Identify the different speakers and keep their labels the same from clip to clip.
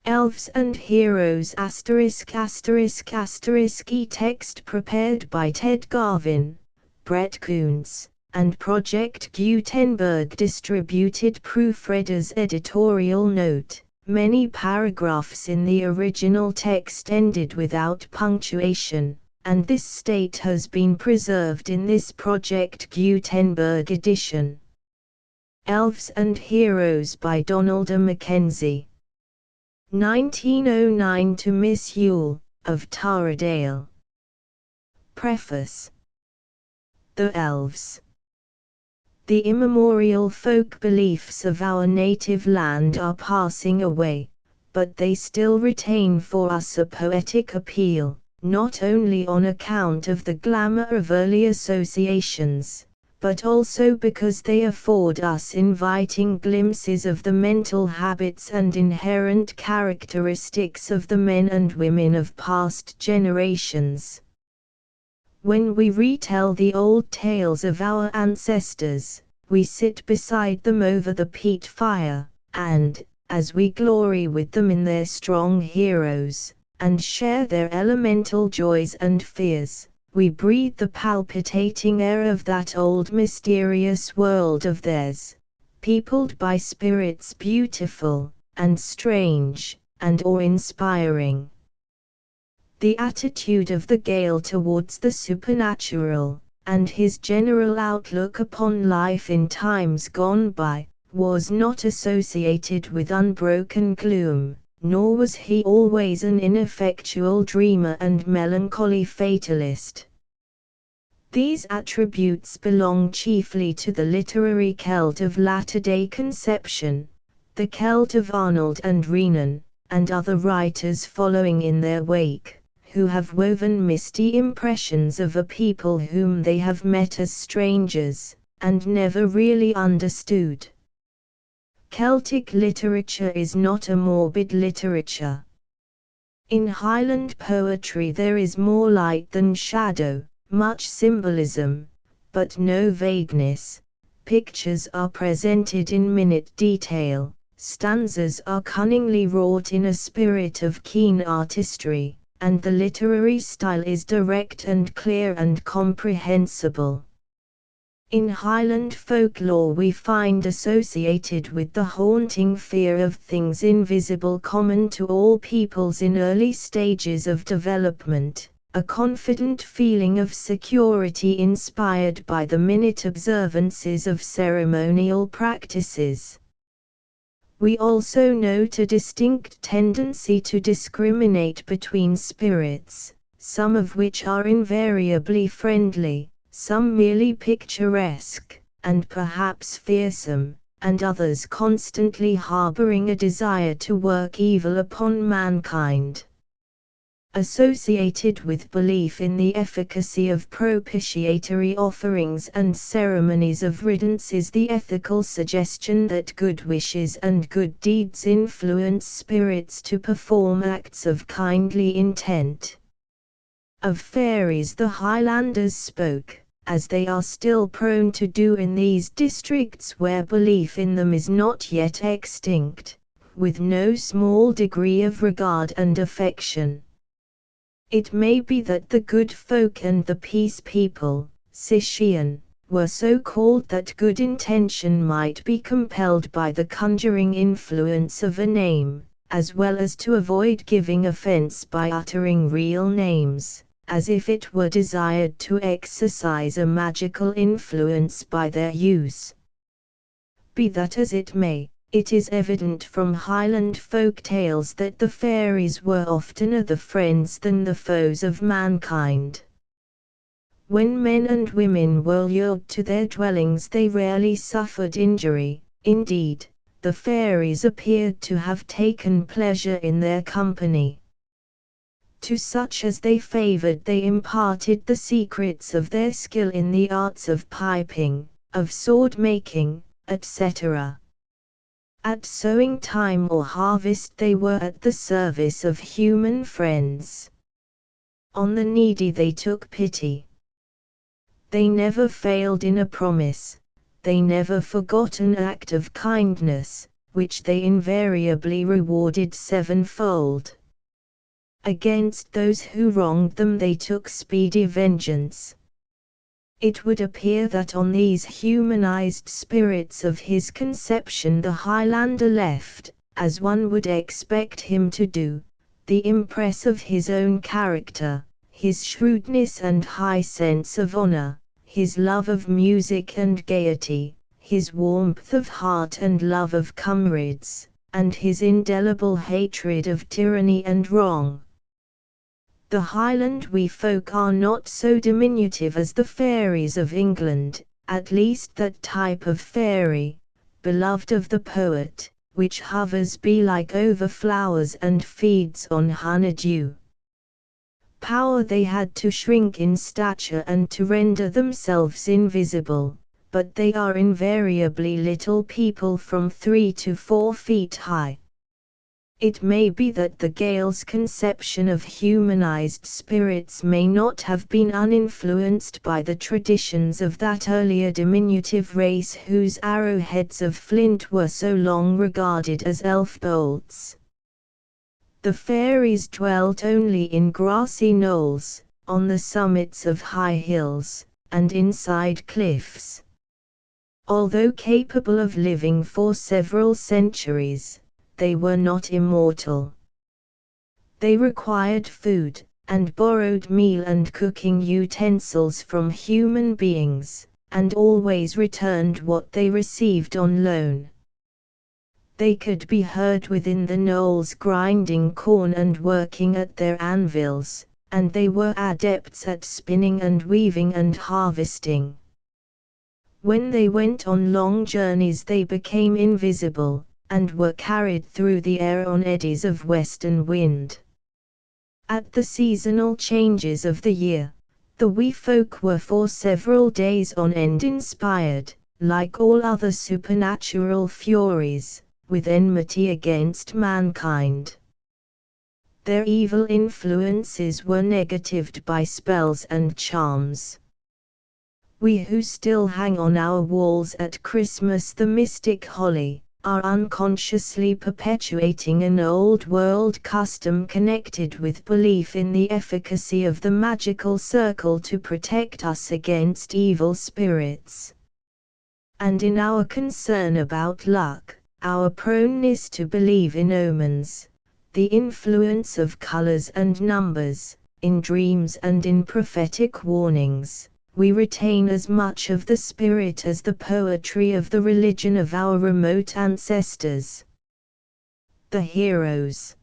Speaker 1: Elves and Heroes ***** e-text prepared by Ted Garvin, Brett Kuntz, and Project Gutenberg. Distributed proofreader's editorial note: many paragraphs in the original text ended without punctuation, and this state has been preserved in this Project Gutenberg edition. Elves and Heroes by Donald A. Mackenzie. 1909 to Miss Yule, of Taradale. Preface. The Elves. The immemorial folk beliefs of our native land are passing away, but they still retain for us a poetic appeal, not only on account of the glamour of early associations, but also because they afford us inviting glimpses of the mental habits and inherent characteristics of the men and women of past generations. When we retell the old tales of our ancestors, we sit beside them over the peat fire, and, as we glory with them in their strong heroes, and share their elemental joys and fears, we breathe the palpitating air of that old mysterious world of theirs, peopled by spirits beautiful, and strange, and awe-inspiring. The attitude of the Gael towards the supernatural, and his general outlook upon life in times gone by, was not associated with unbroken gloom, nor was he always an ineffectual dreamer and melancholy fatalist. These attributes belong chiefly to the literary Celt of latter-day conception, the Celt of Arnold and Renan, and other writers following in their wake, who have woven misty impressions of a people whom they have met as strangers, and never really understood. Celtic literature is not a morbid literature. In Highland poetry there is more light than shadow, much symbolism, but no vagueness. Pictures are presented in minute detail, stanzas are cunningly wrought in a spirit of keen artistry, and the literary style is direct and clear and comprehensible. In Highland folklore we find associated with the haunting fear of things invisible common to all peoples in early stages of development, a confident feeling of security inspired by the minute observances of ceremonial practices. We also note a distinct tendency to discriminate between spirits, some of which are invariably friendly, some merely picturesque, and perhaps fearsome, and others constantly harboring a desire to work evil upon mankind. Associated with belief in the efficacy of propitiatory offerings and ceremonies of riddance is the ethical suggestion that good wishes and good deeds influence spirits to perform acts of kindly intent. Of fairies the Highlanders spoke, as they are still prone to do in these districts where belief in them is not yet extinct, with no small degree of regard and affection. It may be that the good folk and the peace people, Sishian, were so called that good intention might be compelled by the conjuring influence of a name, as well as to avoid giving offense by uttering real names, as if it were desired to exercise a magical influence by their use. Be that as it may, it is evident from Highland folk tales that the fairies were oftener the friends than the foes of mankind. When men and women were lured to their dwellings they rarely suffered injury, indeed, the fairies appeared to have taken pleasure in their company. To such as they favoured they imparted the secrets of their skill in the arts of piping, of sword-making, etc. At sowing time or harvest they were at the service of human friends. On the needy they took pity. They never failed in a promise, they never forgot an act of kindness, which they invariably rewarded sevenfold. Against those who wronged them they took speedy vengeance. It would appear that on these humanized spirits of his conception the Highlander left, as one would expect him to do, the impress of his own character, his shrewdness and high sense of honor, his love of music and gaiety, his warmth of heart and love of comrades, and his indelible hatred of tyranny and wrong. The Highland wee folk are not so diminutive as the fairies of England, at least that type of fairy, beloved of the poet, which hovers belike over flowers and feeds on honeydew. Power they had to shrink in stature and to render themselves invisible, but they are invariably little people from 3 to 4 feet high. It may be that the Gael's conception of humanized spirits may not have been uninfluenced by the traditions of that earlier diminutive race whose arrowheads of flint were so long regarded as elf bolts. The fairies dwelt only in grassy knolls, on the summits of high hills, and inside cliffs. Although capable of living for several centuries, they were not immortal. They required food, and borrowed meal and cooking utensils from human beings, and always returned what they received on loan. They could be heard within the knolls grinding corn and working at their anvils, and they were adepts at spinning and weaving and harvesting. When they went on long journeys they became invisible, and were carried through the air on eddies of western wind. At the seasonal changes of the year, the wee folk were for several days on end inspired, like all other supernatural furies, with enmity against mankind. Their evil influences were negatived by spells and charms. We who still hang on our walls at Christmas the mystic holly, are unconsciously perpetuating an old-world custom connected with belief in the efficacy of the magical circle to protect us against evil spirits. And in our concern about luck, our proneness to believe in omens, the influence of colors and numbers, in dreams and in prophetic warnings, we retain as much of the spirit as the poetry of the religion of our remote ancestors. The heroes.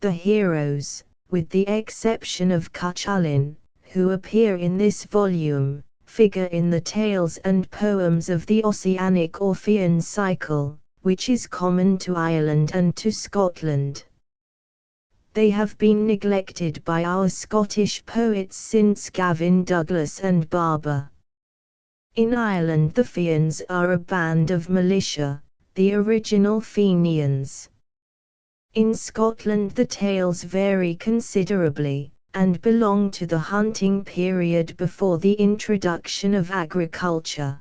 Speaker 1: The heroes, with the exception of Cuchulainn, who appear in this volume, figure in the tales and poems of the Ossianic Orphean cycle, which is common to Ireland and to Scotland. They have been neglected by our Scottish poets since Gavin Douglas and Barber. In Ireland the Fianns are a band of militia, the original Fenians. In Scotland the tales vary considerably, and belong to the hunting period before the introduction of agriculture.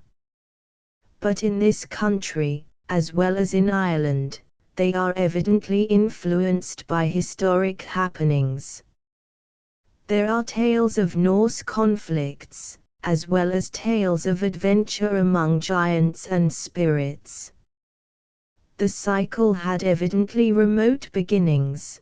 Speaker 1: But in this country, as well as in Ireland, they are evidently influenced by historic happenings. There are tales of Norse conflicts, as well as tales of adventure among giants and spirits. The cycle had evidently remote beginnings.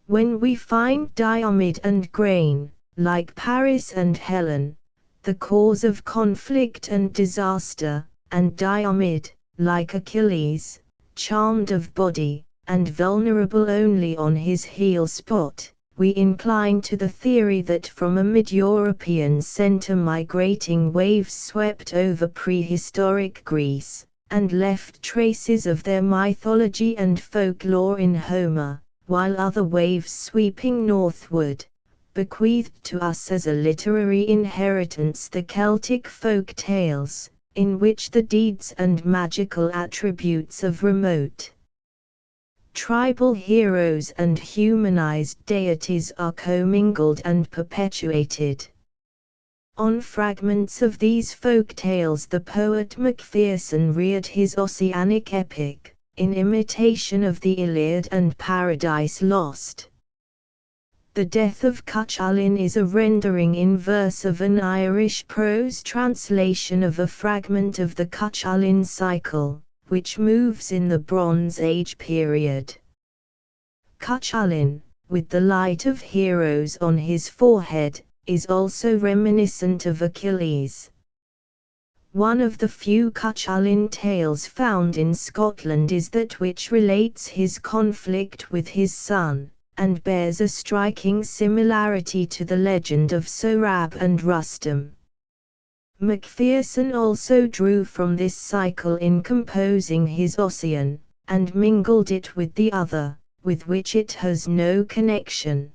Speaker 1: When we find Diomed and Grain, like Paris and Helen, the cause of conflict and disaster, and Diomed, like Achilles, charmed of body, and vulnerable only on his heel spot, we incline to the theory that from a mid-European center migrating waves swept over prehistoric Greece, and left traces of their mythology and folklore in Homer, while other waves sweeping northward, bequeathed to us as a literary inheritance the Celtic folk tales, in which the deeds and magical attributes of remote tribal heroes and humanized deities are commingled and perpetuated. On fragments of these folk tales the poet Macpherson reared his Ossianic epic, in imitation of the Iliad and Paradise Lost. The Death of Cuchulainn is a rendering in verse of an Irish prose translation of a fragment of the Cuchulainn cycle, which moves in the Bronze Age period. Cuchulainn, with the light of heroes on his forehead, is also reminiscent of Achilles. One of the few Cuchulainn tales found in Scotland is that which relates his conflict with his son, and bears a striking similarity to the legend of Sohrab and Rustum. Macpherson also drew from this cycle in composing his Ossian, and mingled it with the other, with which it has no connection.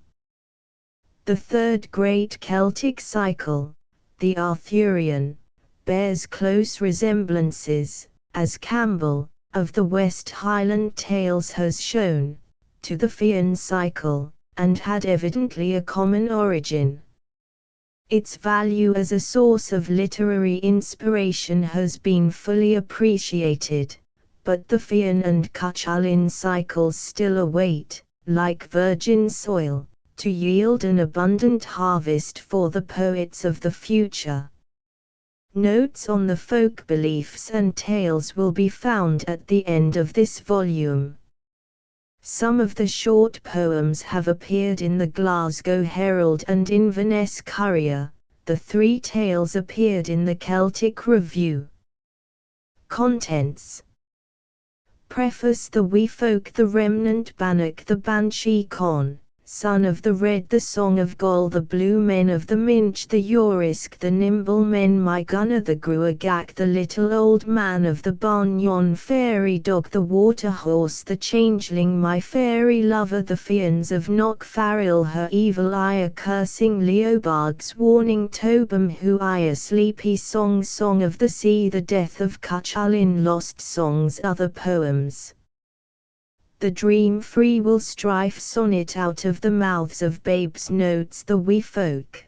Speaker 1: The third great Celtic cycle, the Arthurian, bears close resemblances, as Campbell, of the West Highland Tales has shown, to the Fiann cycle, and had evidently a common origin. Its value as a source of literary inspiration has been fully appreciated, but the Fiann and Cuchulainn cycles still await, like virgin soil, to yield an abundant harvest for the poets of the future. Notes on the folk beliefs and tales will be found at the end of this volume. Some of the short poems have appeared in the Glasgow Herald and Inverness Courier. The 3 tales appeared in the Celtic Review. Contents. Preface. The wee folk, the remnant Bannock, the Banshee Con, son of the Red, the Song of Goll, the Blue Men of the Minch, the Yorisk, the Nimble Men, my Gunner, the Gruagach, the Little Old Man of the Barn, yon Fairy Dog, the Water Horse, the Changeling, my Fairy Lover, the Fians of Knockfarrell, her evil eye, a cursing Leobards, warning Tobam, who I, a sleepy song, Song of the Sea, the Death of Cuchulainn, lost songs, other poems. The Dream Free Will Strife sonnet out of the mouths of babes, notes the wee folk.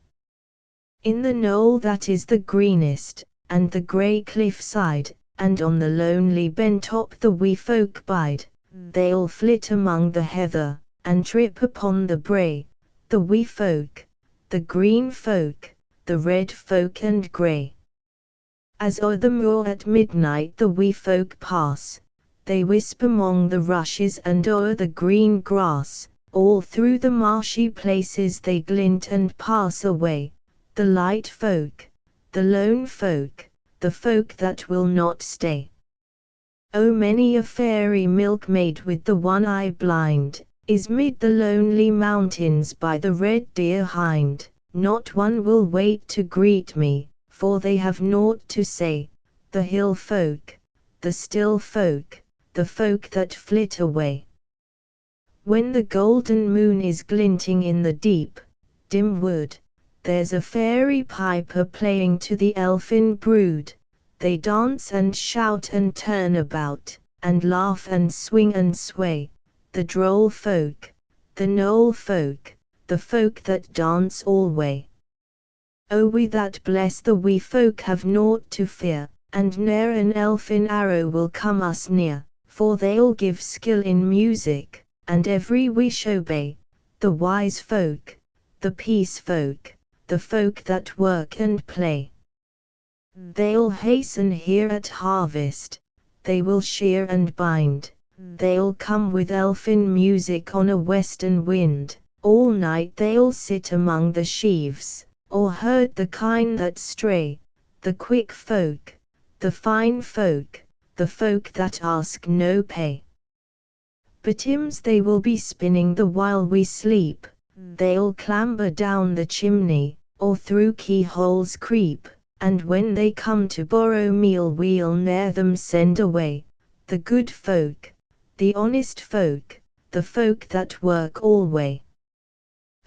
Speaker 1: In the knoll that is the greenest, and the grey cliff side, and on the lonely ben top the wee folk bide, they'll flit among the heather, and trip upon the brae, the wee folk, the green folk, the red folk and grey. As o'er the moor at midnight the wee folk pass, they wisp among the rushes and o'er the green grass, all through the marshy places they glint and pass away, the light folk, the lone folk, the folk that will not stay. O many a fairy milkmaid with the one eye blind, is mid the lonely mountains by the red deer hind, not one will wait to greet me, for they have naught to say, the hill folk, the still folk, the folk that flit away. When the golden moon is glinting in the deep, dim wood, there's a fairy piper playing to the elfin brood, they dance and shout and turn about, and laugh and swing and sway, the droll folk, the knoll folk, the folk that dance alway. O we that bless the wee folk have naught to fear, and ne'er an elfin arrow will come us near, for they'll give skill in music, and every wish obey, the wise folk, the peace folk, the folk that work and play. They'll hasten here at harvest, they will shear and bind, they'll come with elfin music on a western wind, all night they'll sit among the sheaves, or herd the kine that stray, the quick folk, the fine folk, the folk that ask no pay. Betimes they will be spinning the while we sleep, they'll clamber down the chimney, or through keyholes creep, and when they come to borrow meal we'll ne'er them send away, the good folk, the honest folk, the folk that work alway.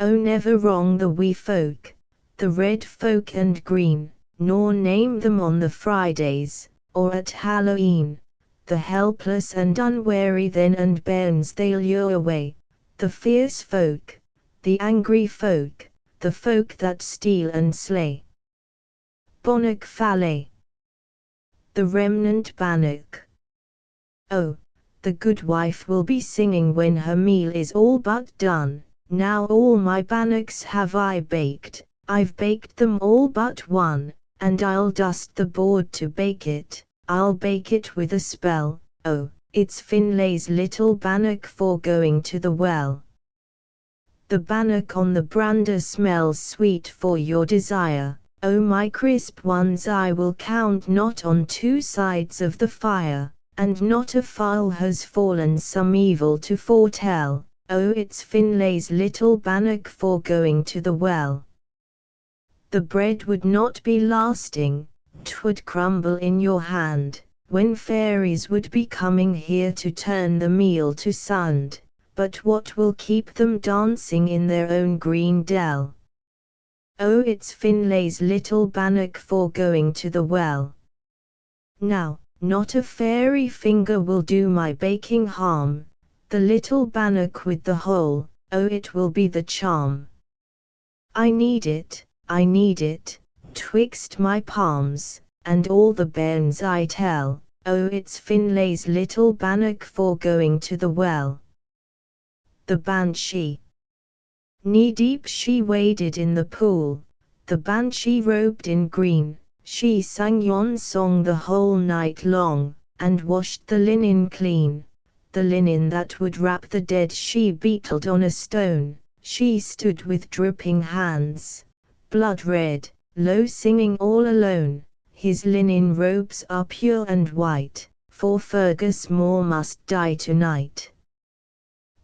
Speaker 1: O never wrong the wee folk, the red folk and green, nor name them on the Fridays, or at Halloween, the helpless and unwary then and bairns they'll lure away, the fierce folk, the angry folk, the folk that steal and slay. Bannock Valley. The remnant bannock. Oh, the good wife will be singing when her meal is all but done. Now all my bannocks have I baked, I've baked them all but one, and I'll dust the board to bake it, I'll bake it with a spell. Oh, it's Finlay's little bannock for going to the well. The bannock on the brander smells sweet for your desire. Oh, my crisp ones I will count not on two sides of the fire, and not a fowl has fallen some evil to foretell. Oh, it's Finlay's little bannock for going to the well. The bread would not be lasting, 'twould crumble in your hand, when fairies would be coming here to turn the meal to sand. But what will keep them dancing in their own green dell? Oh, it's Finlay's little bannock for going to the well. Now, not a fairy finger will do my baking harm, the little bannock with the hole, oh, it will be the charm. I need it, twixt my palms, and all the bairns I tell, oh, it's Finlay's little bannock for going to the well. The banshee. Knee-deep she waded in the pool, the banshee robed in green, she sang yon song the whole night long, and washed the linen clean, the linen that would wrap the dead she beetled on a stone, she stood with dripping hands, blood red, low singing all alone, his linen robes are pure and white, for Fergus Moore must die tonight.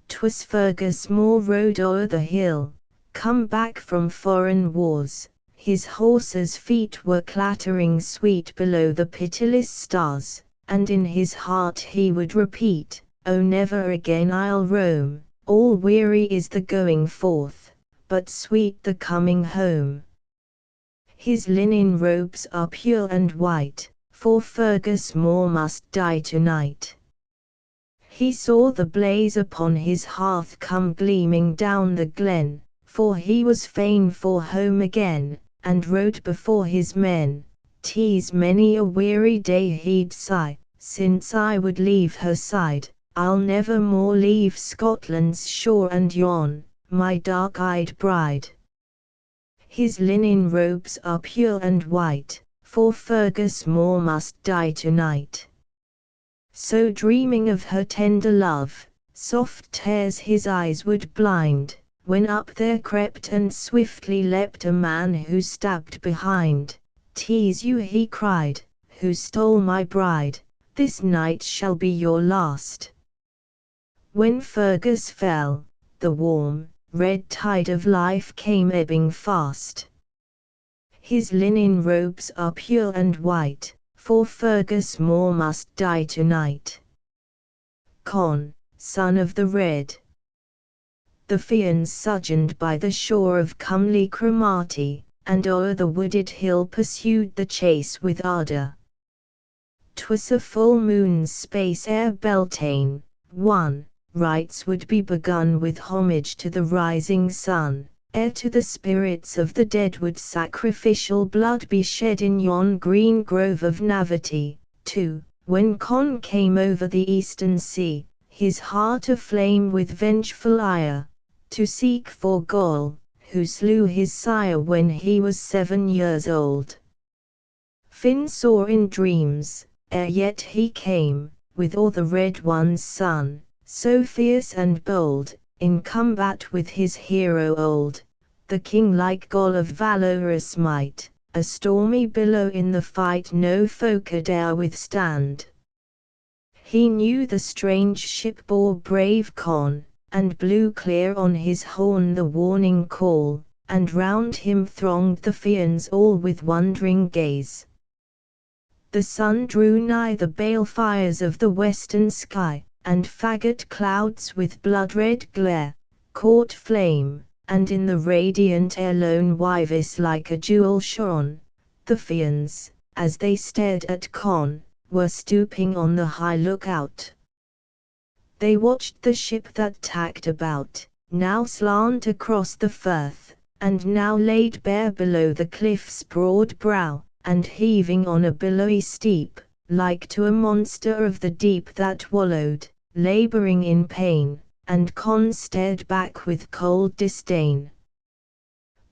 Speaker 1: 'Twas Fergus Moore rode o'er the hill, come back from foreign wars, his horse's feet were clattering sweet below the pitiless stars, and in his heart he would repeat, oh, never again I'll roam, all weary is the going forth, but sweet the coming home. His linen robes are pure and white, for Fergus Moore must die tonight. He saw the blaze upon his hearth come gleaming down the glen, for he was fain for home again, and rode before his men. 'Tis many a weary day he'd sigh, since I would leave her side. I'll never more leave Scotland's shore and yon, my dark-eyed bride. His linen robes are pure and white, for Fergus Moore must die tonight. So dreaming of her tender love, soft tears his eyes would blind, when up there crept and swiftly leapt a man who stabbed behind. 'Tis you, he cried, who stole my bride, this night shall be your last. When Fergus fell, the warm, red tide of life came ebbing fast. His linen robes are pure and white, for Fergus Moore must die tonight. Con, son of the Red. The Fians sojourned by the shore of comely Cromarty, and o'er the wooded hill pursued the chase with ardour. 'Twas a full moon's space ere Beltane, won, rites would be begun with homage to the rising sun, ere to the spirits of the dead would sacrificial blood be shed in yon green grove of Navity, too, when Con came over the eastern sea, his heart aflame with vengeful ire, to seek for Goll, who slew his sire when he was 7 years old. Finn saw in dreams, ere yet he came, with all the Red One's son, so fierce and bold, in combat with his hero old, the king like Goll of valorous might, a stormy billow in the fight no foe could dare withstand. He knew the strange ship bore brave Con, and blew clear on his horn the warning call, and round him thronged the Fians all with wondering gaze. The sun drew nigh the balefires of the western sky, and faggot clouds with blood-red glare, caught flame, and in the radiant air lone Wyvis like a jewel shone. The Fians, as they stared at Con, were stooping on the high lookout. They watched the ship that tacked about, now slant across the firth, and now laid bare below the cliff's broad brow, and heaving on a billowy steep, like to a monster of the deep that wallowed, laboring in pain, and Con stared back with cold disdain.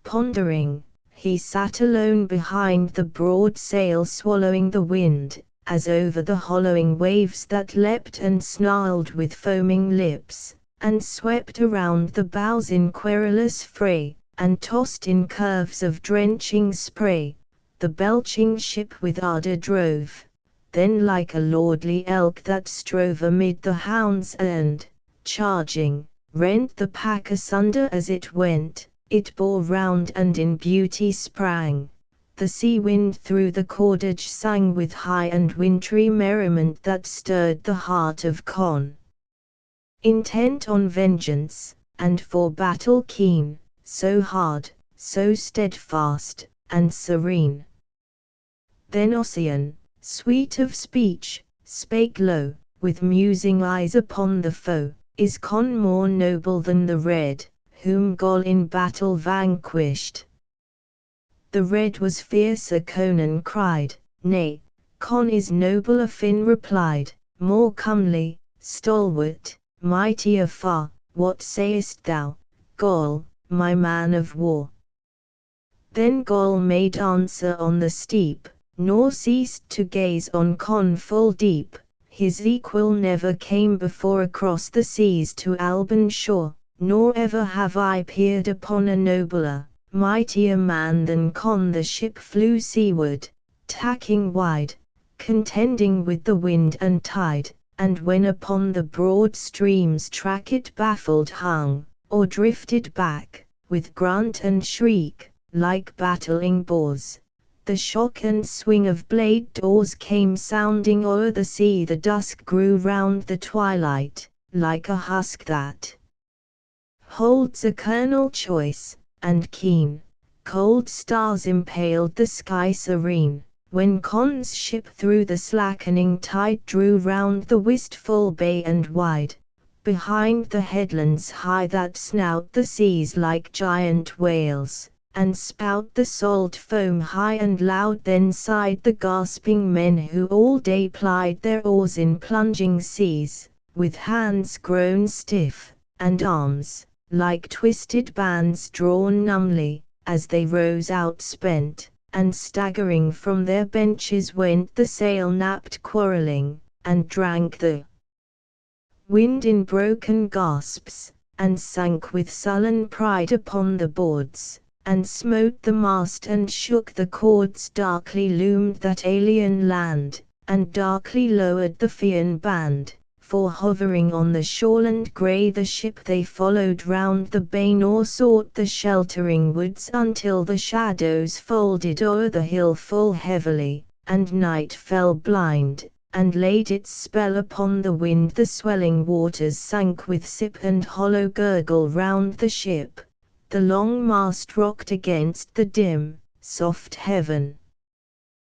Speaker 1: Pondering, he sat alone behind the broad sail, swallowing the wind, as over the hollowing waves that leapt and snarled with foaming lips, and swept around the bows in querulous fray, and tossed in curves of drenching spray. The belching ship with ardour drove, then like a lordly elk that strove amid the hounds and, charging, rent the pack asunder as it went. It bore round and in beauty sprang. The sea wind through the cordage sang with high and wintry merriment that stirred the heart of Con. Intent on vengeance, and for battle keen, so hard, so steadfast, and serene. Then Ossian, sweet of speech, spake low, with musing eyes upon the foe, "Is Con more noble than the Red, whom Goll in battle vanquished?" The Red was fiercer, Conan cried. "Nay, Con is nobler," Finn replied, "more comely, stalwart, mightier far. What sayest thou, Goll, my man of war?" Then Goll made answer on the steep, nor ceased to gaze on Con full deep. His equal never came before across the seas to Alban shore, nor ever have I peered upon a nobler, mightier man than Con. The ship flew seaward, tacking wide, contending with the wind and tide, and when upon the broad stream's track it baffled hung, or drifted back, with grunt and shriek, like battling boars. The shock and swing of bladed oars came sounding o'er the sea. The dusk grew round the twilight, like a husk that holds a kernel choice, and keen, cold stars impaled the sky serene, when Con's ship through the slackening tide drew round the wistful bay and wide, behind the headlands high that snout the seas like giant whales, and spout the salt foam high and loud. Then sighed the gasping men who all day plied their oars in plunging seas, with hands grown stiff, and arms, like twisted bands drawn numbly, as they rose outspent, and staggering from their benches went the sail-napped quarrelling, and drank the wind in broken gasps, and sank with sullen pride upon the boards, and smote the mast and shook the cords. Darkly loomed that alien land, and darkly lowered the Fian band, for hovering on the shoreland grey the ship they followed round the bay, nor sought the sheltering woods until the shadows folded o'er the hill full heavily, and night fell blind, and laid its spell upon the wind. The swelling waters sank with sip and hollow gurgle round the ship. The long mast rocked against the dim, soft heaven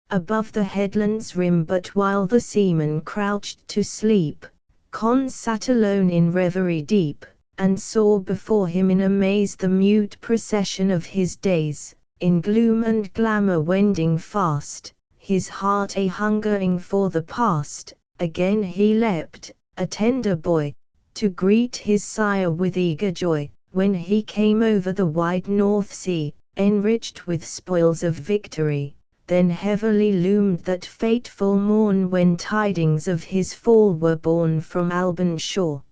Speaker 1: above the headland's rim. But while the seaman crouched to sleep, Con sat alone in reverie deep, and saw before him in amaze the mute procession of his days, in gloom and glamour wending fast, his heart a hungering for the past. Again he leapt, a tender boy, to greet his sire with eager joy, when he came over the wide North Sea, enriched with spoils of victory. Then heavily loomed that fateful morn when tidings of his fall were borne from Alban shore.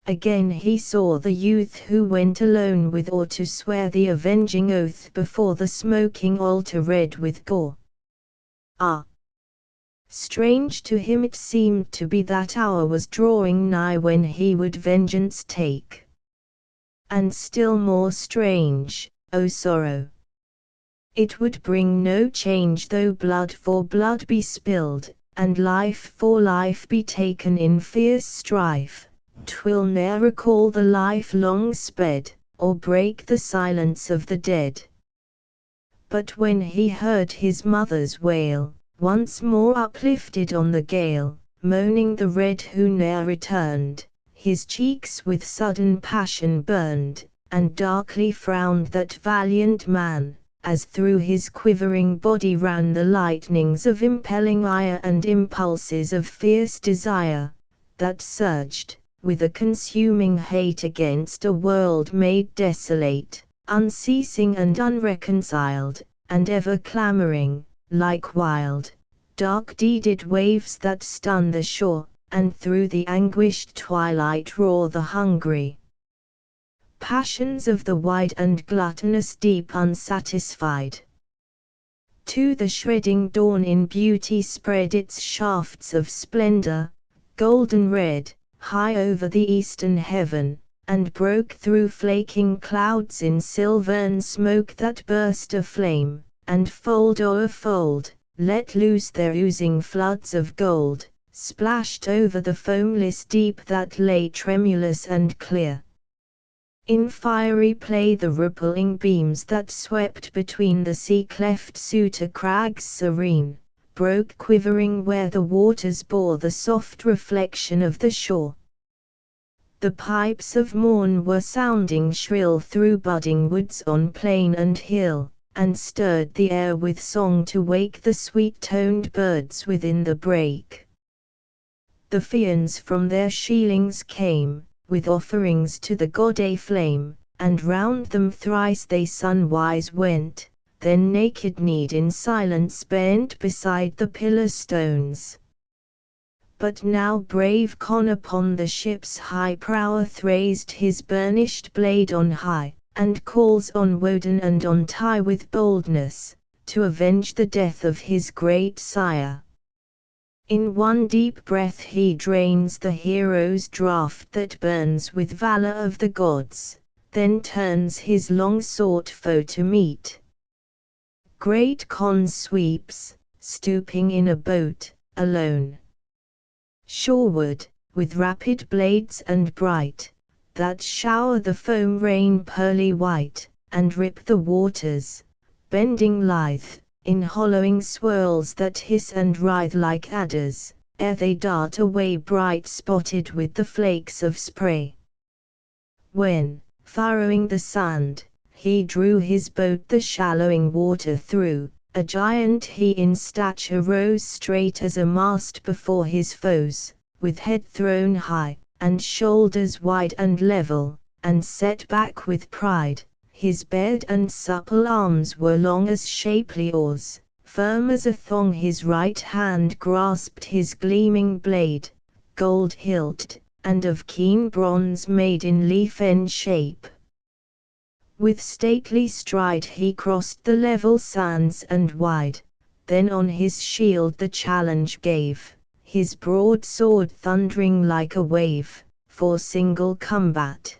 Speaker 1: Again he saw the youth who went alone with awe to swear the avenging oath before the smoking altar red with gore. Ah! Strange to him it seemed to be that hour was drawing nigh when he would vengeance take. And still more strange, O sorrow! It would bring no change though blood for blood be spilled, and life for life be taken in fierce strife. 'Twill ne'er recall the life long sped, or break the silence of the dead. But when he heard his mother's wail, once more uplifted on the gale, moaning the Red who ne'er returned, his cheeks with sudden passion burned, and darkly frowned that valiant man, as through his quivering body ran the lightnings of impelling ire and impulses of fierce desire, that surged, with a consuming hate against a world made desolate, unceasing and unreconciled, and ever clamoring, like wild, dark-deeded waves that stun the shore, and through the anguished twilight roar the hungry passions of the wide and gluttonous deep unsatisfied. To the shredding dawn in beauty spread its shafts of splendor, golden red, high over the eastern heaven, and broke through flaking clouds in silvern smoke that burst aflame, and fold o'er fold, let loose their oozing floods of gold, splashed over the foamless deep that lay tremulous and clear. In fiery play the rippling beams that swept between the sea-cleft Sutor crags serene, broke quivering where the waters bore the soft reflection of the shore. The pipes of morn were sounding shrill through budding woods on plain and hill, and stirred the air with song to wake the sweet-toned birds within the brake. The Fians from their sheilings came, with offerings to the god Aflame, and round them thrice they sunwise went, then naked-kneed in silence bent beside the pillar stones. But now brave Con upon the ship's high prow raised his burnished blade on high, and calls on Woden and on Ty with boldness, to avenge the death of his great sire. In one deep breath he drains the hero's draught that burns with valor of the gods, then turns his long-sought foe to meet. Great Con sweeps, stooping in a boat, alone, shoreward, with rapid blades and bright, that shower the foam rain pearly white, and rip the waters, bending lithe, in hollowing swirls that hiss and writhe like adders, ere they dart away bright spotted with the flakes of spray. When, furrowing the sand, he drew his boat the shallowing water through, a giant he in stature rose straight as a mast before his foes, with head thrown high, and shoulders wide and level, and set back with pride. His bared and supple arms were long as shapely oars, firm as a thong his right hand grasped his gleaming blade, gold-hilted, and of keen bronze made in leaf-end shape. With stately stride he crossed the level sands and wide, then on his shield the challenge gave, his broad sword thundering like a wave, for single combat.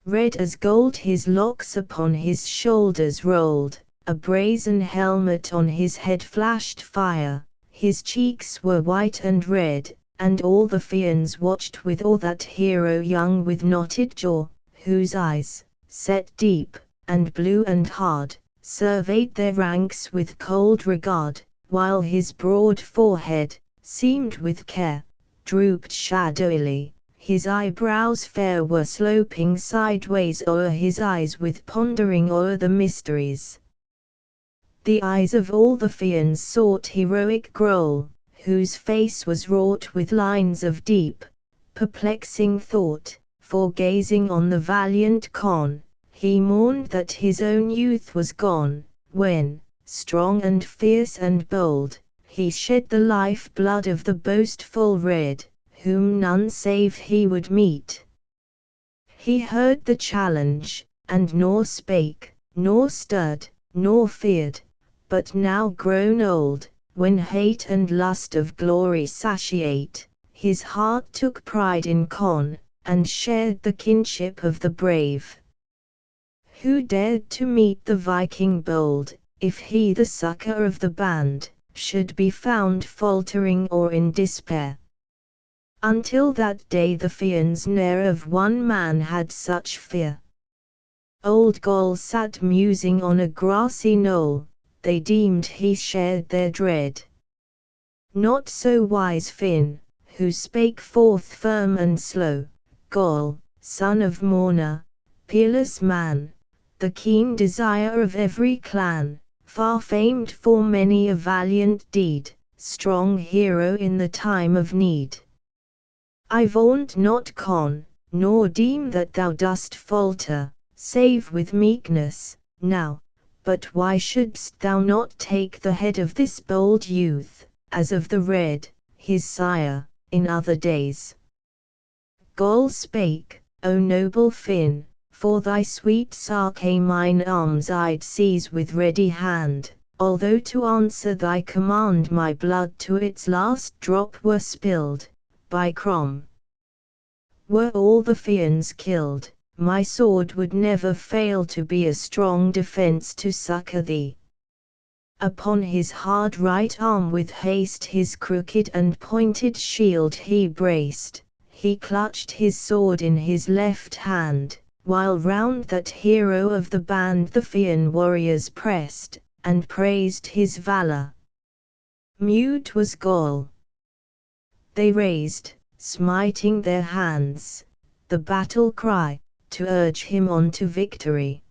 Speaker 1: Red as gold his locks upon his shoulders rolled, a brazen helmet on his head flashed fire, his cheeks were white and red, and all the Fians watched with awe that hero young with knotted jaw, whose eyes, set deep, and blue and hard, surveyed their ranks with cold regard, while his broad forehead, seamed with care, drooped shadowily. His eyebrows fair were sloping sideways o'er his eyes with pondering o'er the mysteries. The eyes of all the Fians sought heroic Groll, whose face was wrought with lines of deep, perplexing thought, for gazing on the valiant Con, he mourned that his own youth was gone, when, strong and fierce and bold, he shed the life-blood of the boastful Red, whom none save he would meet. He heard the challenge, and nor spake, nor stirred, nor feared, but now grown old, when hate and lust of glory satiate, his heart took pride in Con, and shared the kinship of the brave. Who dared to meet the Viking bold, if he the succor of the band, should be found faltering or in despair? Until that day the Fians ne'er of one man had such fear. Old Goll sat musing on a grassy knoll, they deemed he shared their dread. Not so wise Finn, who spake forth firm and slow, Goll, son of Morna, peerless man, the keen desire of every clan, far famed for many a valiant deed, strong hero in the time of need. I vaunt not Con, nor deem that thou dost falter, save with meekness, now, but why shouldst thou not take the head of this bold youth, as of the Red, his sire, in other days? Goll spake, O noble Finn, for thy sweet Sark mine arms I'd seize with ready hand, although to answer thy command my blood to its last drop were spilled, by Crom. Were all the Fians killed, my sword would never fail to be a strong defence to succour thee. Upon his hard right arm with haste his crooked and pointed shield he braced, he clutched his sword in his left hand, while round that hero of the band the Fian warriors pressed, and praised his valour. Mute was Goll. They raised, smiting their hands, the battle cry, to urge him on to victory.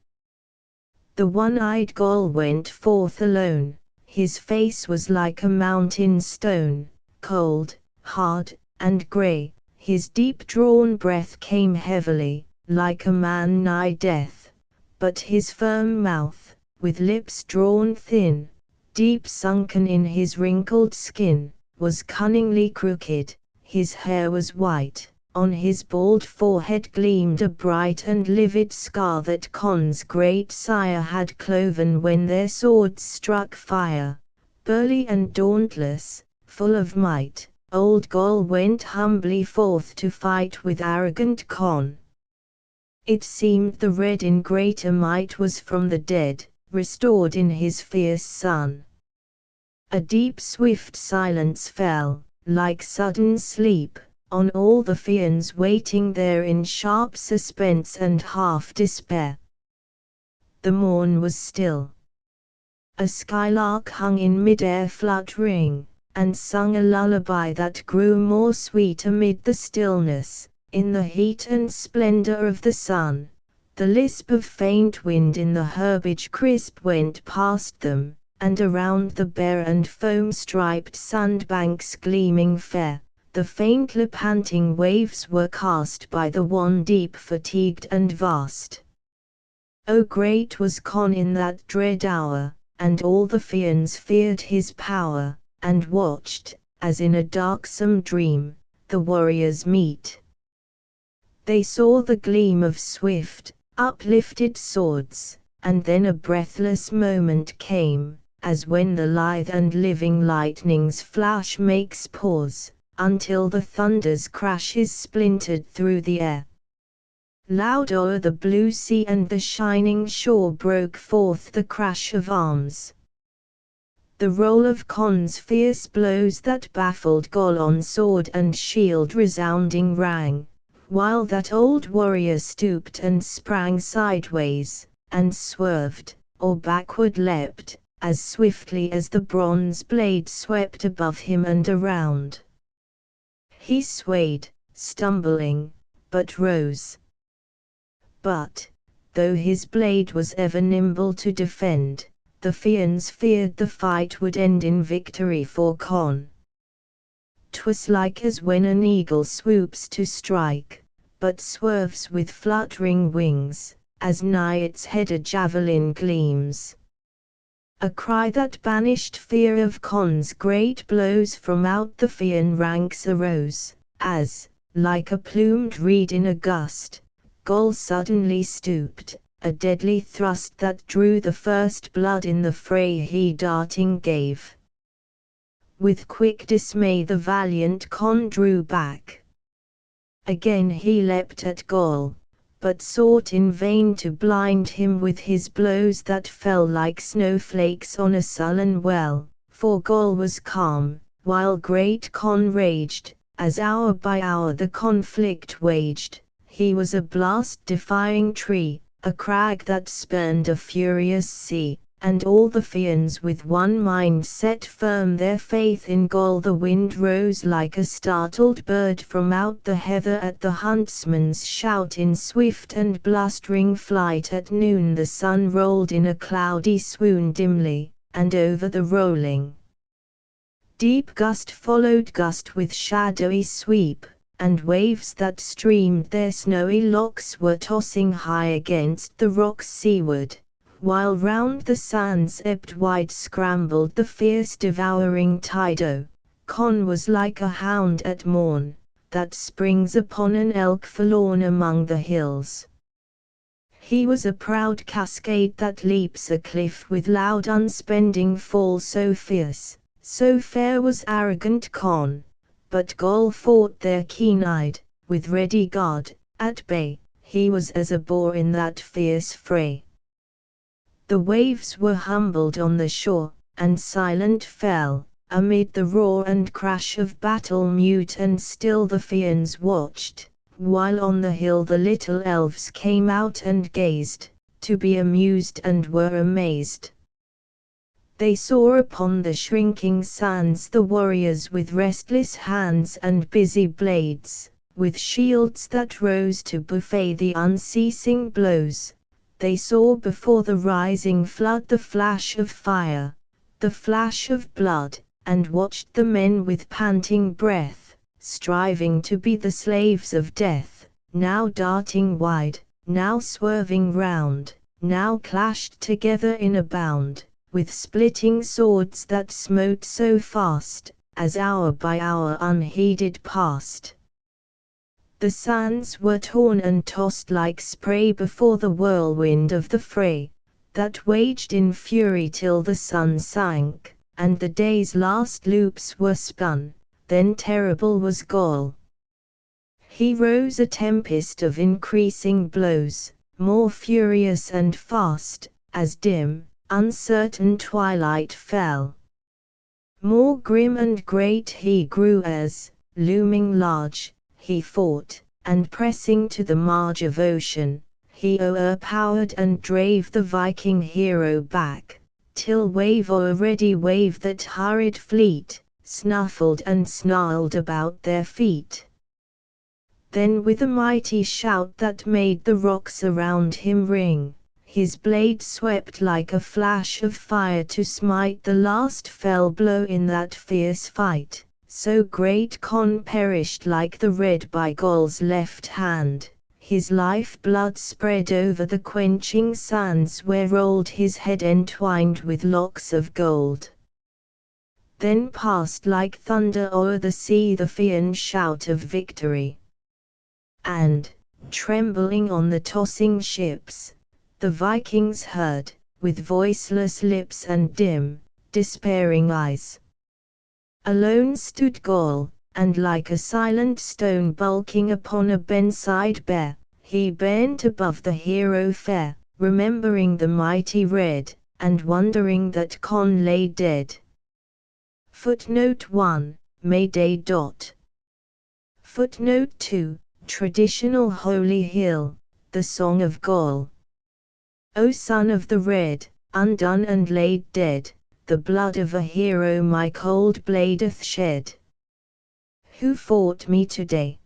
Speaker 1: The one-eyed Goll went forth alone, his face was like a mountain stone, cold, hard, and grey, his deep-drawn breath came heavily, like a man nigh death, but his firm mouth, with lips drawn thin, deep sunken in his wrinkled skin, was cunningly crooked, his hair was white, on his bald forehead gleamed a bright and livid scar that Con's great sire had cloven when their swords struck fire. Burly and dauntless, full of might, old Goll went humbly forth to fight with arrogant Con. It seemed the Red in greater might was from the dead, restored in his fierce son. A deep swift silence fell, like sudden sleep, on all the Fians waiting there in sharp suspense and half despair. The morn was still. A skylark hung in mid-air fluttering, and sung a lullaby that grew more sweet amid the stillness, in the heat and splendor of the sun. The lisp of faint wind in the herbage crisp went past them, and around the bare and foam-striped sandbanks gleaming fair, the faintly panting waves were cast by the wan deep fatigued and vast. O great was Con in that dread hour, and all the Fians feared his power, and watched, as in a darksome dream, the warriors meet. They saw the gleam of swift, uplifted swords, and then a breathless moment came, as when the lithe and living lightning's flash makes pause, until the thunder's crashes splintered through the air. Loud o'er the blue sea and the shining shore broke forth the crash of arms. The roll of Con's fierce blows that baffled Goll on sword and shield resounding rang, while that old warrior stooped and sprang sideways, and swerved, or backward leapt, as swiftly as the bronze blade swept above him and around. He swayed, stumbling, but rose. But, though his blade was ever nimble to defend, the Fians feared the fight would end in victory for Con. 'Twas like as when an eagle swoops to strike, but swerves with fluttering wings, as nigh its head a javelin gleams. A cry that banished fear of Con's great blows from out the Fian ranks arose, as, like a plumed reed in a gust, Goll suddenly stooped, a deadly thrust that drew the first blood in the fray he darting gave. With quick dismay the valiant Con drew back. Again he leapt at Goll, but sought in vain to blind him with his blows that fell like snowflakes on a sullen well, for Goll was calm, while great Con raged, as hour by hour the conflict waged. He was a blast-defying tree, a crag that spurned a furious sea, and all the Fians with one mind set firm their faith in Goll. The wind rose like a startled bird from out the heather at the huntsman's shout. In swift and blustering flight at noon the sun rolled in a cloudy swoon dimly, and over the rolling deep gust followed gust with shadowy sweep, and waves that streamed their snowy locks were tossing high against the rocks seaward, while round the sands ebbed wide scrambled the fierce devouring tide. O, Conn was like a hound at morn, that springs upon an elk forlorn among the hills. He was a proud cascade that leaps a cliff with loud unspending fall. So fierce, so fair was arrogant Conn, but Goll fought there keen-eyed, with ready guard, at bay. He was as a boar in that fierce fray. The waves were humbled on the shore, and silent fell, amid the roar and crash of battle. Mute and still the Fians watched, while on the hill the little elves came out and gazed, to be amused and were amazed. They saw upon the shrinking sands the warriors with restless hands and busy blades, with shields that rose to buffet the unceasing blows. They saw before the rising flood the flash of fire, the flash of blood, and watched the men with panting breath, striving to be the slaves of death, now darting wide, now swerving round, now clashed together in a bound, with splitting swords that smote so fast, as hour by hour unheeded passed. The sands were torn and tossed like spray before the whirlwind of the fray, that waged in fury till the sun sank, and the day's last loops were spun. Then terrible was Goll. He rose a tempest of increasing blows, more furious and fast, as dim, uncertain twilight fell. More grim and great he grew as, looming large, he fought, and pressing to the marge of ocean, he o'erpowered and drave the Viking hero back, till wave o'er ready wave that hurried fleet, snuffled and snarled about their feet. Then with a mighty shout that made the rocks around him ring, his blade swept like a flash of fire to smite the last fell blow in that fierce fight. So great Conn perished like the red by Goll's left hand, his life blood spread over the quenching sands where rolled his head entwined with locks of gold. Then passed like thunder o'er the sea the Fian shout of victory. And, trembling on the tossing ships, the Vikings heard, with voiceless lips and dim, despairing eyes. Alone stood Goll, and like a silent stone bulking upon a benside bear, he bent above the hero fair, remembering the mighty red, and wondering that Conn lay dead. Footnote 1, May Day. Footnote 2, Traditional Holy Hill, the Song of Goll. O son of the red, undone and laid dead, the blood of a hero my cold blade hath shed. Who fought me today?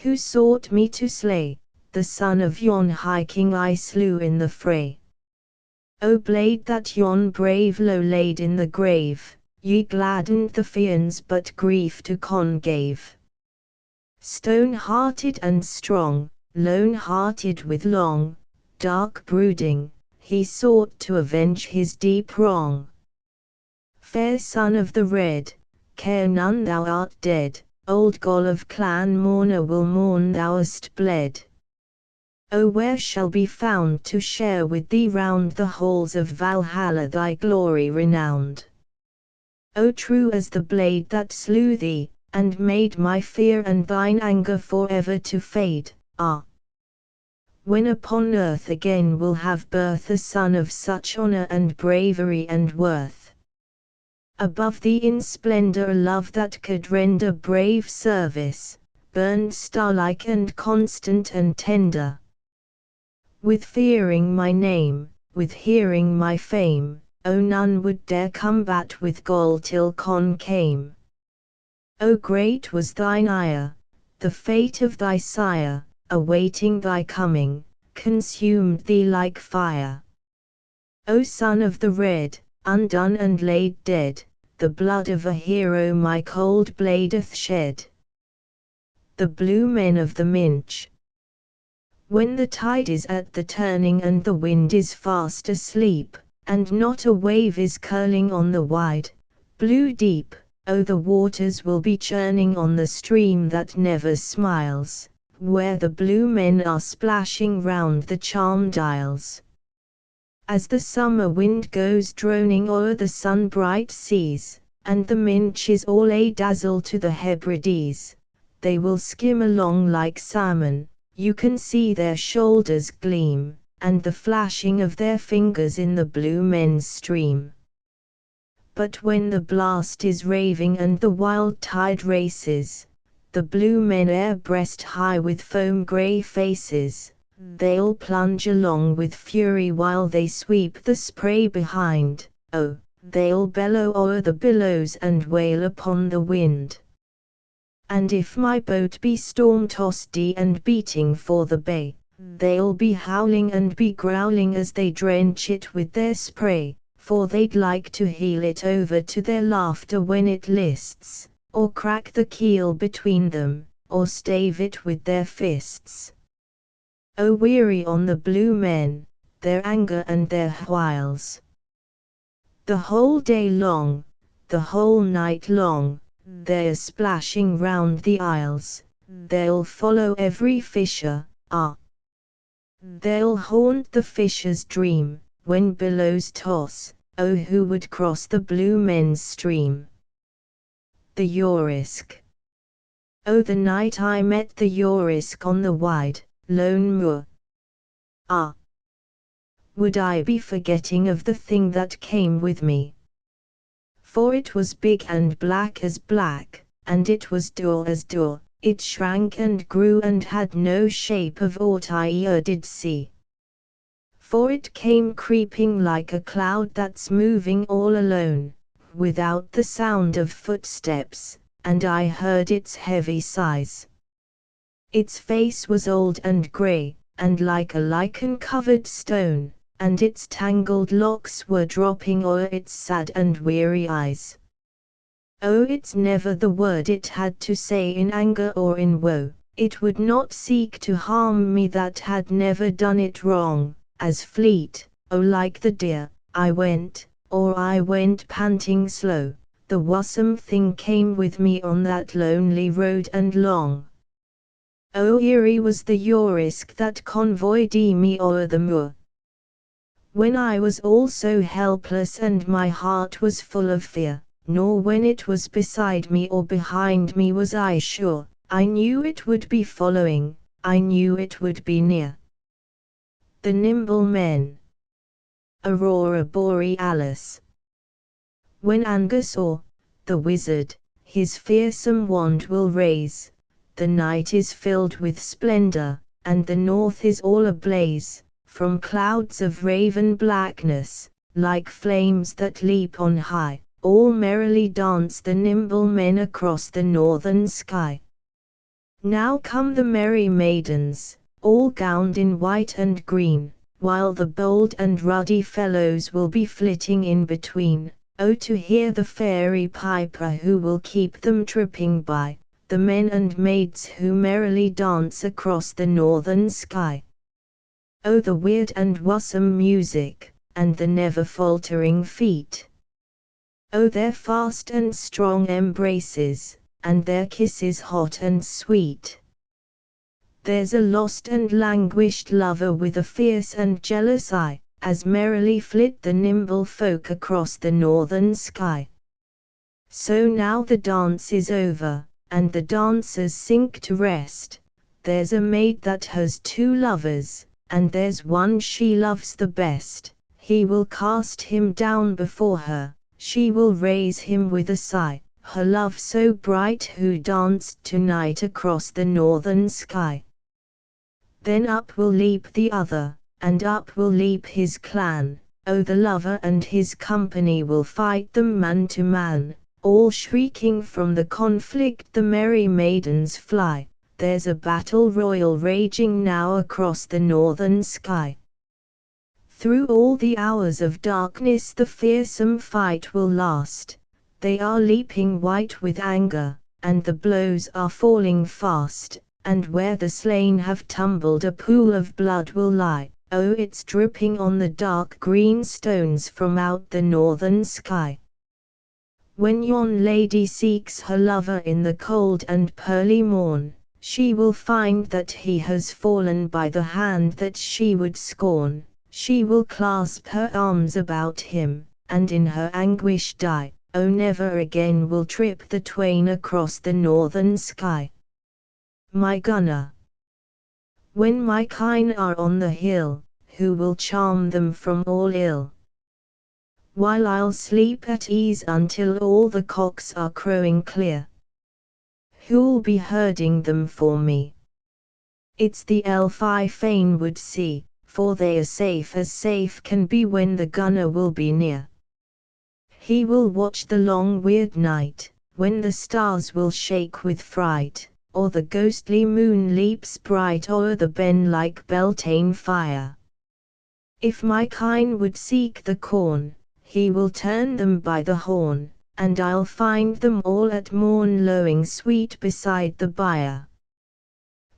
Speaker 1: Who sought me to slay? The son of yon high king I slew in the fray. O blade that yon brave low laid in the grave, ye gladdened the Fians but grief to Conn gave. Stone-hearted and strong, lone-hearted with long, dark brooding, he sought to avenge his deep wrong. Fair son of the red, care none thou art dead, old Goll of clan mourner will mourn thou hast bled. O where shall be found to share with thee round the halls of Valhalla thy glory renowned? O true as the blade that slew thee, and made my fear and thine anger forever to fade, ah! When upon earth again will have birth a son of such honor and bravery and worth. Above thee in splendor a love that could render brave service, burned star-like and constant and tender. With fearing my name, with hearing my fame, O none would dare combat with Gaul till Con came. O great was thine ire, the fate of thy sire, awaiting thy coming, consumed thee like fire. O son of the red, undone and laid dead, the blood of a hero my cold blade doth shed. The blue men of the Minch. When the tide is at the turning and the wind is fast asleep, and not a wave is curling on the wide, blue deep, oh the waters will be churning on the stream that never smiles, where the blue men are splashing round the charmed isles. As the summer wind goes droning o'er the sun-bright seas, and the Minch is all a-dazzle to the Hebrides, they will skim along like salmon, you can see their shoulders gleam, and the flashing of their fingers in the blue men's stream. But when the blast is raving and the wild tide races, the blue men air breast high with foam grey faces, they'll plunge along with fury while they sweep the spray behind, oh, they'll bellow o'er the billows and wail upon the wind. And if my boat be storm-tossed and beating for the bay, they'll be howling and be growling as they drench it with their spray, for they'd like to heel it over to their laughter when it lists, or crack the keel between them, or stave it with their fists. Oh weary on the blue men, their anger and their wiles. The whole day long, the whole night long, they're splashing round the isles, they'll follow every fisher, ah! They'll haunt the fisher's dream, when billows toss, oh who would cross the blue men's stream? The Yorisk. Oh the night I met the Yorisk on the wide, lone moor. Ah! Would I be forgetting of the thing that came with me? For it was big and black as black, and it was dour as dour, it shrank and grew and had no shape of aught I e'er did see. For it came creeping like a cloud that's moving all alone, without the sound of footsteps, and I heard its heavy sighs. Its face was old and grey, and like a lichen-covered stone, and its tangled locks were dropping o'er its sad and weary eyes. Oh, it's never the word it had to say in anger or in woe, it would not seek to harm me that had never done it wrong, as fleet, oh like the deer, I went panting slow, the wussome thing came with me on that lonely road and long. Oh eerie was the Yorisk that convoyed me o'er the moor. When I was all so helpless and my heart was full of fear, nor when it was beside me or behind me was I sure, I knew it would be following, I knew it would be near. The nimble men. Aurora Borealis. When Angus or the wizard, his fearsome wand will raise, the night is filled with splendor, and the north is all ablaze, from clouds of raven blackness, like flames that leap on high, all merrily dance the nimble men across the northern sky. Now come the merry maidens, all gowned in white and green, while the bold and ruddy fellows will be flitting in between, oh to hear the fairy piper who will keep them tripping by, the men and maids who merrily dance across the northern sky. Oh the weird and wussome music, and the never faltering feet. Oh their fast and strong embraces, and their kisses hot and sweet. There's a lost and languished lover with a fierce and jealous eye, as merrily flit the nimble folk across the northern sky. So now the dance is over, and the dancers sink to rest. There's a maid that has two lovers, and there's one she loves the best. He will cast him down before her, she will raise him with a sigh, her love so bright who danced tonight across the northern sky. Then up will leap the other, and up will leap his clan. Oh, the lover and his company will fight them man to man. All shrieking from the conflict the merry maidens fly. There's a battle royal raging now across the northern sky. Through all the hours of darkness the fearsome fight will last. They are leaping white with anger, and the blows are falling fast, and where the slain have tumbled a pool of blood will lie. Oh, it's dripping on the dark green stones from out the northern sky. When yon lady seeks her lover in the cold and pearly morn, she will find that he has fallen by the hand that she would scorn. She will clasp her arms about him, and in her anguish die. Oh, never again will trip the twain across the northern sky. My gunner. When my kine are on the hill, who will charm them from all ill? While I'll sleep at ease until all the cocks are crowing clear. Who'll be herding them for me? It's the elf I fain would see, for they are safe as safe can be when the gunner will be near. He will watch the long weird night, when the stars will shake with fright, or the ghostly moon leaps bright o'er the ben like Beltane fire. If my kine would seek the corn, he will turn them by the horn, and I'll find them all at morn lowing sweet beside the byre.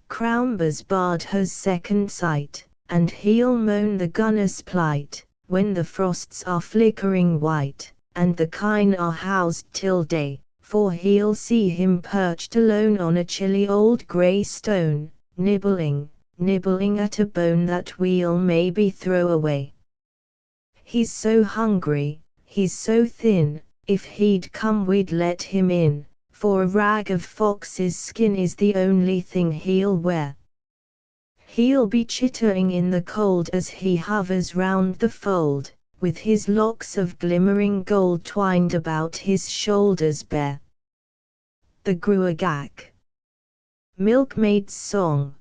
Speaker 1: Croumba's bard has second sight, and he'll moan the gunner's plight, when the frosts are flickering white, and the kine are housed till day. For he'll see him perched alone on a chilly old grey stone, nibbling at a bone that we'll maybe throw away. He's so hungry, he's so thin, if he'd come we'd let him in, for a rag of fox's skin is the only thing he'll wear. He'll be chittering in the cold as he hovers round the fold, with his locks of glimmering gold twined about his shoulders bare. The Gruagach. Milkmaid's Song.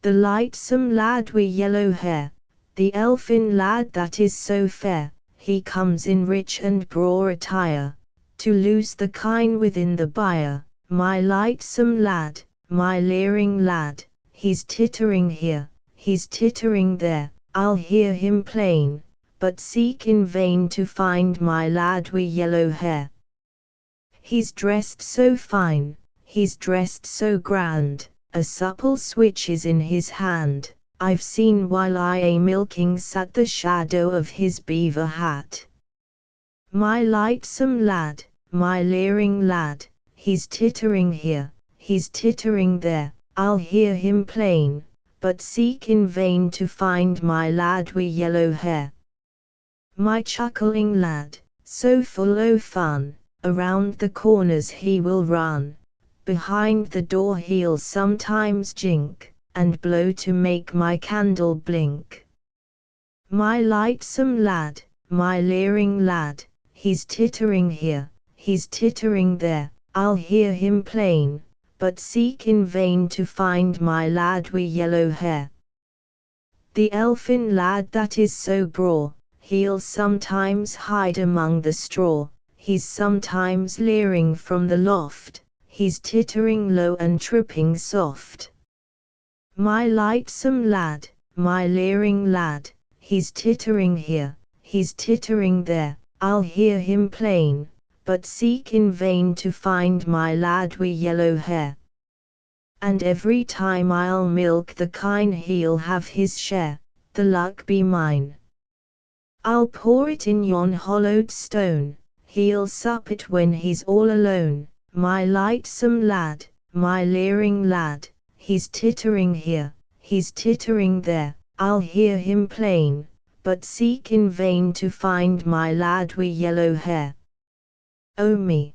Speaker 1: The lightsome lad wi' yellow hair, the elfin lad that is so fair, he comes in rich and braw attire, to loose the kine within the byre. My lightsome lad, my leering lad, he's tittering here, he's tittering there, I'll hear him plain, but seek in vain to find my lad wi' yellow hair. He's dressed so fine, he's dressed so grand, a supple switch is in his hand, I've seen while I a milking sat the shadow of his beaver hat. My lightsome lad, my leering lad, he's tittering here, he's tittering there, I'll hear him plain, but seek in vain to find my lad wi' yellow hair. My chuckling lad, so full o' fun, around the corners he will run, behind the door he'll sometimes jink, and blow to make my candle blink. My lightsome lad, my leering lad, he's tittering here, he's tittering there, I'll hear him plain, but seek in vain to find my lad wi' yellow hair. The elfin lad that is so braw, he'll sometimes hide among the straw, he's sometimes leering from the loft, he's tittering low and tripping soft. My lightsome lad, my leering lad, he's tittering here, he's tittering there, I'll hear him plain, but seek in vain to find my lad wi' yellow hair. And every time I'll milk the kine he'll have his share, the luck be mine. I'll pour it in yon hollowed stone, he'll sup it when he's all alone. My lightsome lad, my leering lad, he's tittering here, he's tittering there, I'll hear him plain, but seek in vain to find my lad wi' yellow hair. Oh me!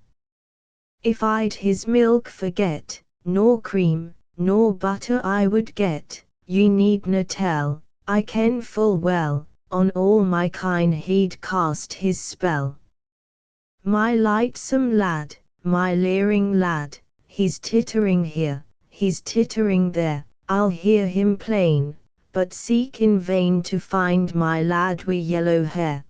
Speaker 1: If I'd his milk forget, nor cream, nor butter I would get, ye needna tell, I ken full well, on all my kine he'd cast his spell. My lightsome lad, my leering lad, he's tittering here, he's tittering there, I'll hear him plain, but seek in vain to find my lad wi' yellow hair.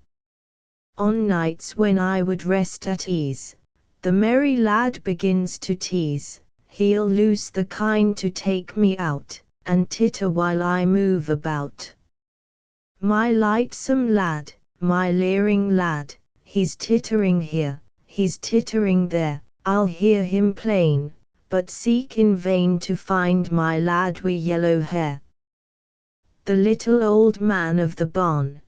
Speaker 1: On nights when I would rest at ease, the merry lad begins to tease. He'll loose the kine to take me out, and titter while I move about. My lightsome lad, my leering lad, he's tittering here, he's tittering there, I'll hear him plain, but seek in vain to find my lad wi' yellow hair. The little old man of the barn.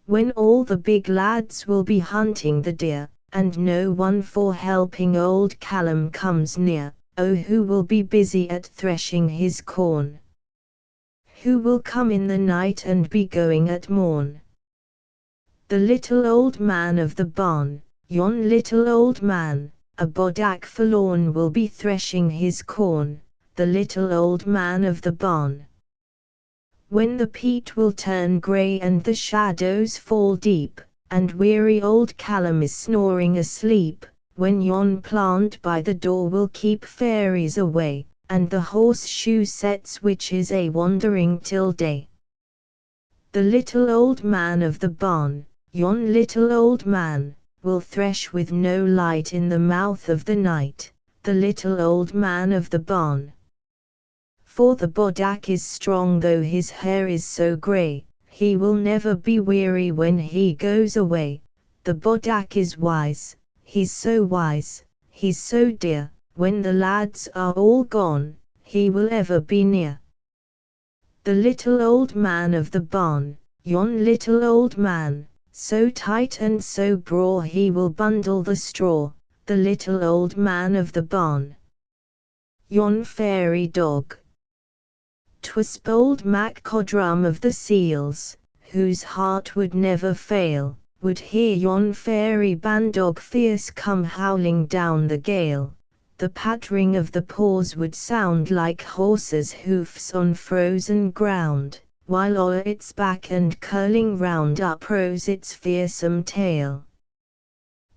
Speaker 1: When all the big lads will be hunting the deer, and no one for helping old Callum comes near, oh, who will be busy at threshing his corn? Who will come in the night and be going at morn? The little old man of the barn, yon little old man, a bodach forlorn will be threshing his corn, the little old man of the barn. When the peat will turn grey and the shadows fall deep, and weary old Callum is snoring asleep, when yon plant by the door will keep fairies away, and the horseshoe sets witches a-wandering till day. The little old man of the barn, yon little old man, will thresh with no light in the mouth of the night, the little old man of the barn. For the bodach is strong though his hair is so grey, he will never be weary when he goes away. The bodach is wise, he's so wise, he's so dear, when the lads are all gone, he will ever be near. The little old man of the barn, yon little old man, so tight and so braw he will bundle the straw, the little old man of the barn. Yon fairy dog. 'Twas bold Mac Codrum of the Seals, whose heart would never fail, would hear yon fairy bandog fierce come howling down the gale. The pattering of the paws would sound like horses' hoofs on frozen ground, while o'er its back and curling round uprose its fearsome tail.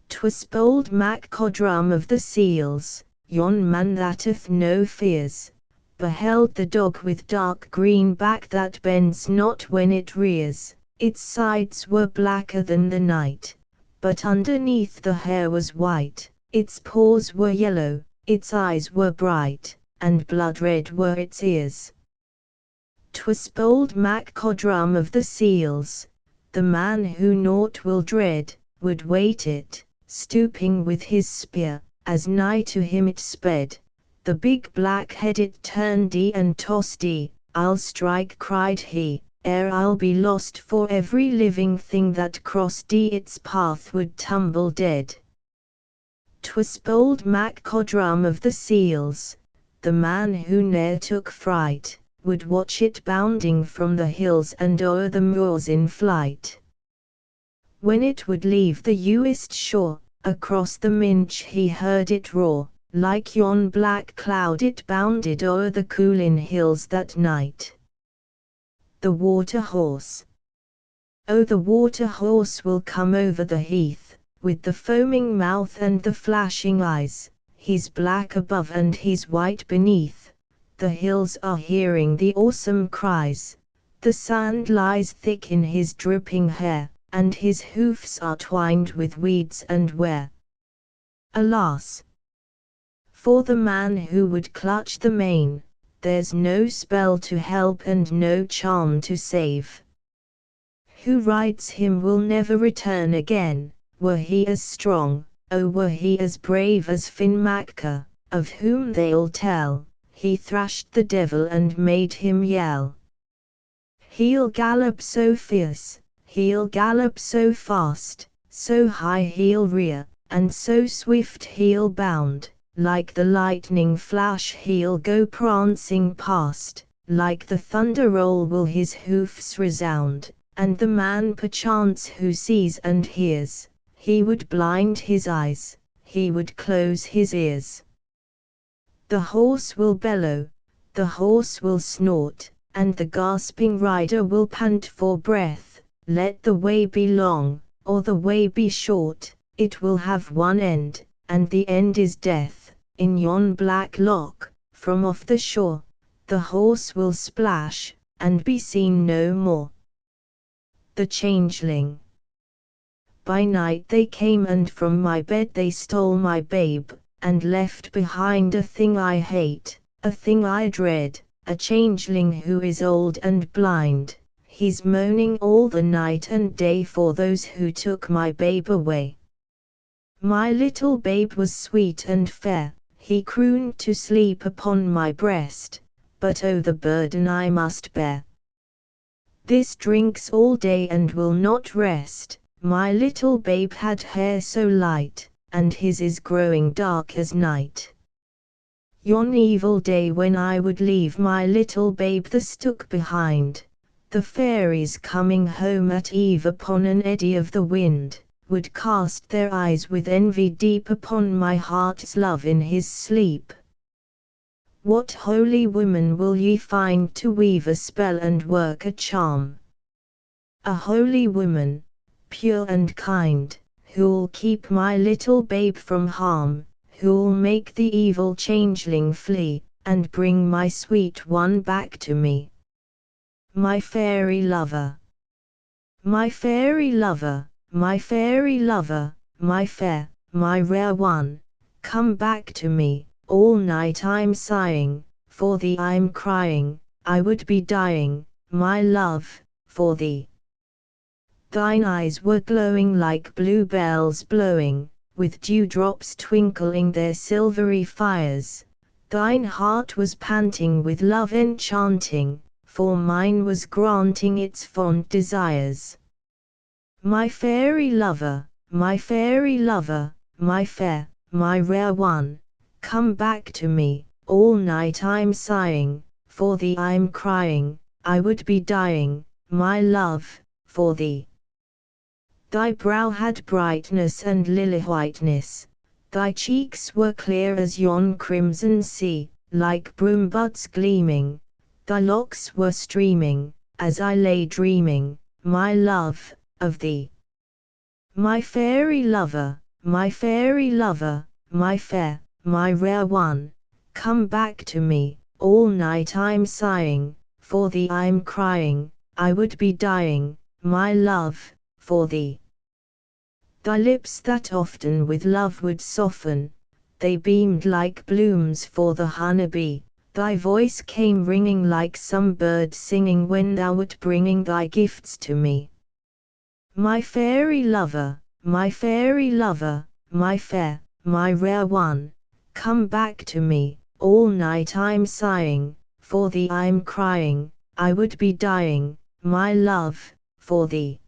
Speaker 1: 'Twas bold Mac Codrum of the Seals, yon man that hath no fears, beheld the dog with dark green back that bends not when it rears. Its sides were blacker than the night, but underneath the hair was white. Its paws were yellow, its eyes were bright, and blood red were its ears. 'Twas bold Mac Codrum of the Seals, the man who naught will dread, would wait it, stooping with his spear, as nigh to him it sped. The big black head it turned and tossed. I'll strike, cried he, ere I'll be lost, for every living thing that crossed its path would tumble dead. 'Twas bold Mac Codrum of the Seals, the man who ne'er took fright, would watch it bounding from the hills and o'er the moors in flight. When it would leave the Uist shore, across the Minch he heard it roar. Like yon black cloud it bounded o'er the Coolin hills that night. The water horse. Oh, the water horse will come over the heath, with the foaming mouth and the flashing eyes. He's black above and he's white beneath. The hills are hearing the awesome cries. The sand lies thick in his dripping hair, and his hoofs are twined with weeds and wear. Alas! For the man who would clutch the mane, there's no spell to help and no charm to save. Who rides him will never return again, were he as strong, oh were he as brave as Finn Macca, of whom they'll tell, he thrashed the devil and made him yell. He'll gallop so fierce, he'll gallop so fast, so high he'll rear, and so swift he'll bound. Like the lightning flash he'll go prancing past, like the thunder roll will his hoofs resound, and the man perchance who sees and hears, he would blind his eyes, he would close his ears. The horse will bellow, the horse will snort, and the gasping rider will pant for breath. Let the way be long, or the way be short, it will have one end, and the end is death. In yon black loch, from off the shore, the horse will splash, and be seen no more. The changeling. By night they came and from my bed they stole my babe, and left behind a thing I hate, a thing I dread, a changeling who is old and blind. He's moaning all the night and day for those who took my babe away. My little babe was sweet and fair, he crooned to sleep upon my breast, but oh the burden I must bear. This drinks all day and will not rest. My little babe had hair so light, and his is growing dark as night. Yon evil day when I would leave my little babe the stuck behind, the fairies coming home at eve upon an eddy of the wind, would cast their eyes with envy deep upon my heart's love in his sleep. What holy woman will ye find to weave a spell and work a charm? A holy woman, pure and kind, who'll keep my little babe from harm, who'll make the evil changeling flee, and bring my sweet one back to me. My fairy lover. My fairy lover, my fairy lover, my fair, my rare one, come back to me. All night I'm sighing, for thee I'm crying, I would be dying, my love, for thee. Thine eyes were glowing like bluebells blowing, with dewdrops twinkling their silvery fires. Thine heart was panting with love enchanting, for mine was granting its fond desires. My fairy lover, my fairy lover, my fair, my rare one, come back to me. All night I'm sighing, for thee I'm crying, I would be dying, my love, for thee. Thy brow had brightness and lily whiteness, thy cheeks were clear as yon crimson sea, like broom buds gleaming, thy locks were streaming, as I lay dreaming, my love, of thee. My fairy lover, my fairy lover, my fair, my rare one, come back to me. All night I'm sighing, for thee I'm crying, I would be dying, my love, for thee. Thy lips that often with love would soften, they beamed like blooms for the honeybee, thy voice came ringing like some bird singing when thou wert bringing thy gifts to me. My fairy lover, my fairy lover, my fair, my rare one, come back to me. All night I'm sighing, for thee I'm crying, I would be dying, my love, for thee.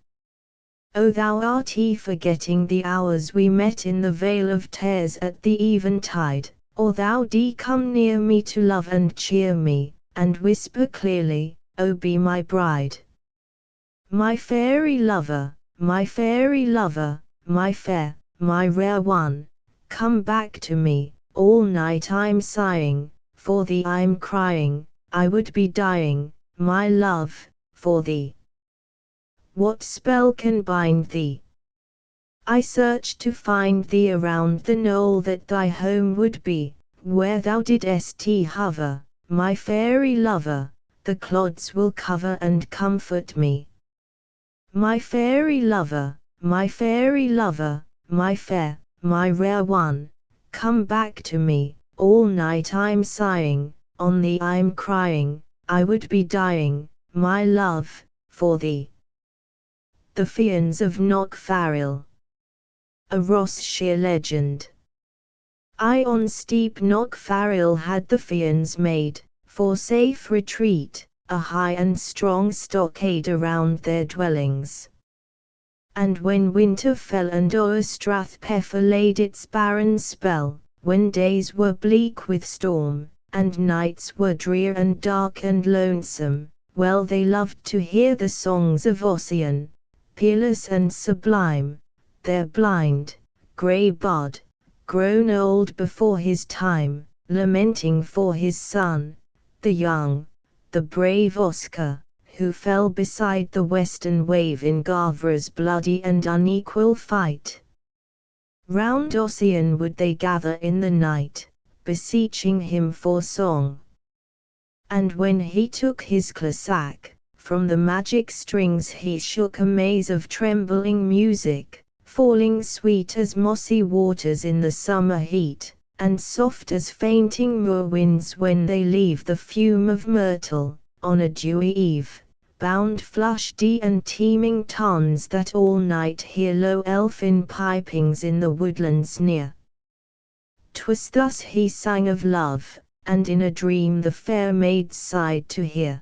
Speaker 1: O thou art forgetting the hours we met in the vale of tears at the eventide, or thou come near me to love and cheer me, and whisper clearly, O be my bride. My fairy lover, my fairy lover, my fair, my rare one, come back to me. All night I'm sighing, for thee I'm crying, I would be dying, my love, for thee. What spell can bind thee? I searched to find thee around the knoll that thy home would be, where thou didst hover, my fairy lover, the clods will cover and comfort me. My fairy lover, my fairy lover, my fair, my rare one, come back to me. All night I'm sighing, on thee I'm crying, I would be dying, my love, for thee. The Fians of Knockfarrel. A Rossshire legend. On steep Knockfarrel had the Fians made, for safe retreat, a high and strong stockade around their dwellings. And when winter fell and o'er Strathpeffer laid its barren spell, when days were bleak with storm, and nights were drear and dark and lonesome, well they loved to hear the songs of Ossian, peerless and sublime, their blind, grey bard, grown old before his time, lamenting for his son, the young, the brave Oscar, who fell beside the western wave in Gavra's bloody and unequal fight. Round Ossian would they gather in the night, beseeching him for song. And when he took his clasac, from the magic strings he shook a maze of trembling music, falling sweet as mossy waters in the summer heat, and soft as fainting moor winds when they leave the fume of myrtle, on a dewy eve, bound flushed and teeming tarns that all night hear low elfin pipings in the woodlands near. 'Twas thus he sang of love, and in a dream the fair maids sighed to hear.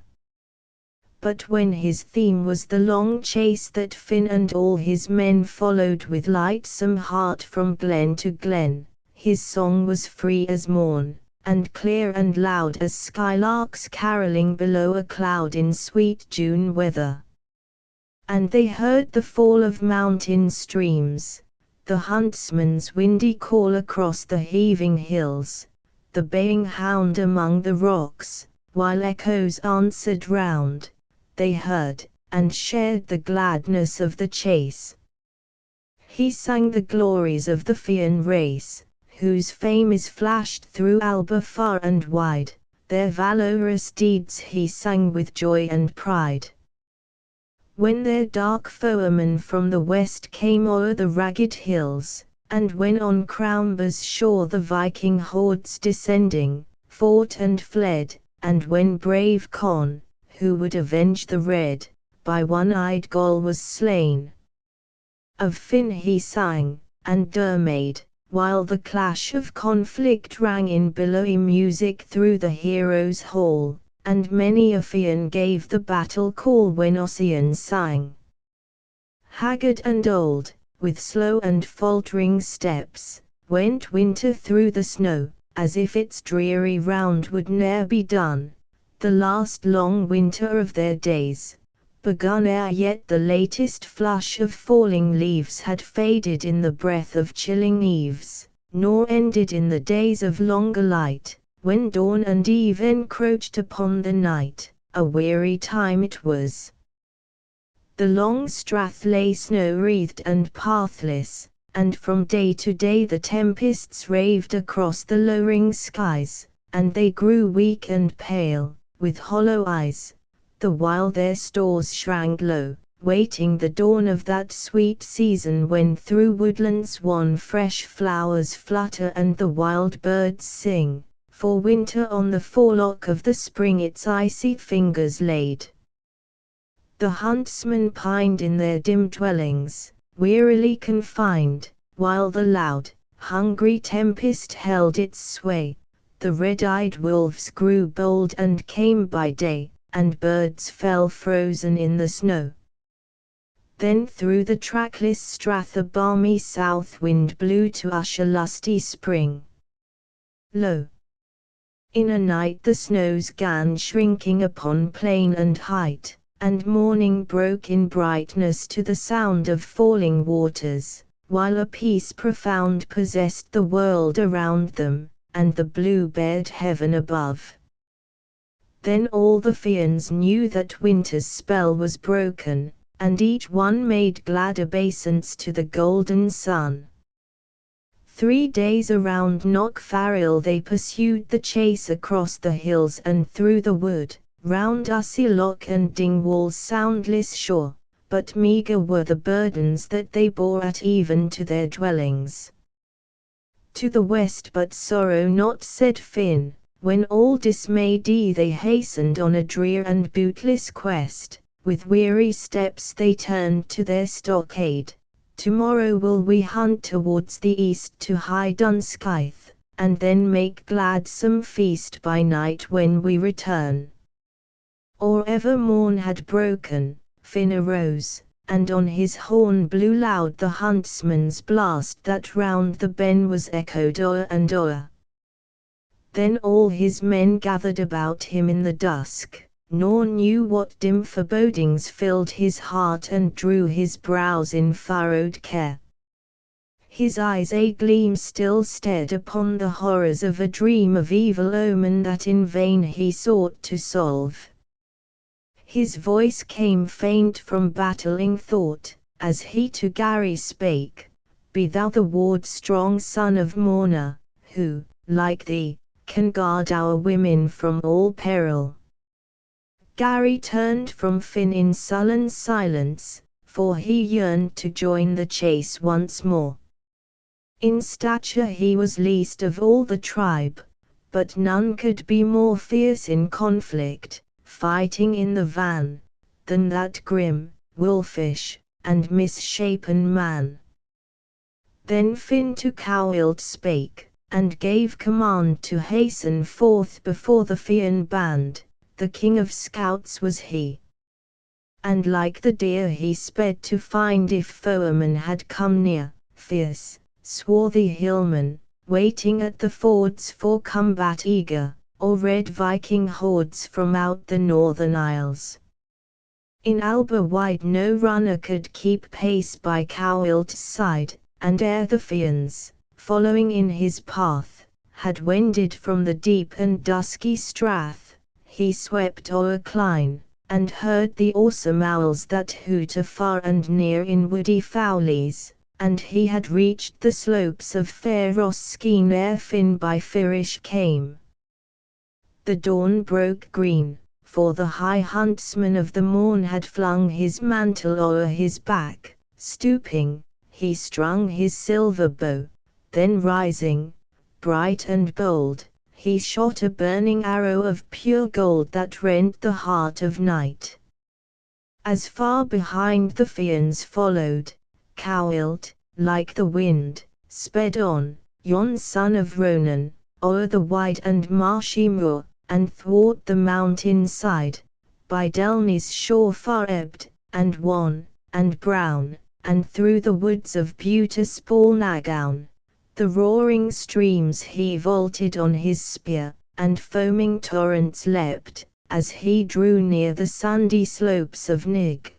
Speaker 1: But when his theme was the long chase that Finn and all his men followed with lightsome heart from glen to glen, his song was free as morn, and clear and loud as skylarks carolling below a cloud in sweet June weather. And they heard the fall of mountain streams, the huntsman's windy call across the heaving hills, the baying hound among the rocks, while echoes answered round. They heard, and shared the gladness of the chase. He sang the glories of the Fian race, whose fame is flashed through Alba far and wide, their valorous deeds he sang with joy and pride. When their dark foemen from the west came o'er the rugged hills, and when on Croumba's shore the Viking hordes descending, fought and fled, and when brave Con, who would avenge the Red, by one-eyed Gaul was slain. Of Finn he sang, and Dermaid, while the clash of conflict rang in billowy music through the heroes' hall, and many a Fian gave the battle call when Ossian sang. Haggard and old, with slow and faltering steps, went winter through the snow, as if its dreary round would ne'er be done, the last long winter of their days, begun ere yet the latest flush of falling leaves had faded in the breath of chilling eves, nor ended in the days of longer light, when dawn and eve encroached upon the night. A weary time it was. The long strath lay snow-wreathed and pathless, and from day to day the tempests raved across the lowering skies, and they grew weak and pale, with hollow eyes, the while their stores shrank low, waiting the dawn of that sweet season when through woodlands wan fresh flowers flutter and the wild birds sing, for winter on the forelock of the spring its icy fingers laid. The huntsmen pined in their dim dwellings, wearily confined, while the loud, hungry tempest held its sway. The red-eyed wolves grew bold and came by day, and birds fell frozen in the snow. Then through the trackless strath a balmy south wind blew to usher lusty spring. Lo! In a night the snows 'gan shrinking upon plain and height, and morning broke in brightness to the sound of falling waters, while a peace profound possessed the world around them, and the blue-barred heaven above. Then all the Fians knew that winter's spell was broken, and each one made glad obeisance to the golden sun. 3 days around Knockfarrel they pursued the chase across the hills and through the wood, round Ussy Loch and Dingwall's soundless shore, but meagre were the burdens that they bore at even to their dwellings. To the west but sorrow not, said Finn, when all dismayed they hastened on a drear and bootless quest, with weary steps they turned to their stockade. Tomorrow will we hunt towards the east to high Dunskith, and then make gladsome feast by night when we return. Or ever morn had broken, Finn arose, and on his horn blew loud the huntsman's blast that round the ben was echoed o'er and o'er. Then all his men gathered about him in the dusk, nor knew what dim forebodings filled his heart and drew his brows in furrowed care. His eyes a gleam still stared upon the horrors of a dream of evil omen that in vain he sought to solve. His voice came faint from battling thought, as he to Gary spake, "Be thou the ward-strong son of Morna, who, like thee, can guard our women from all peril. Gary turned from Finn in sullen silence, for he yearned to join the chase once more. In stature he was least of all the tribe, but none could be more fierce in conflict, fighting in the van, than that grim, wolfish, and misshapen man. Then Finn to Cowhild spake, and gave command to hasten forth before the Fian band. The king of scouts was he. And like the deer he sped to find if foeman had come near, fierce, swarthy hillmen, waiting at the fords for combat eager, or red Viking hordes from out the northern isles. In Alba wide no runner could keep pace by Cowhild's side, and ere the Fians, following in his path, had wended from the deep and dusky strath, he swept o'er Clyne, and heard the awesome owls that hoot afar and near in woody foulies, and he had reached the slopes of fair Roskeen ere Finn by Firish came. The dawn broke green, for the high huntsman of the morn had flung his mantle o'er his back, stooping, he strung his silver bow, then rising, bright and bold, he shot a burning arrow of pure gold that rent the heart of night. As far behind the Fians followed, Cowhild, like the wind, sped on, yon son of Ronan, o'er the wide and marshy moor, and thwart the mountain side, by Delny's shore far ebbed, and wan, and brown, and through the woods of beautiful Nagaun. The roaring streams he vaulted on his spear, and foaming torrents leapt, as he drew near the sandy slopes of Nig.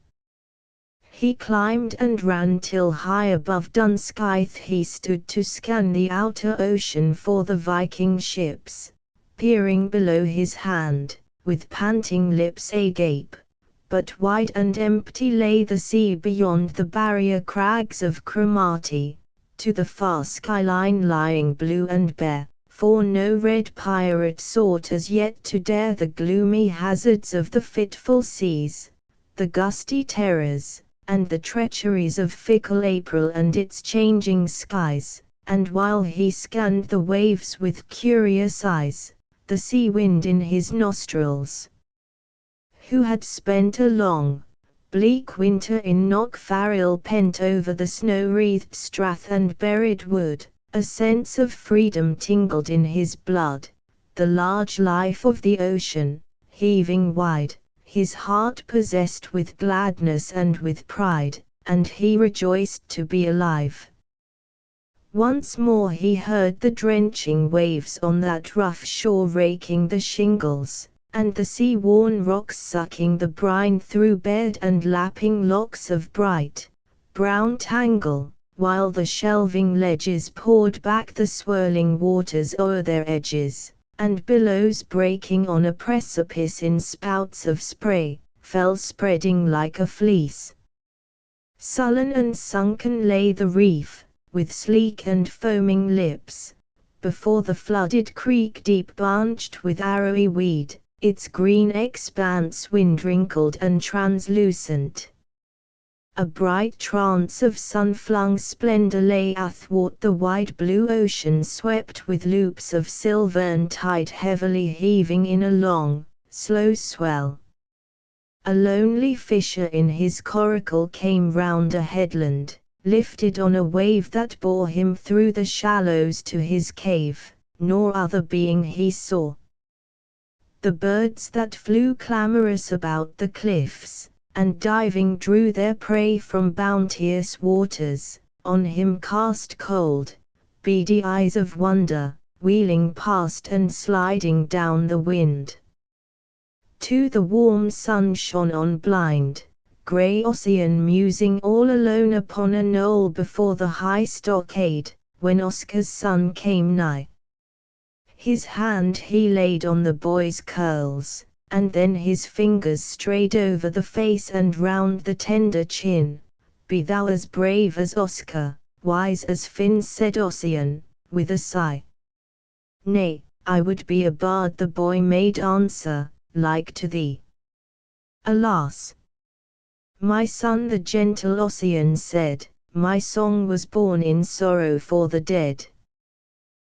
Speaker 1: He climbed and ran till high above Dunskith he stood to scan the outer ocean for the Viking ships, peering below his hand, with panting lips agape. But wide and empty lay the sea beyond the barrier crags of Cromarty, to the far skyline lying blue and bare, for no red pirate sought as yet to dare the gloomy hazards of the fitful seas, the gusty terrors, and the treacheries of fickle April and its changing skies. And while he scanned the waves with curious eyes, the sea wind in his nostrils, who had spent a long, bleak winter in Knockfarrell pent over the snow-wreathed strath and buried wood, a sense of freedom tingled in his blood, the large life of the ocean, heaving wide, his heart possessed with gladness and with pride, and he rejoiced to be alive. Once more he heard the drenching waves on that rough shore raking the shingles, and the sea-worn rocks sucking the brine through bed and lapping locks of bright, brown tangle, while the shelving ledges poured back the swirling waters o'er their edges, and billows breaking on a precipice in spouts of spray, fell spreading like a fleece. Sullen and sunken lay the reef, with sleek and foaming lips, before the flooded creek deep branched with arrowy weed, its green expanse wind-wrinkled and translucent. A bright trance of sun-flung splendor lay athwart the wide blue ocean swept with loops of silvern tide heavily heaving in a long, slow swell. A lonely fisher in his coracle came round a headland, lifted on a wave that bore him through the shallows to his cave, nor other being he saw. The birds that flew clamorous about the cliffs, and diving drew their prey from bounteous waters, on him cast cold, beady eyes of wonder, wheeling past and sliding down the wind. To the warm sun shone on blind, grey Ossian musing all alone upon a knoll before the high stockade, when Oscar's son came nigh. His hand he laid on the boy's curls, and then his fingers strayed over the face and round the tender chin. "Be thou as brave as Oscar, wise as Finn," said Ossian, with a sigh. "Nay, I would be a bard, the boy made answer, like to thee. Alas! My son, the gentle Ossian said, my song was born in sorrow for the dead.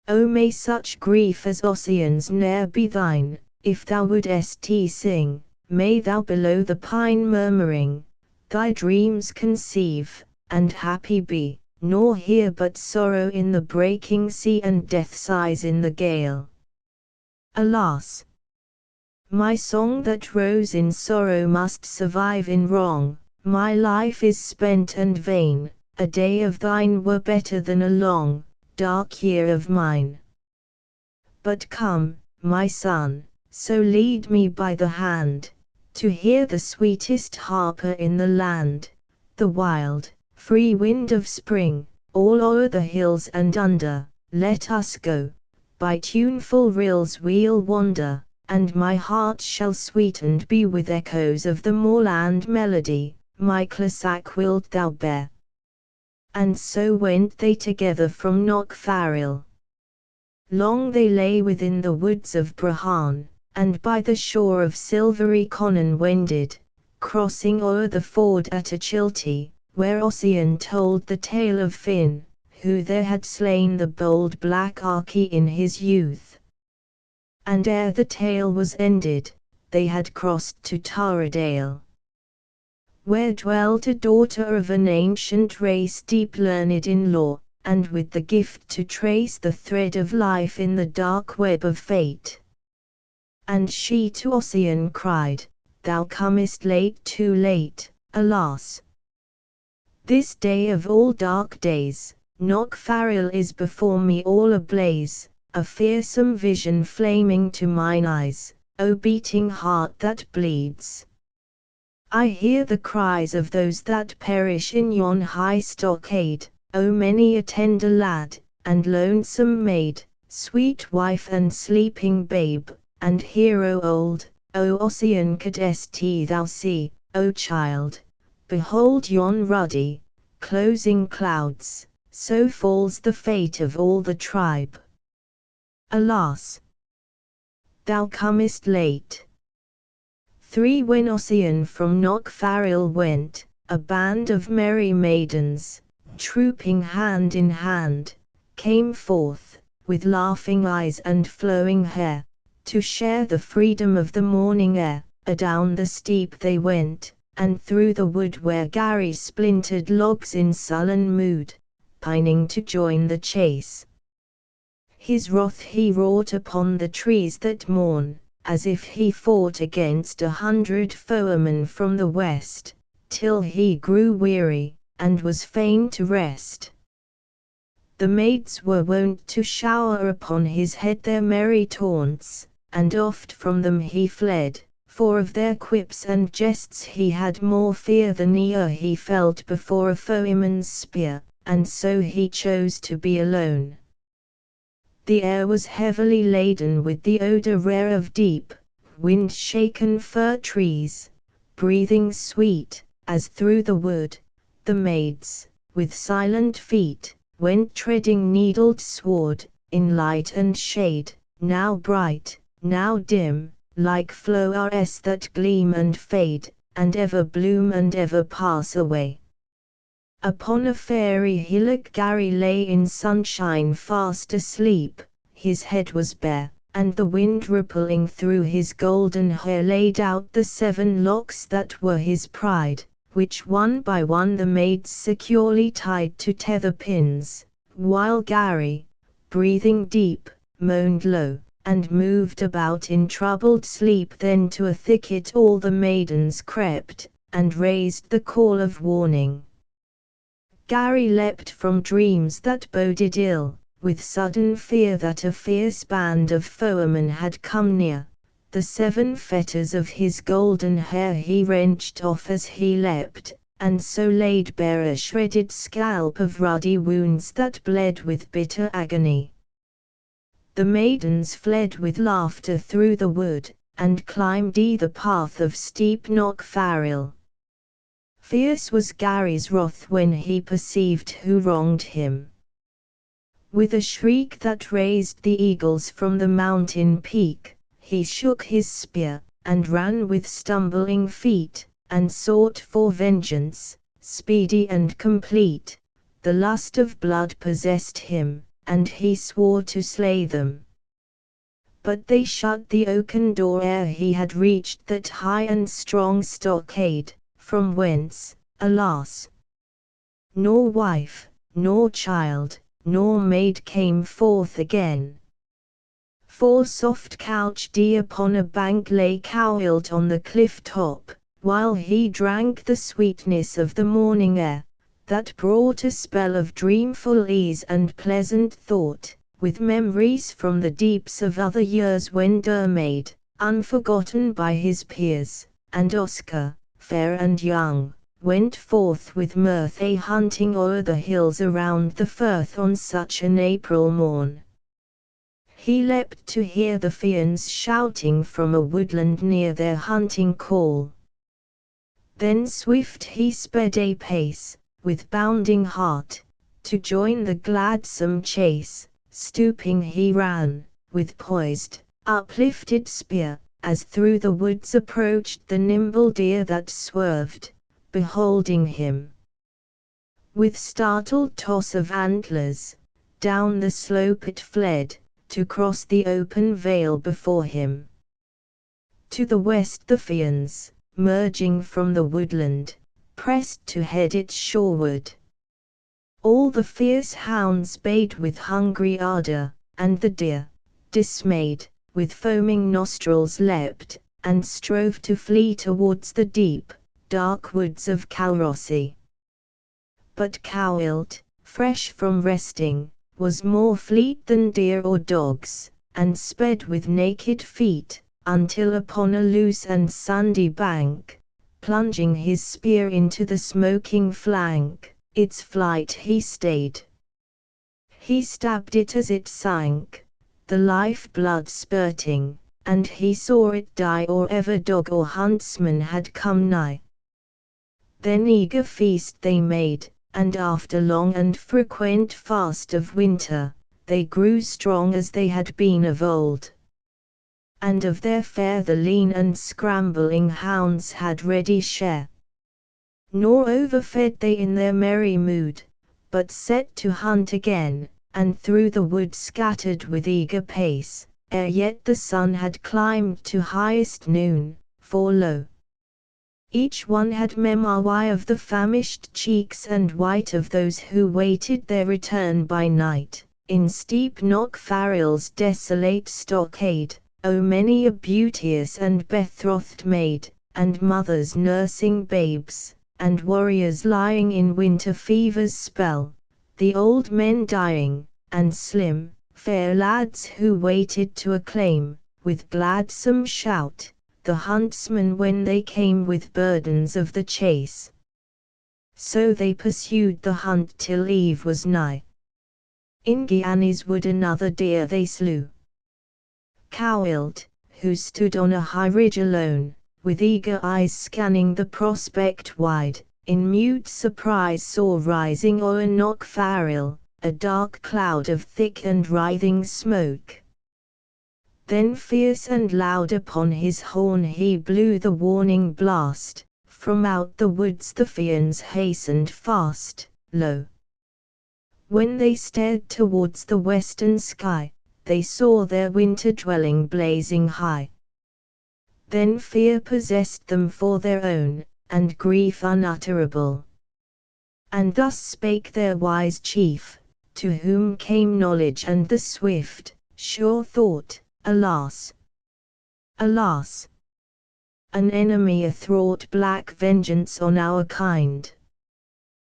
Speaker 1: O may such grief as Ossian's ne'er be thine, if thou wouldst sing, may thou below the pine murmuring, thy dreams conceive, and happy be, nor hear but sorrow in the breaking sea and death sighs in the gale. Alas! My song that rose in sorrow must survive in wrong, my life is spent and vain, a day of thine were better than a long, dark year of mine. But come, my son, so lead me by the hand, to hear the sweetest harper in the land, the wild, free wind of spring, all o'er the hills and under, let us go, by tuneful rills we'll wander, and my heart shall sweetened be with echoes of the moorland melody, my classic wilt thou bear. And so went they together from Knockfarrel. Long they lay within the woods of Brahan, and by the shore of silvery Conan wended, crossing o'er the ford at Achilty, where Ossian told the tale of Finn, who there had slain the bold black Archy in his youth. And ere the tale was ended, they had crossed to Taradale, where dwelt a daughter of an ancient race deep learned in lore, and with the gift to trace the thread of life in the dark web of fate. And she to Ossian cried, thou comest late, too late, alas! This day of all dark days, Knockfarrel is before me all ablaze, a fearsome vision flaming to mine eyes, O beating heart that bleeds! I hear the cries of those that perish in yon high stockade, O many a tender lad, and lonesome maid, sweet wife and sleeping babe, and hero old, O Ossian couldst thou see, O child, behold yon ruddy, closing clouds, so falls the fate of all the tribe. Alas! Thou comest late. 3 When Ossian from Knockfarrel went, a band of merry maidens, trooping hand in hand, came forth, with laughing eyes and flowing hair, to share the freedom of the morning air. Adown the steep they went, and through the wood where Gary splintered logs in sullen mood, pining to join the chase. His wrath he wrought upon the trees that mourn, as if he fought against 100 foemen from the west, till he grew weary, and was fain to rest. The maids were wont to shower upon his head their merry taunts, and oft from them he fled, for of their quips and jests he had more fear than e'er he felt before a foeman's spear, and so he chose to be alone. The air was heavily laden with the odor rare of deep, wind-shaken fir trees, breathing sweet, as through the wood, the maids, with silent feet, went treading needled sward, in light and shade, now bright, now dim, like flowers that gleam and fade, and ever bloom and ever pass away. Upon a fairy hillock Gary lay in sunshine fast asleep, his head was bare, and the wind rippling through his golden hair laid out the 7 locks that were his pride, which one by one the maids securely tied to tether pins, while Gary, breathing deep, moaned low, and moved about in troubled sleep. Then to a thicket all the maidens crept, and raised the call of warning. Gary leapt from dreams that boded ill, with sudden fear that a fierce band of foemen had come near. The 7 fetters of his golden hair he wrenched off as he leapt, and so laid bare a shredded scalp of ruddy wounds that bled with bitter agony. The maidens fled with laughter through the wood, and climbed the path of steep Knockfarrel. Fierce was Gary's wrath when he perceived who wronged him. With a shriek that raised the eagles from the mountain peak, he shook his spear, and ran with stumbling feet, and sought for vengeance, speedy and complete. The lust of blood possessed him, and he swore to slay them. But they shut the oaken door ere he had reached that high and strong stockade, from whence, alas, nor wife, nor child, nor maid came forth again. For soft-couched he upon a bank lay cowled on the cliff top, while he drank the sweetness of the morning air, that brought a spell of dreamful ease and pleasant thought, with memories from the deeps of other years when Dermaid, unforgotten by his peers, and Oscar, fair and young, went forth with mirth a-hunting o'er the hills around the firth on such an April morn. He leapt to hear the Fians shouting from a woodland near their hunting call. Then swift he sped a pace, with bounding heart, to join the gladsome chase. Stooping he ran, with poised, uplifted spear, as through the woods approached the nimble deer that swerved, beholding him. With startled toss of antlers, down the slope it fled, to cross the open vale before him. To the west the Fians, merging from the woodland, pressed to head it shoreward. All the fierce hounds bayed with hungry ardor, and the deer, dismayed, with foaming nostrils leapt, and strove to flee towards the deep, dark woods of Calrossie. But Cowlt, fresh from resting, was more fleet than deer or dogs, and sped with naked feet, until upon a loose and sandy bank, plunging his spear into the smoking flank, its flight he stayed. He stabbed it as it sank, the life-blood spurting, and he saw it die or ever dog or huntsman had come nigh. Then eager feast they made, and after long and frequent fast of winter, they grew strong as they had been of old. And of their fare the lean and scrambling hounds had ready share. Nor overfed they in their merry mood, but set to hunt again, and through the wood scattered with eager pace, ere yet the sun had climbed to highest noon, for lo! Each one had memory of the famished cheeks and white of those who waited their return by night, in steep Knockfarrel's desolate stockade. O many a beauteous and betrothed maid, and mothers nursing babes, and warriors lying in winter fever's spell, the old men dying, and slim, fair lads who waited to acclaim, with gladsome shout, the huntsmen when they came with burdens of the chase. So they pursued the hunt till eve was nigh. In Gianni's wood another deer they slew. Cowlt, who stood on a high ridge alone, with eager eyes scanning the prospect wide, in mute surprise saw rising o'er Knockfarrel, a dark cloud of thick and writhing smoke. Then fierce and loud upon his horn he blew the warning blast, from out the woods the Fians hastened fast, lo! When they stared towards the western sky, they saw their winter dwelling blazing high. Then fear possessed them for their own, and grief unutterable. And thus spake their wise chief, to whom came knowledge and the swift, sure thought, alas! Alas! An enemy athwart black vengeance on our kind.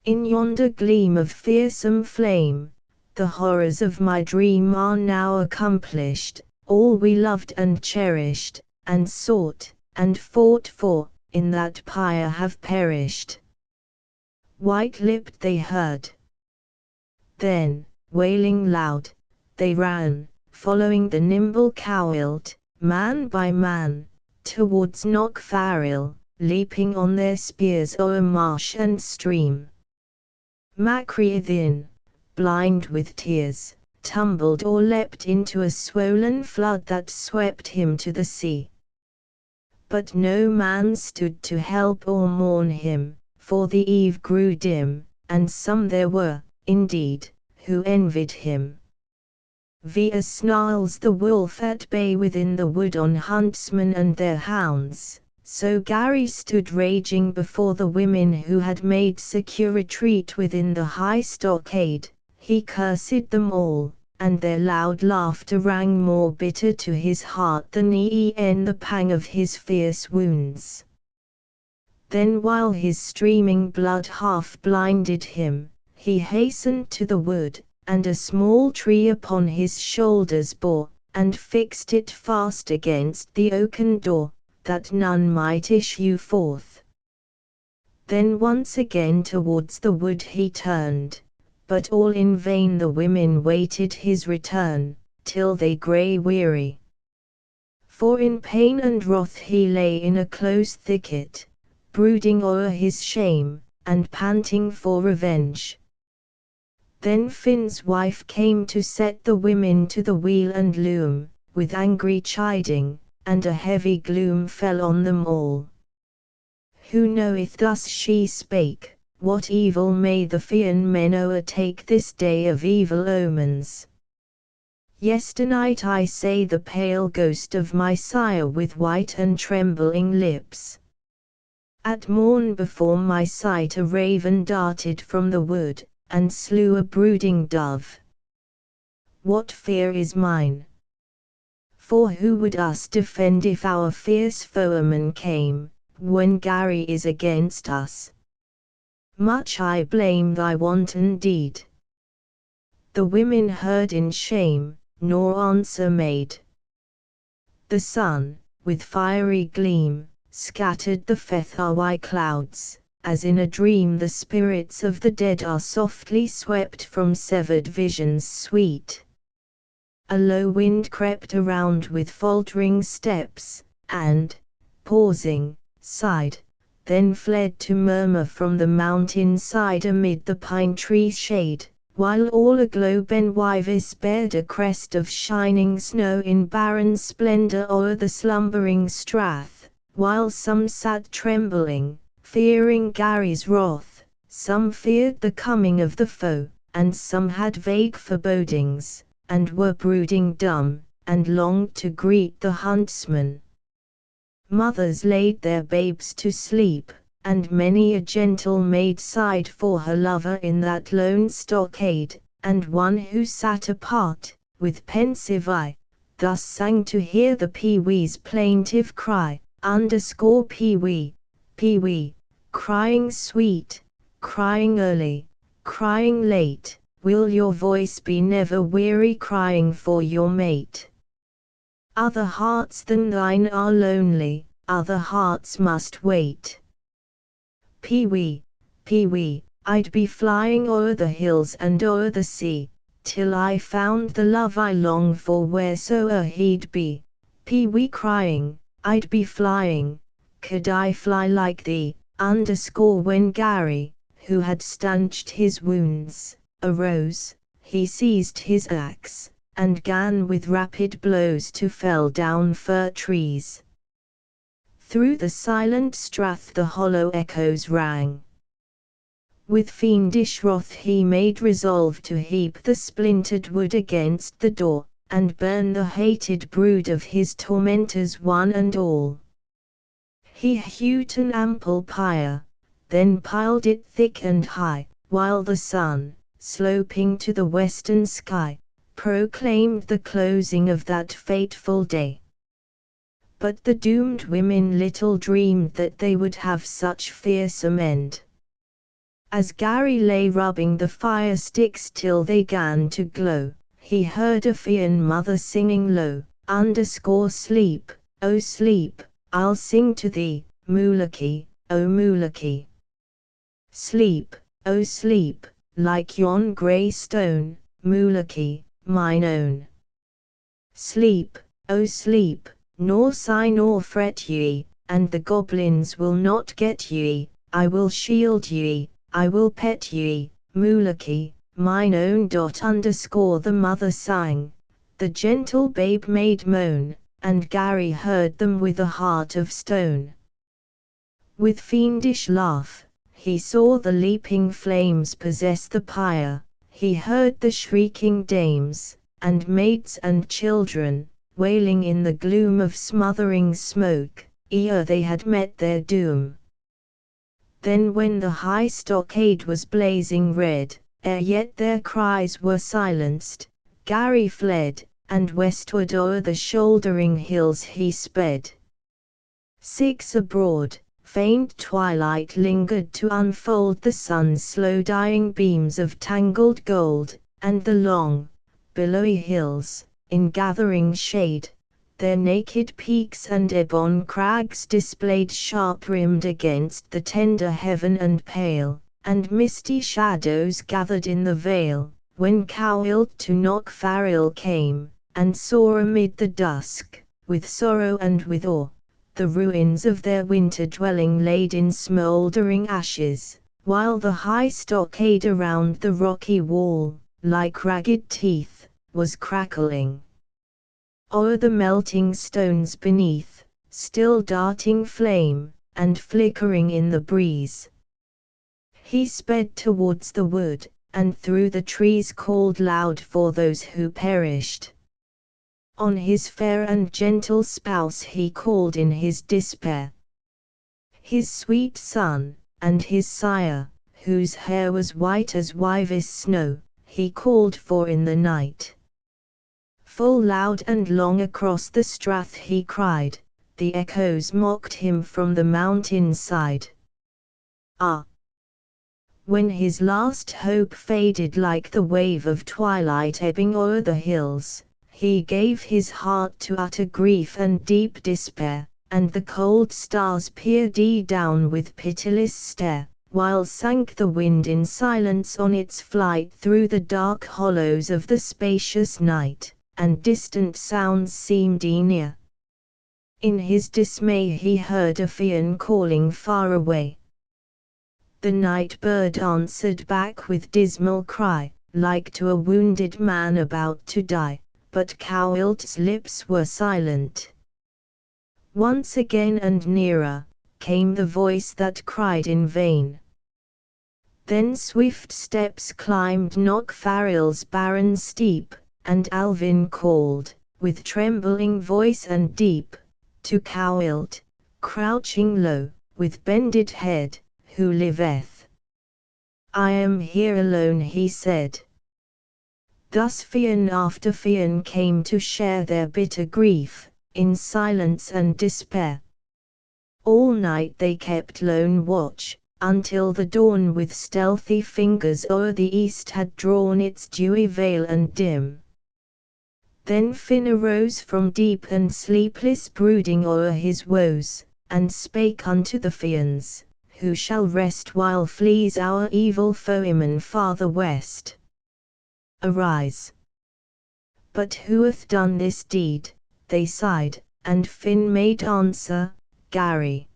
Speaker 1: In yonder gleam of fearsome flame, the horrors of my dream are now accomplished, all we loved and cherished, and sought, and fought for, in that pyre have perished. White-lipped they heard. Then, wailing loud, they ran, following the nimble Cowlt, man by man, towards Knockfarrel, leaping on their spears o'er marsh and stream. Mackenzie, blind with tears, tumbled or leapt into a swollen flood that swept him to the sea. But no man stood to help or mourn him, for the eve grew dim, and some there were, indeed, who envied him. Via snarls the wolf at bay within the wood on huntsmen and their hounds, so Gary stood raging before the women who had made secure retreat within the high stockade. He cursed them all, and their loud laughter rang more bitter to his heart than the pang of his fierce wounds. Then while his streaming blood half blinded him, he hastened to the wood, and a small tree upon his shoulders bore, and fixed it fast against the oaken door, that none might issue forth. Then once again towards the wood he turned, but all in vain the women waited his return, till they grey weary. For in pain and wrath he lay in a close thicket, brooding o'er his shame, and panting for revenge. Then Finn's wife came to set the women to the wheel and loom, with angry chiding, and a heavy gloom fell on them all. Who knoweth, thus she spake, what evil may the Fian men o'ertake this day of evil omens? Yesternight I say the pale ghost of my sire with white and trembling lips. At morn before my sight a raven darted from the wood, and slew a brooding dove. What fear is mine? For who would us defend if our fierce foeman came, when Gary is against us? Much I blame thy wanton deed. The women heard in shame, nor answer made. The sun, with fiery gleam, scattered the Fethawai clouds, as in a dream the spirits of the dead are softly swept from severed visions sweet. A low wind crept around with faltering steps, and, pausing, sighed, then fled to murmur from the mountain side amid the pine tree shade, while all aglow Ben Wyvis bared a crest of shining snow in barren splendor o'er the slumbering strath, while some sat trembling, fearing Gary's wrath, some feared the coming of the foe, and some had vague forebodings, and were brooding dumb, and longed to greet the huntsman. Mothers laid their babes to sleep, and many a gentle maid sighed for her lover in that lone stockade, and one who sat apart, with pensive eye, thus sang to hear the peewee's plaintive cry, _peewee, peewee, crying sweet, crying early, crying late, will your voice be never weary crying for your mate? Other hearts than thine are lonely, other hearts must wait. Peewee, peewee, I'd be flying o'er the hills and o'er the sea, till I found the love I long for wheresoe'er he'd be. Peewee crying, I'd be flying, could I fly like thee, when Gary, who had stanched his wounds, arose, he seized his axe, and 'gan with rapid blows to fell down fir trees. Through the silent strath the hollow echoes rang. With fiendish wrath he made resolve to heap the splintered wood against the door, and burn the hated brood of his tormentors one and all. He hewed an ample pyre, then piled it thick and high, while the sun, sloping to the western sky, proclaimed the closing of that fateful day. But the doomed women little dreamed that they would have such fearsome end. As Gary lay rubbing the fire sticks till they 'gan to glow, he heard a Fian mother singing low, _sleep, oh sleep, I'll sing to thee, Moolakee, oh Moolakee. Sleep, oh sleep, like yon grey stone, Moolakee, mine own. Sleep, oh sleep, nor sigh nor fret ye, and the goblins will not get ye, I will shield ye, I will pet ye, Moolakee, mine own. The mother sang, the gentle babe made moan, and Gary heard them with a heart of stone. With fiendish laugh, he saw the leaping flames possess the pyre, he heard the shrieking dames, and maids and children, wailing in the gloom of smothering smoke, ere they had met their doom. Then when the high stockade was blazing red, ere yet their cries were silenced, Gary fled, and westward o'er the shouldering hills he sped. 6 Abroad, faint twilight lingered to unfold the sun's slow dying beams of tangled gold, and the long, billowy hills, in gathering shade, their naked peaks and ebon crags displayed sharp-rimmed against the tender heaven and pale, and misty shadows gathered in the vale, when Cowhilt to Knockfarrell came, and saw amid the dusk, with sorrow and with awe, the ruins of their winter dwelling laid in smouldering ashes, while the high stockade around the rocky wall, like ragged teeth, was crackling. O'er the melting stones beneath, still darting flame, and flickering in the breeze, he sped towards the wood, and through the trees called loud for those who perished. On his fair and gentle spouse he called in his despair. His sweet son, and his sire, whose hair was white as Wyvis snow, he called for in the night. Full loud and long across the strath he cried, the echoes mocked him from the mountain side. Ah! When his last hope faded like the wave of twilight ebbing o'er the hills, he gave his heart to utter grief and deep despair, and the cold stars peered down with pitiless stare, while sank the wind in silence on its flight through the dark hollows of the spacious night, and distant sounds seemed near. In his dismay he heard a Fian calling far away. The night bird answered back with dismal cry, like to a wounded man about to die, but Cowhilt's lips were silent. Once again and nearer, came the voice that cried in vain. Then swift steps climbed Knockfarrell's barren steep, and Alvin called, with trembling voice and deep, to Cowhilt, crouching low, with bended head, who liveth? I am here alone, he said. Thus Fian after Fian came to share their bitter grief, in silence and despair. All night they kept lone watch, until the dawn with stealthy fingers o'er the east had drawn its dewy veil and dim. Then Finn arose from deep and sleepless brooding o'er his woes, and spake unto the Fians, who shall rest while flees our evil foeman farther west? Arise. But who hath done this deed? They sighed, and Finn made answer, Gary.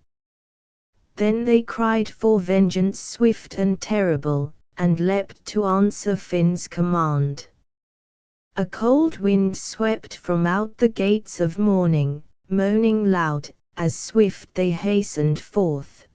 Speaker 1: Then they cried for vengeance swift and terrible, and leapt to answer Finn's command. A cold wind swept from out the gates of morning, moaning loud, as swift they hastened forth.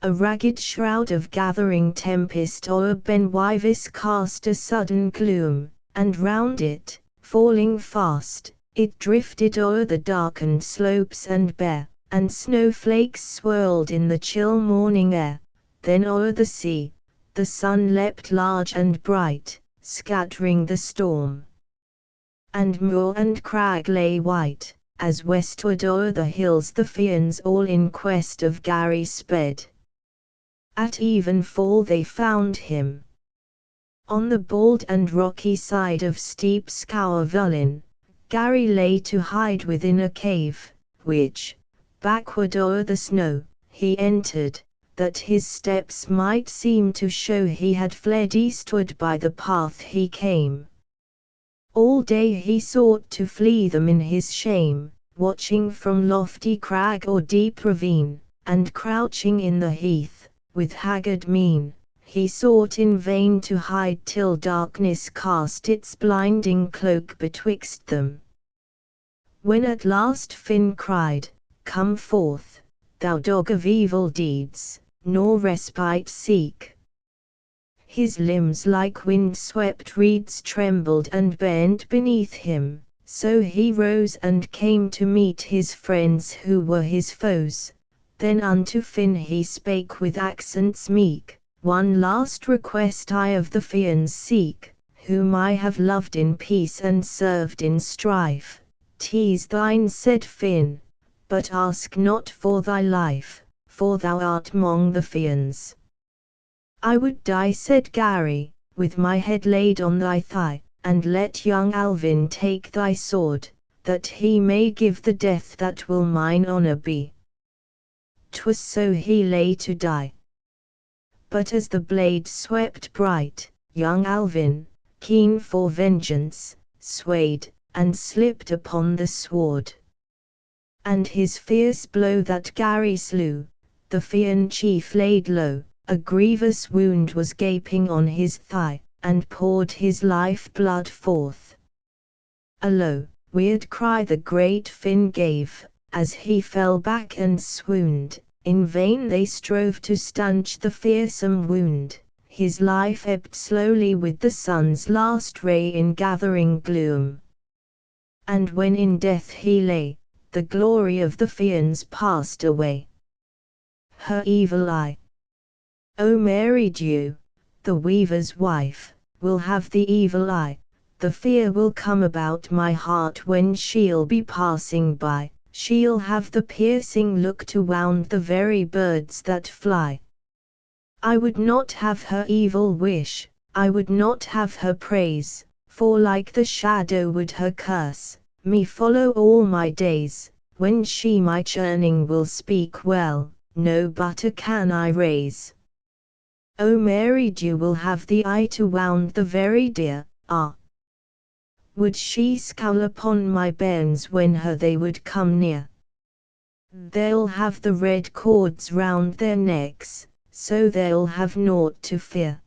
Speaker 1: A ragged shroud of gathering tempest o'er Ben Wyvis cast a sudden gloom, and round it, falling fast, it drifted o'er the darkened slopes and bare, and snowflakes swirled in the chill morning air. Then o'er the sea, the sun leapt large and bright, scattering the storm. And moor and crag lay white, as westward o'er the hills the Fians all in quest of Gary sped. At evenfall they found him on the bald and rocky side of steep Scourvullin. Gary lay to hide within a cave, which, backward o'er the snow, he entered, that his steps might seem to show he had fled eastward by the path he came. All day he sought to flee them in his shame, watching from lofty crag or deep ravine, and crouching in the heath, with haggard mien, he sought in vain to hide till darkness cast its blinding cloak betwixt them. When at last Finn cried, "Come forth, thou dog of evil deeds, nor respite seek." His limbs like wind-swept reeds trembled and bent beneath him, so he rose and came to meet his friends who were his foes. Then unto Finn he spake with accents meek, "One last request I of the Fians seek, whom I have loved in peace and served in strife. 'Tis thine," said Finn, "but ask not for thy life, for thou art 'mong the Fians." "I would die," said Garry, "with my head laid on thy thigh, and let young Alvin take thy sword, that he may give the death that will mine honour be." 'Twas so he lay to die. But as the blade swept bright, young Alvin, keen for vengeance, swayed, and slipped upon the sward. And his fierce blow that Garry slew, the Fian chief laid low. A grievous wound was gaping on his thigh, and poured his life blood forth. A low, weird cry the great Finn gave, as he fell back and swooned. In vain they strove to stanch the fearsome wound. His life ebbed slowly with the sun's last ray in gathering gloom. And when in death he lay, the glory of the Fians passed away. Her evil eye, O Mary Dew, the weaver's wife, will have the evil eye. The fear will come about my heart when she'll be passing by. She'll have the piercing look to wound the very birds that fly. I would not have her evil wish, I would not have her praise, for like the shadow would her curse me follow all my days. When she my churning will speak well, no butter can I raise. O Mary Dew will have the eye to wound the very dear, ah! Would she scowl upon my bairns when her they would come near? They'll have the red cords round their necks, so they'll have naught to fear.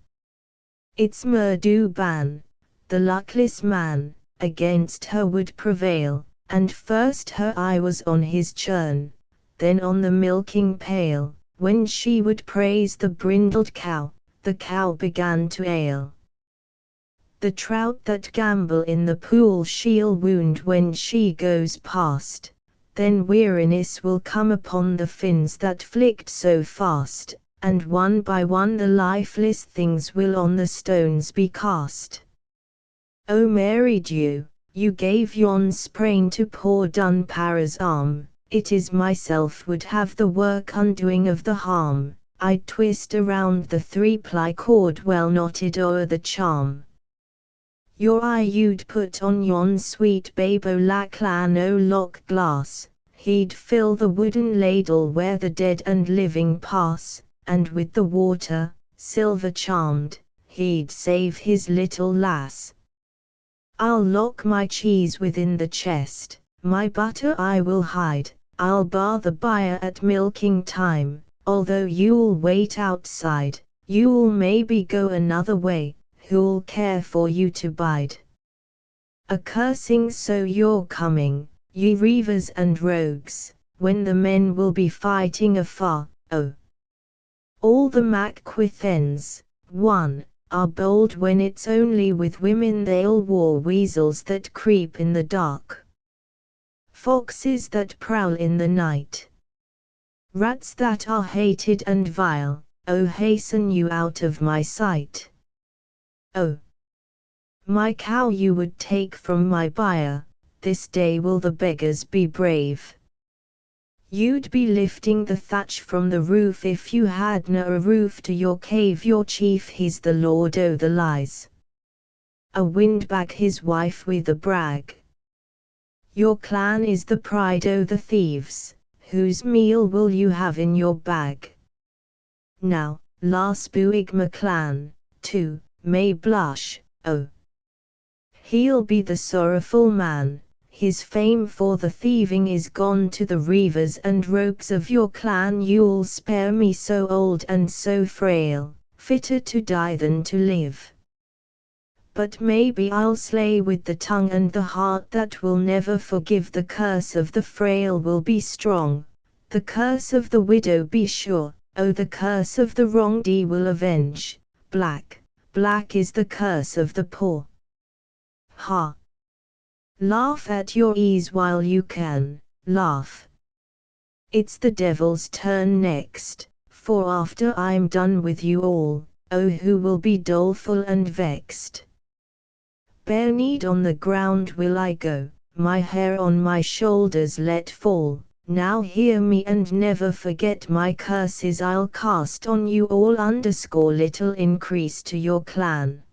Speaker 1: It's Murdo Ban, the luckless man, against her would prevail, and first her eye was on his churn, then on the milking pail. When she would praise the brindled cow, the cow began to ail. The trout that gambol in the pool she'll wound when she goes past, then weariness will come upon the fins that flicked so fast, and one by one the lifeless things will on the stones be cast. O Mary Dew, you gave yon sprain to poor Dunpara's arm, it is myself would have the work undoing of the harm. I'd twist around the 3-ply cord well knotted o'er the charm. Your eye you'd put on yon sweet babe o' Lachlan o' Loch Glass, he'd fill the wooden ladle where the dead and living pass, and with the water, silver charmed, he'd save his little lass. I'll lock my cheese within the chest, my butter I will hide, I'll bar the byre at milking time, although you'll wait outside, you'll maybe go another way, who'll care for you to bide? A cursing so you're coming, ye reivers and rogues, when the men will be fighting afar, oh! All the Macquithens, one, are bold when it's only with women they'll war weasels that creep in the dark, foxes that prowl in the night, rats that are hated and vile, oh hasten you out of my sight. Oh! My cow you would take from my byre, this day will the beggars be brave. You'd be lifting the thatch from the roof if you hadna a roof to your cave. Your chief he's the lord o' the lies, a windbag his wife with a brag. Your clan is the pride o' the thieves, whose meal will you have in your bag? Now, Lars Buig McClan, too, may blush, oh! He'll be the sorrowful man, his fame for the thieving is gone to the reivers and rogues of your clan. You'll spare me so old and so frail, fitter to die than to live. But maybe I'll slay with the tongue and the heart that will never forgive. The curse of the frail will be strong, the curse of the widow be sure, oh the curse of the wronged will avenge. Black, black is the curse of the poor. Ha! Laugh at your ease while you can, laugh. It's the devil's turn next, for after I'm done with you all, oh who will be doleful and vexed. Bare-kneed on the ground will I go, my hair on my shoulders let fall. Now hear me and never forget my curses I'll cast on you all. Little increase to your clan.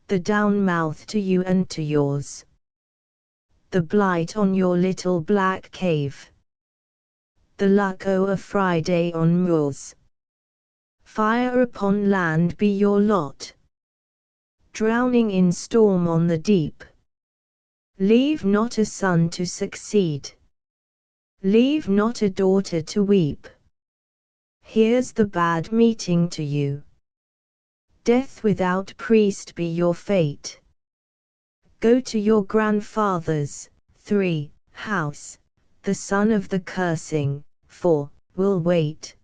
Speaker 1: The down mouth to you and to yours. The blight on your little black cave. The luck o' a Friday on moors. Fire upon land be your lot. Drowning in storm on the deep. Leave not a son to succeed. Leave not a daughter to weep. Here's the bad meeting to you. Death without priest be your fate. Go to your grandfather's, 3, house, the son of the cursing, 4, will wait,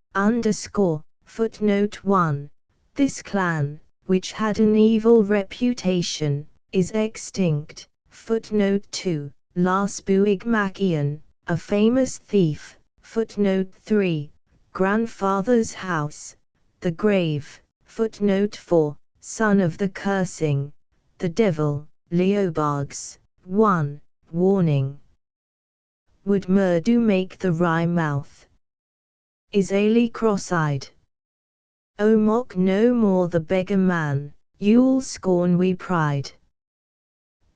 Speaker 1: footnote 1. This clan, which had an evil reputation, is extinct. Footnote 2. Las Buig Macian, a famous thief. Footnote 3. Grandfather's house, the grave. Footnote 4. Son of the cursing, the devil. Leobargs. 1. Warning. Would Murdu make the wry mouth? Is Ailey cross-eyed? O mock no more the beggar man, you'll scorn we pride.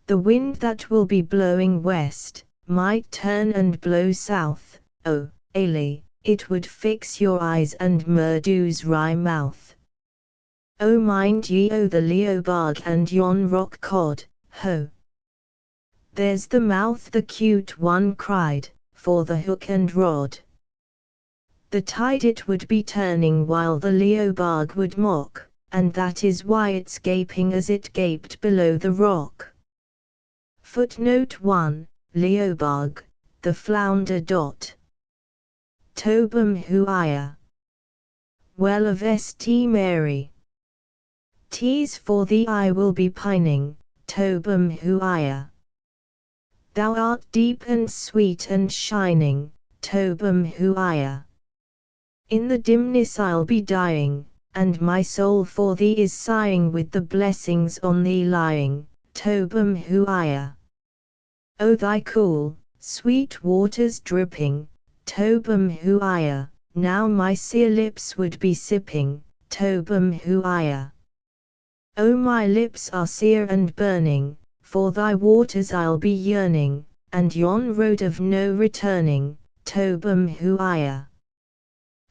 Speaker 1: The wind that will be blowing west, might turn and blow south, oh, Ailey, it would fix your eyes and Murdu's wry mouth. Oh mind ye o the Leobarg and yon rock cod, ho! There's the mouth the cute one cried, for the hook and rod. The tide it would be turning while the Leobarg would mock, and that is why it's gaping as it gaped below the rock. Footnote 1, Leobarg, the flounder. Tobam Huia. Well of St. Mary. Tease for thee I will be pining, Tobam Huia. Thou art deep and sweet and shining, Tobam Huia. In the dimness I'll be dying, and my soul for thee is sighing with the blessings on thee lying, Tobam Huia. O thy cool, sweet waters dripping, Tobam Huia, now my sear lips would be sipping, Tobam Huia. O my lips are sear and burning, for thy waters I'll be yearning, and yon road of no returning, Tobam Huia.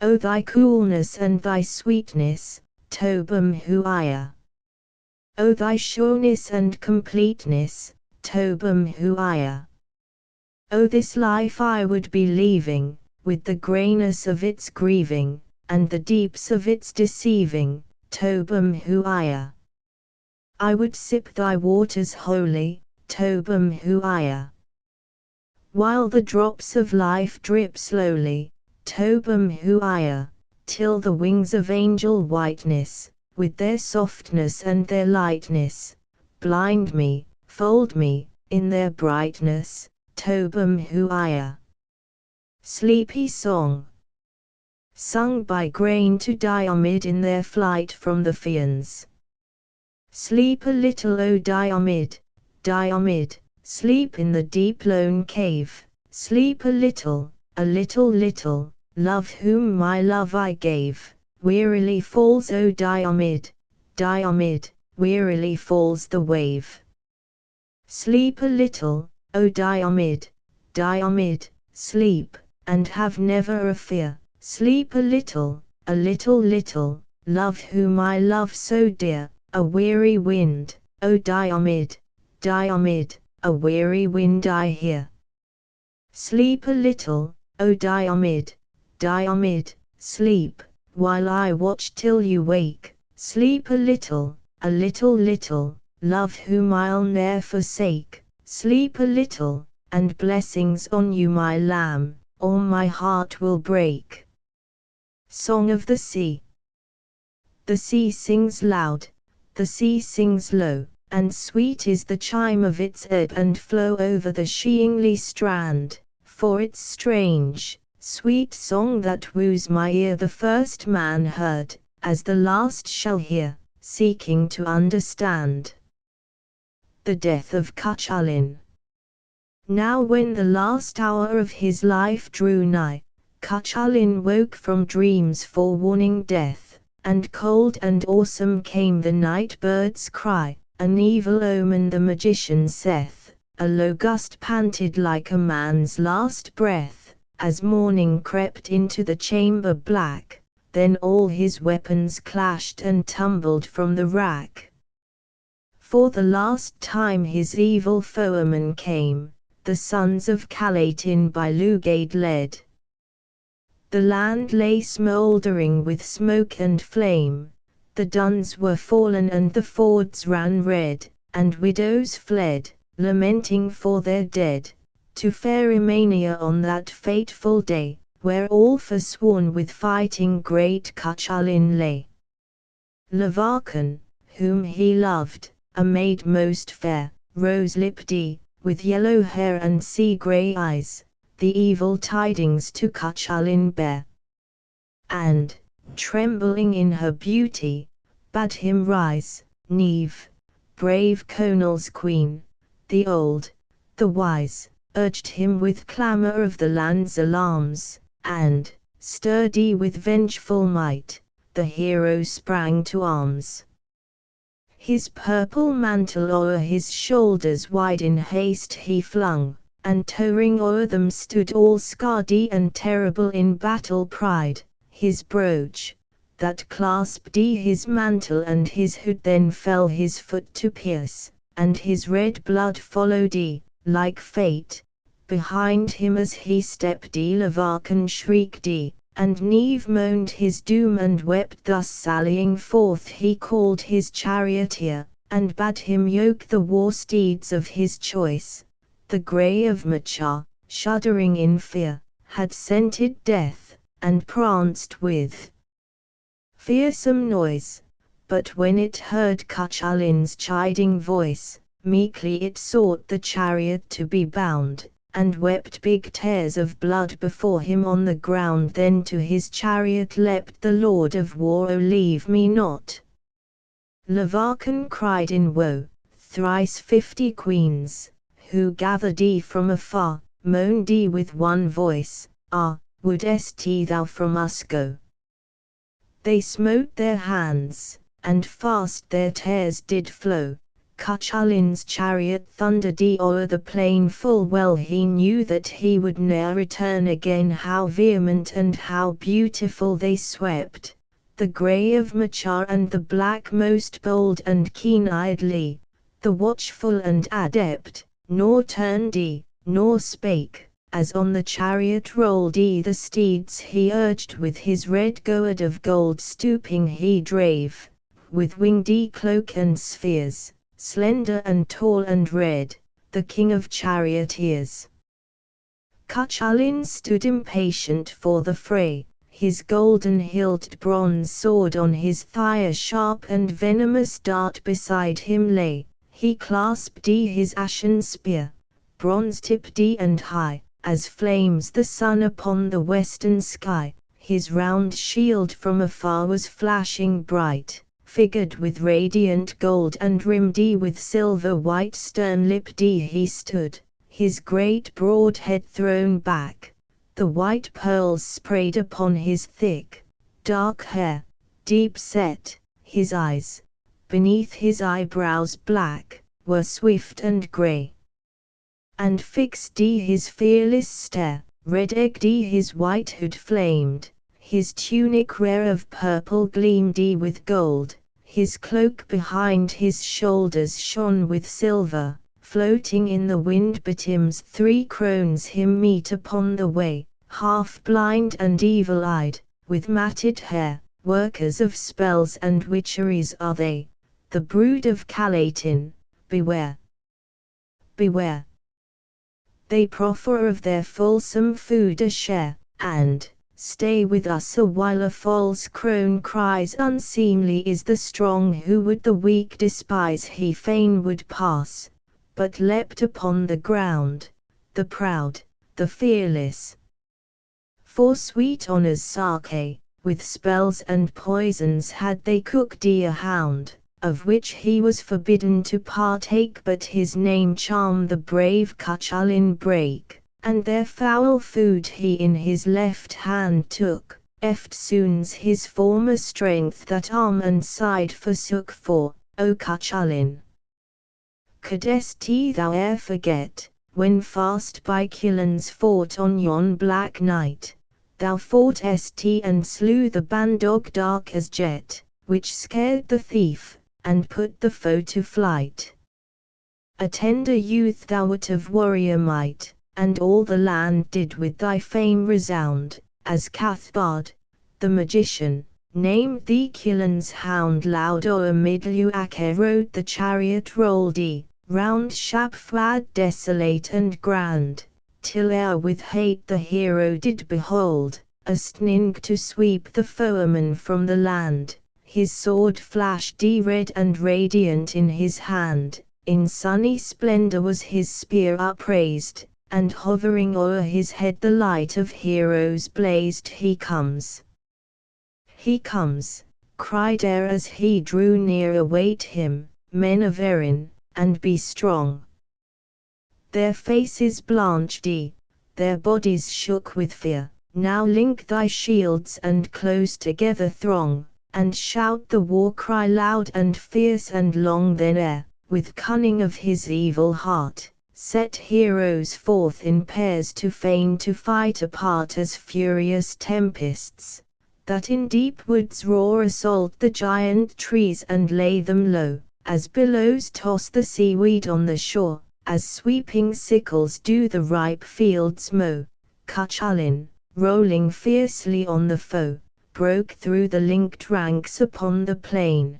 Speaker 1: O thy coolness and thy sweetness, Tobam Huia. O thy sureness and completeness, Tobam Huia. O this life I would be leaving, with the greyness of its grieving, and the deeps of its deceiving, Tobam Huia. I would sip thy waters wholly, Tobam Huia. While the drops of life drip slowly, Tobam Huia, till the wings of angel whiteness, with their softness and their lightness, blind me, fold me, in their brightness, Tobam Huia. Sleepy Song. Sung by grain to Diomid in their flight from the Fians. Sleep a little O Diomid, Diomid, sleep in the deep lone cave, sleep a little, little, love whom my love I gave, wearily falls O Diomid, Diomid, wearily falls the wave. Sleep a little, O Diomid, Diomid, sleep, and have never a fear, sleep a little, little, love whom I love so dear, a weary wind, O Diomid, Diomid, a weary wind I hear. Sleep a little, O Diomid, Diomid, sleep, while I watch till you wake. Sleep a little, little, love whom I'll ne'er forsake. Sleep a little, and blessings on you my lamb, or my heart will break. Song of the Sea. The sea sings loud, the sea sings low, and sweet is the chime of its ebb and flow over the sheenly strand, for its strange, sweet song that woos my ear the first man heard, as the last shall hear, seeking to understand. The death of Cuchullin. Now when the last hour of his life drew nigh, Cuchullin woke from dreams forewarning death, and cold and awesome came the night bird's cry, an evil omen the magician saith, a low gust panted like a man's last breath, as morning crept into the chamber black, then all his weapons clashed and tumbled from the rack. For the last time his evil foemen came, the sons of Calatin by Lugade led. The land lay smouldering with smoke and flame, the duns were fallen and the fords ran red, and widows fled, lamenting for their dead, to fair Emania on that fateful day, where all forsworn with fighting great Cuchullin lay. Levarchan, whom he loved, a maid most fair, rose-lipped, with yellow hair and sea-grey eyes, the evil tidings to Cuchullin bare. And, trembling in her beauty, bade him rise. Neve, brave Conal's queen, the old, the wise, urged him with clamour of the land's alarms, and, sturdy with vengeful might, the hero sprang to arms. His purple mantle o'er his shoulders wide in haste he flung, and towering o'er them stood all scardy and terrible in battle pride, his brooch, that clasped his mantle and his hood then fell his foot to pierce, and his red blood followed like fate, behind him as he stepped Levarchan shrieked and Neve moaned his doom and wept thus sallying forth he called his charioteer, and bade him yoke the war steeds of his choice. The grey of Machar, shuddering in fear, had scented death, and pranced with fearsome noise, but when it heard Cuchullin's chiding voice, meekly it sought the chariot to be bound, and wept big tears of blood before him on the ground. Then to his chariot leapt the Lord of War, "O leave me not!" Levarchan cried in woe. Thrice 50 queens, who gathered from afar, moaned with one voice, "Ah, wouldest thou from us go!" They smote their hands, and fast their tears did flow. Cuchullin's chariot thundered o'er the plain, full well he knew that he would ne'er return again. How vehement and how beautiful they swept, the grey of Machar and the black most bold and keen-eyedly, the watchful and adept, nor turned nor spake, as on the chariot rolled the steeds he urged with his red gourd of gold. Stooping he drave, with winged cloak and spheres, slender and tall and red, the king of charioteers. Cuchullin stood impatient for the fray, his golden-hilted bronze sword on his thigh, a sharp and venomous dart beside him lay. He clasped his ashen spear, bronze-tipped and high, as flames the sun upon the western sky. His round shield from afar was flashing bright, figured with radiant gold and rimmed with silver. White stern-lipped he stood, his great broad head thrown back, the white pearls sprayed upon his thick, dark hair, deep set. His eyes, beneath his eyebrows black, were swift and grey, and fixed his fearless stare. Red-egged his white hood flamed, his tunic rare of purple gleamed with gold, his cloak behind his shoulders shone with silver. Floating in the wind betimes 3 crones him meet upon the way, half blind and evil-eyed, with matted hair, workers of spells and witcheries are they, the brood of Calatin, beware, beware. They proffer of their fulsome food a share, and, stay with us a while. A false crone cries, unseemly is the strong who would the weak despise. He fain would pass, but leapt upon the ground, the proud, the fearless. For sweet honour's sake, with spells and poisons had they cooked a hound, of which he was forbidden to partake, but his name charmed the brave Cuchullin brake, and their foul food he in his left hand took, eftsoons his former strength that arm and side forsook. For, O Cuchullin, couldst thou e'er forget, when fast by Killens fought on yon black night, thou foughtest and slew the bandog dark as jet, which scared the thief, and put the foe to flight. A tender youth thou wert of warrior might, and all the land did with thy fame resound, as Cathbad, the magician, named thee Killen's hound. Loud o'er Midluace rode the chariot rolled round Shapfad desolate and grand, till ere with hate the hero did behold, a sting to sweep the foeman from the land. His sword flashed red and radiant in his hand, in sunny splendour was his spear upraised, and hovering o'er his head the light of heroes blazed. He comes, cried ere as he drew near. Await him, men of Erin, and be strong. Their faces blanched, their bodies shook with fear. Now link thy shields and close together throng, and shout the war cry loud and fierce and long. Then ere, with cunning of his evil heart, set heroes forth in pairs to feign to fight apart as furious tempests, that in deep woods roar, assault the giant trees and lay them low, as billows toss the seaweed on the shore, as sweeping sickles do the ripe fields mow. Cuchullin, rolling fiercely on the foe, broke through the linked ranks upon the plain,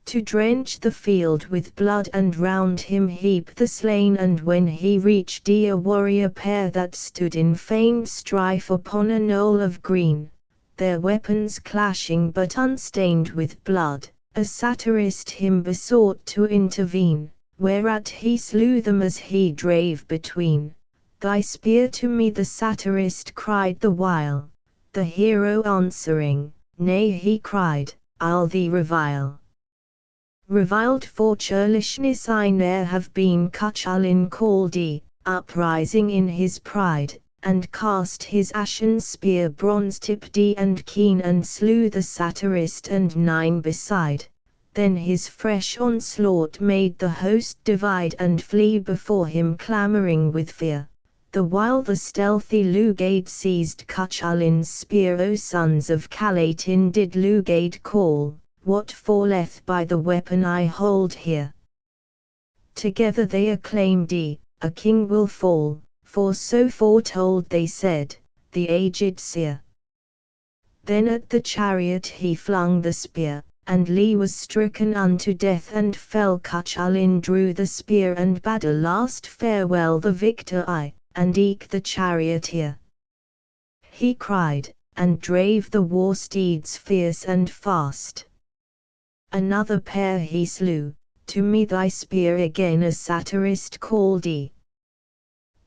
Speaker 1: to drench the field with blood and round him heap the slain. And when he reached a warrior pair that stood in feigned strife upon a knoll of green, their weapons clashing but unstained with blood, a satirist him besought to intervene, whereat he slew them as he drave between. Thy spear to me, the satirist cried the while. The hero answering, nay, he cried, I'll thee revile. Reviled for churlishness I ne'er have been. Cuchullin called uprising in his pride, and cast his ashen spear bronze-tipped and keen, and slew the satirist and 9 beside. Then his fresh onslaught made the host divide and flee before him clamouring with fear. The while the stealthy Lugaid seized Cuchullin's spear. O sons of Calatin, did Lugaid call, what falleth by the weapon I hold here? Together they acclaimed, a king will fall, for so foretold they said, the aged seer. Then at the chariot he flung the spear, and Lee was stricken unto death and fell. Cuchullin drew the spear and bade a last farewell the victor and eke the charioteer. He cried, and drave the war steeds fierce and fast. Another pair he slew, to me thy spear again, a satirist called.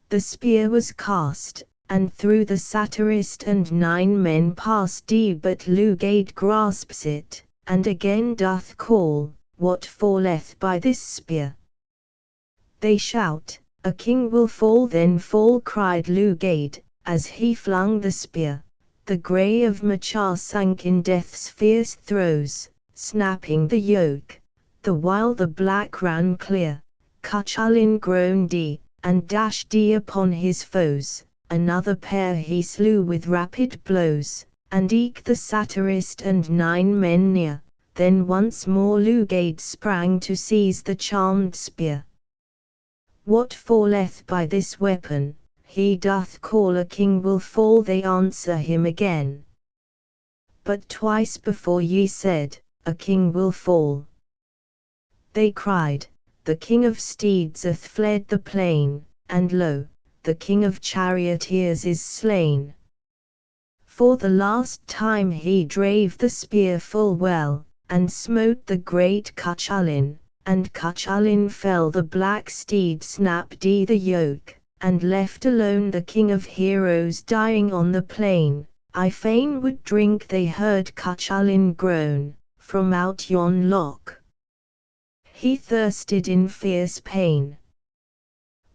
Speaker 1: The spear was cast, and through the satirist and 9 men passed. But Lugaid grasps it, and again doth call, what falleth by this spear? They shout, a king will fall. Then fall, cried Lugaid, as he flung the spear. The grey of Machar sank in death's fierce throes, snapping the yoke, the while the black ran clear. Cuchullin groaned and dashed upon his foes. Another pair he slew with rapid blows, and eke the satirist and 9 men near. Then once more Lugaid sprang to seize the charmed spear. What falleth by this weapon? He doth call, a king will fall. They answer him again. but twice before ye said, a king will fall. They cried, the king of steeds hath fled the plain, and lo, the king of charioteers is slain. For the last time he drave the spear full well, and smote the great Cuchullin, and Cuchullin fell, the black steed snapped the yoke, and left alone the king of heroes dying on the plain. I fain would drink, they heard Cuchullin groan, from out yon loch. He thirsted in fierce pain.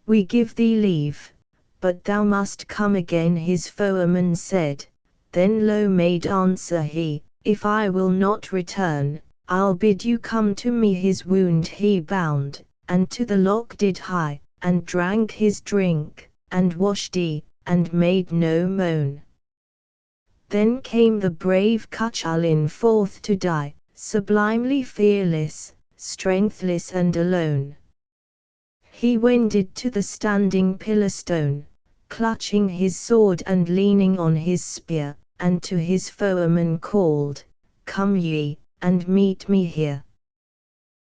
Speaker 1: We give thee leave, but thou must come again, his foeman said. Then low made answer he, if I will not return, I'll bid you come to me. His wound he bound, and to the loch did hie, and drank his drink, and washed and made no moan. Then came the brave Cuchullin forth to die, sublimely fearless, strengthless and alone. He wended to the standing pillar stone, clutching his sword and leaning on his spear, and to his foeman called, come ye, and meet me here.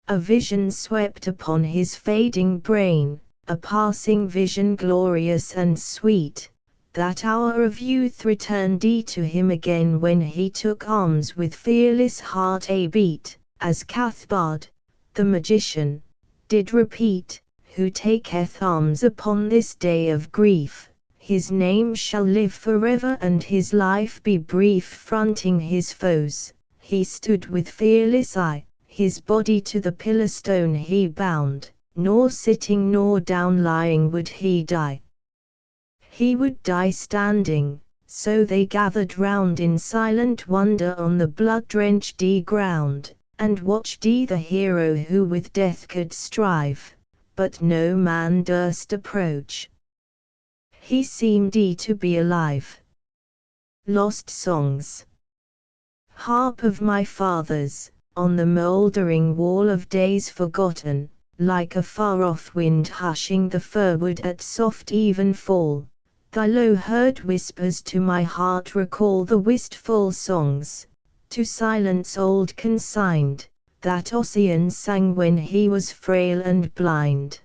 Speaker 1: A vision swept upon his fading brain, a passing vision glorious and sweet. That hour of youth returned to him again, when he took arms with fearless heart a beat, as Cathbad, the magician, did repeat, who taketh arms upon this day of grief, his name shall live forever and his life be brief. Fronting his foes, he stood with fearless eye, his body to the pillar stone he bound, nor sitting nor down lying would he die. He would die standing, so they gathered round in silent wonder on the blood-drenched ground, and watched the hero who with death could strive, but no man durst approach. He seemed to be alive. Lost songs. Harp of my fathers, on the mouldering wall of days forgotten, like a far-off wind hushing the firwood at soft even fall, thy low-heard whispers to my heart recall the wistful songs, to silence old consigned, that Ossian sang when he was frail and blind.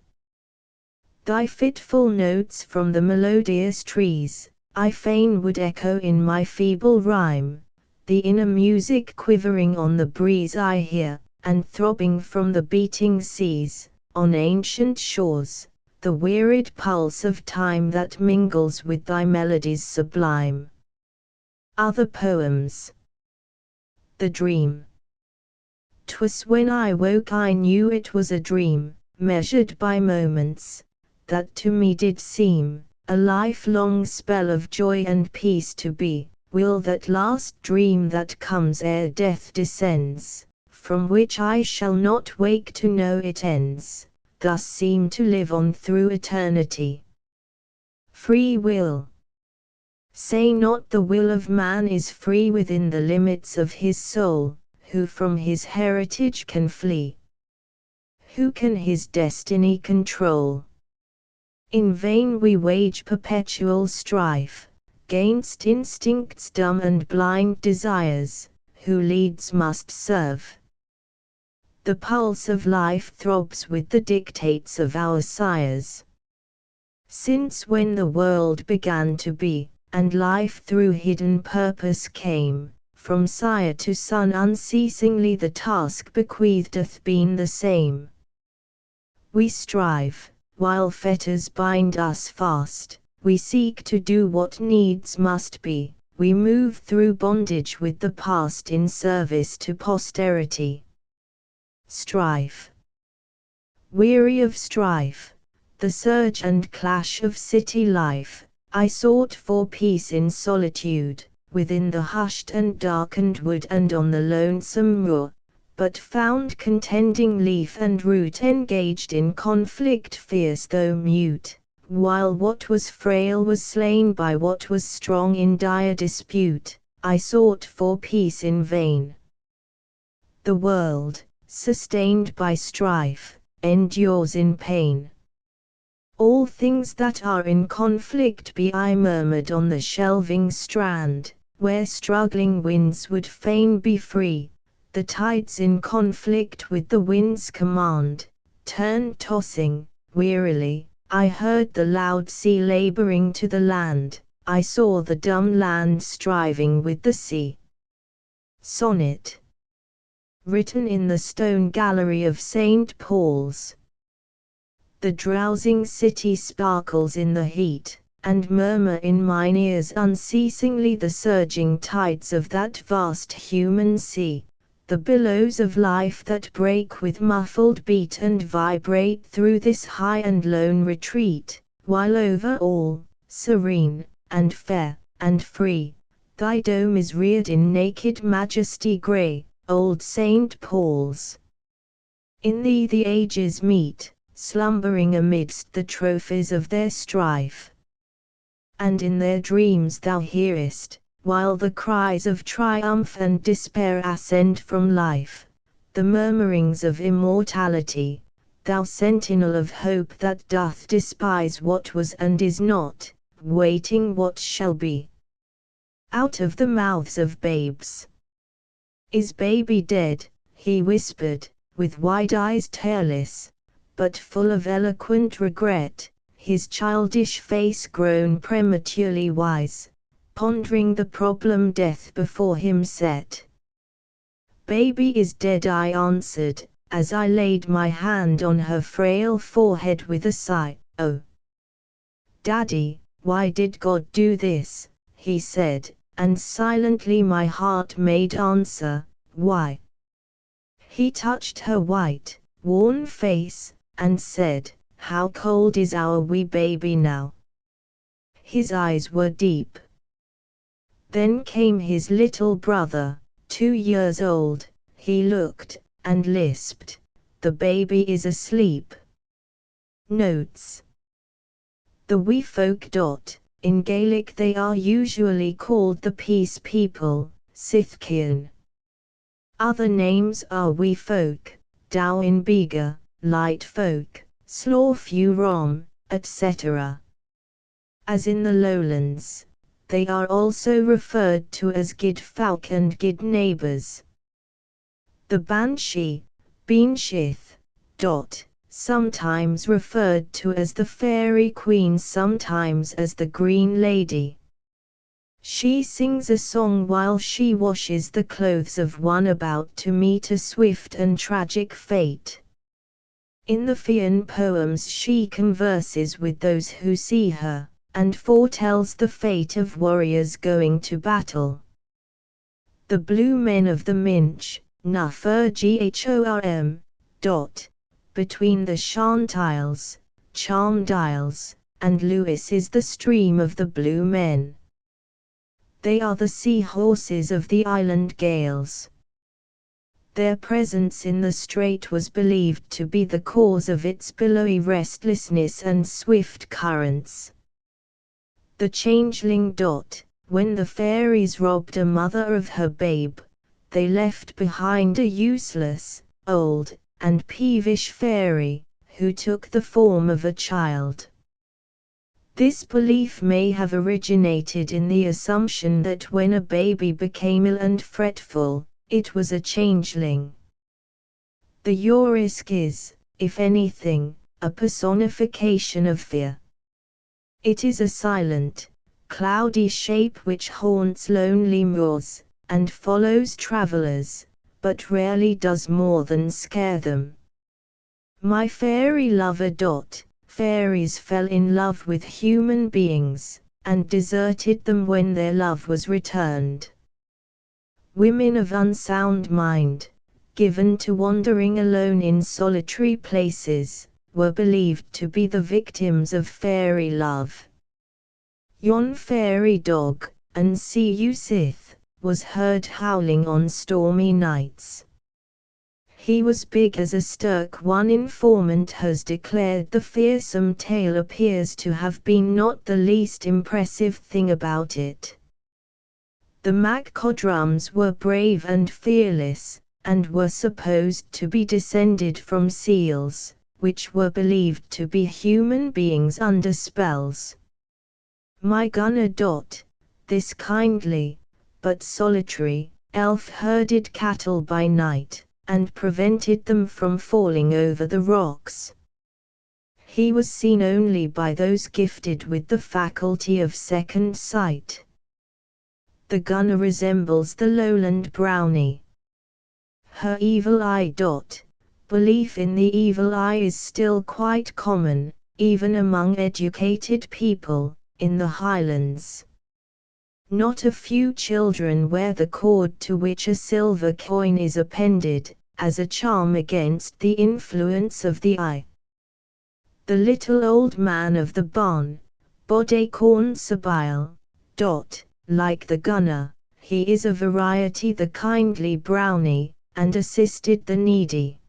Speaker 1: Thy fitful notes from the melodious trees, I fain would echo in my feeble rhyme, the inner music quivering on the breeze I hear, and throbbing from the beating seas, on ancient shores, the wearied pulse of time that mingles with thy melodies sublime. Other poems. The Dream. 'Twas when I woke I knew it was a dream, measured by moments, that to me did seem a lifelong spell of joy and peace to be. Will that last dream that comes ere death descends, from which I shall not wake to know it ends, thus seem to live on through eternity. Free will. Say not the will of man is free within the limits of his soul, who from his heritage can flee? Who can his destiny control? In vain we wage perpetual strife, 'gainst instinct's dumb and blind desires, who leads must serve. The pulse of life throbs with the dictates of our sires. Since when the world began to be, and life through hidden purpose came, from sire to son unceasingly the task bequeathed hath been the same. We strive, while fetters bind us fast, we seek to do what needs must be, we move through bondage with the past in service to posterity. Strife. Weary of strife, the surge and clash of city life, I sought for peace in solitude, within the hushed and darkened wood and on the lonesome moor, but found contending leaf and root engaged in conflict fierce though mute, while what was frail was slain by what was strong in dire dispute. I sought for peace in vain. The world, sustained by strife, endures in pain. All things that are in conflict be, I murmured on the shelving strand, where struggling winds would fain be free, the tides in conflict with the wind's command, turned tossing, wearily. I heard the loud sea laboring to the land, I saw the dumb land striving with the sea. Sonnet. Written in the stone gallery of St. Paul's. The drowsing city sparkles in the heat, and murmur in mine ears unceasingly the surging tides of that vast human sea, the billows of life that break with muffled beat and vibrate through this high and lone retreat, while over all, serene, and fair, and free, thy dome is reared in naked majesty grey, old St. Paul's. In thee the ages meet, slumbering amidst the trophies of their strife. And in their dreams thou hearest, while the cries of triumph and despair ascend from life, the murmurings of immortality, thou sentinel of hope that doth despise what was and is not, waiting what shall be. Out of the mouths of babes. Is baby dead? He whispered, with wide eyes tearless, but full of eloquent regret, his childish face grown prematurely wise, pondering the problem death before him set. Baby is dead, I answered, as I laid my hand on her frail forehead with a sigh. Oh, Daddy, why did God do this? He said, and silently my heart made answer, why? He touched her white, worn face, and said, how cold is our wee baby now? His eyes were deep. Then came his little brother, 2 years old, he looked, and lisped, the baby is asleep. Notes. The wee folk. In Gaelic they are usually called the Peace People, Sithcian. Other names are wee folk, Dow Biga, light folk, Slaw Few Rom, etc. As in the lowlands, they are also referred to as Gid Falk and Gid neighbours. The Banshee, Beanshith, sometimes referred to as the Fairy Queen, sometimes as the Green Lady. She sings a song while she washes the clothes of one about to meet a swift and tragic fate. In the Fian poems she converses with those who see her, and foretells the fate of warriors going to battle. The Blue Men of the Minch, Nuffer Ghorm, between the Chantiles, Charmdiles, and Lewis is the stream of the Blue Men. They are the sea horses of the island Gaels. Their presence in the strait was believed to be the cause of its billowy restlessness and swift currents. The Changeling. When the fairies robbed a mother of her babe, they left behind a useless, old, and peevish fairy, who took the form of a child. This belief may have originated in the assumption that when a baby became ill and fretful, it was a changeling. The Yorisk is, if anything, a personification of fear. It is a silent, cloudy shape which haunts lonely moors, and follows travelers, but rarely does more than scare them. My fairy lover. Fairies fell in love with human beings, and deserted them when their love was returned. Women of unsound mind, given to wandering alone in solitary places, were believed to be the victims of fairy love. Yon fairy dog, and see you sith, was heard howling on stormy nights. He was big as a stirk. One informant has declared the fearsome tale appears to have been not the least impressive thing about it. The Macodrums were brave and fearless, and were supposed to be descended from seals, which were believed to be human beings under spells. My gunner. This kindly, but solitary, elf herded cattle by night, and prevented them from falling over the rocks. He was seen only by those gifted with the faculty of second sight. The gunner resembles the lowland brownie. Her evil eye. Belief in the evil eye is still quite common, even among educated people, in the Highlands. Not a few children wear the cord to which a silver coin is appended, as a charm against the influence of the eye. The little old man of the barn, Bodé Corn Sabile. Like the gunner, he is a variety the kindly brownie, and assisted the needy.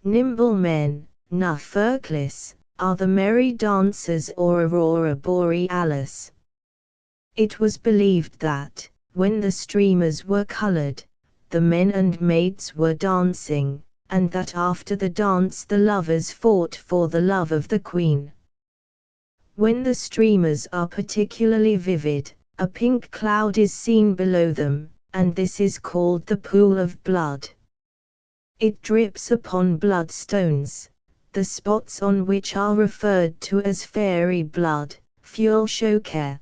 Speaker 1: Nimble men, na Ferklis, are the merry dancers or aurora borealis. It was believed that, when the streamers were colored, the men and maids were dancing, and that after the dance the lovers fought for the love of the queen. When the streamers are particularly vivid, a pink cloud is seen below them, and this is called the pool of blood. It drips upon bloodstones, the spots on which are referred to as fairy blood, Fjolsjokr.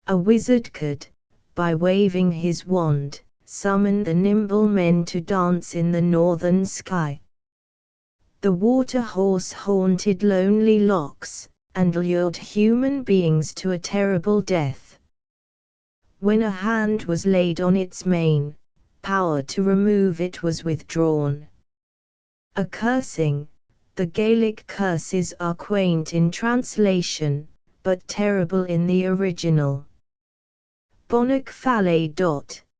Speaker 1: A wizard could, by waving his wand, summon the nimble men to dance in the northern sky. The water horse haunted lonely lochs, and lured human beings to a terrible death. When a hand was laid on its mane, power to remove it was withdrawn. A cursing. The Gaelic curses are quaint in translation, but terrible in the original. Bonnach Falle.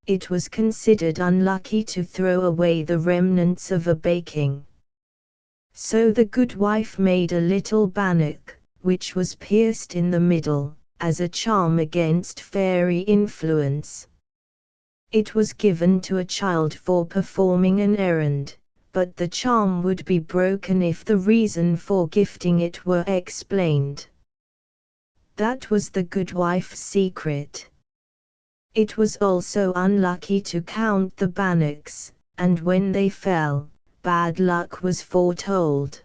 Speaker 1: It was considered unlucky to throw away the remnants of a baking. So the good wife made a little bannock, which was pierced in the middle, as a charm against fairy influence. It was given to a child for performing an errand, but the charm would be broken if the reason for gifting it were explained. That was the good wife's secret. It was also unlucky to count the bannocks, and when they fell, bad luck was foretold.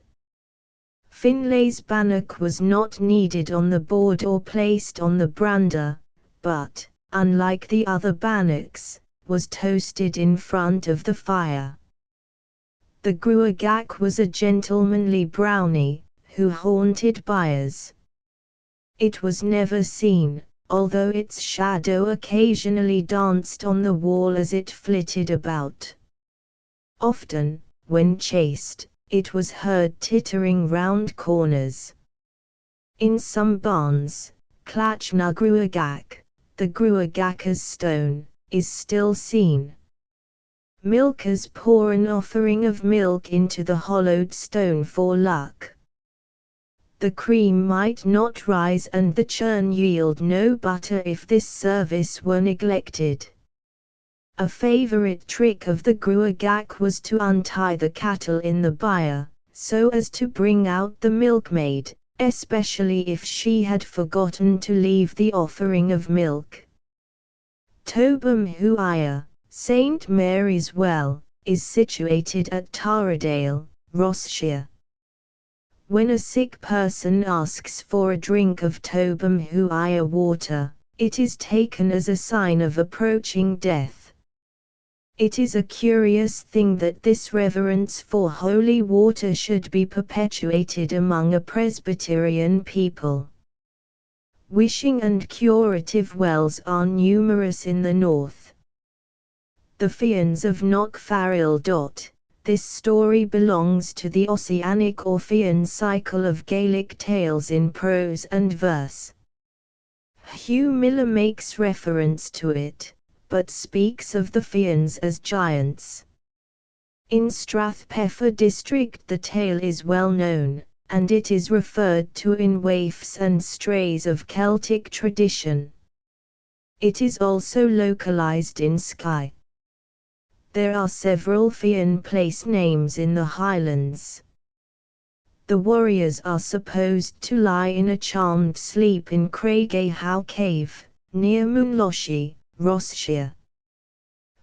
Speaker 1: Finlay's bannock was not needed on the board or placed on the brander, but, unlike the other bannocks, was toasted in front of the fire. The Gruagach was a gentlemanly brownie, who haunted byres. It was never seen, although its shadow occasionally danced on the wall as it flitted about. Often, when chased, it was heard tittering round corners. In some barns, Clach na Gruagach, the Gruagach's stone, is still seen. Milkers pour an offering of milk into the hollowed stone for luck. The cream might not rise and the churn yield no butter if this service were neglected. A favorite trick of the Gruagach was to untie the cattle in the byre, so as to bring out the milkmaid, especially if she had forgotten to leave the offering of milk. Tobam Huaya, St. Mary's Well, is situated at Taradale, Rossshire. When a sick person asks for a drink of Tobam Huaya water, it is taken as a sign of approaching death. It is a curious thing that this reverence for holy water should be perpetuated among a Presbyterian people. Wishing and curative wells are numerous in the north. The Fians of Knockfarrell. This story belongs to the Ossianic or Fian cycle of Gaelic tales in prose and verse. Hugh Miller makes reference to it, but speaks of the Fians as giants. In Strathpeffer district the tale is well known, and it is referred to in waifs and strays of Celtic tradition. It is also localized in Skye. There are several Fian place names in the Highlands. The warriors are supposed to lie in a charmed sleep in Craigahow Cave, near Moonlochie, Rossshire.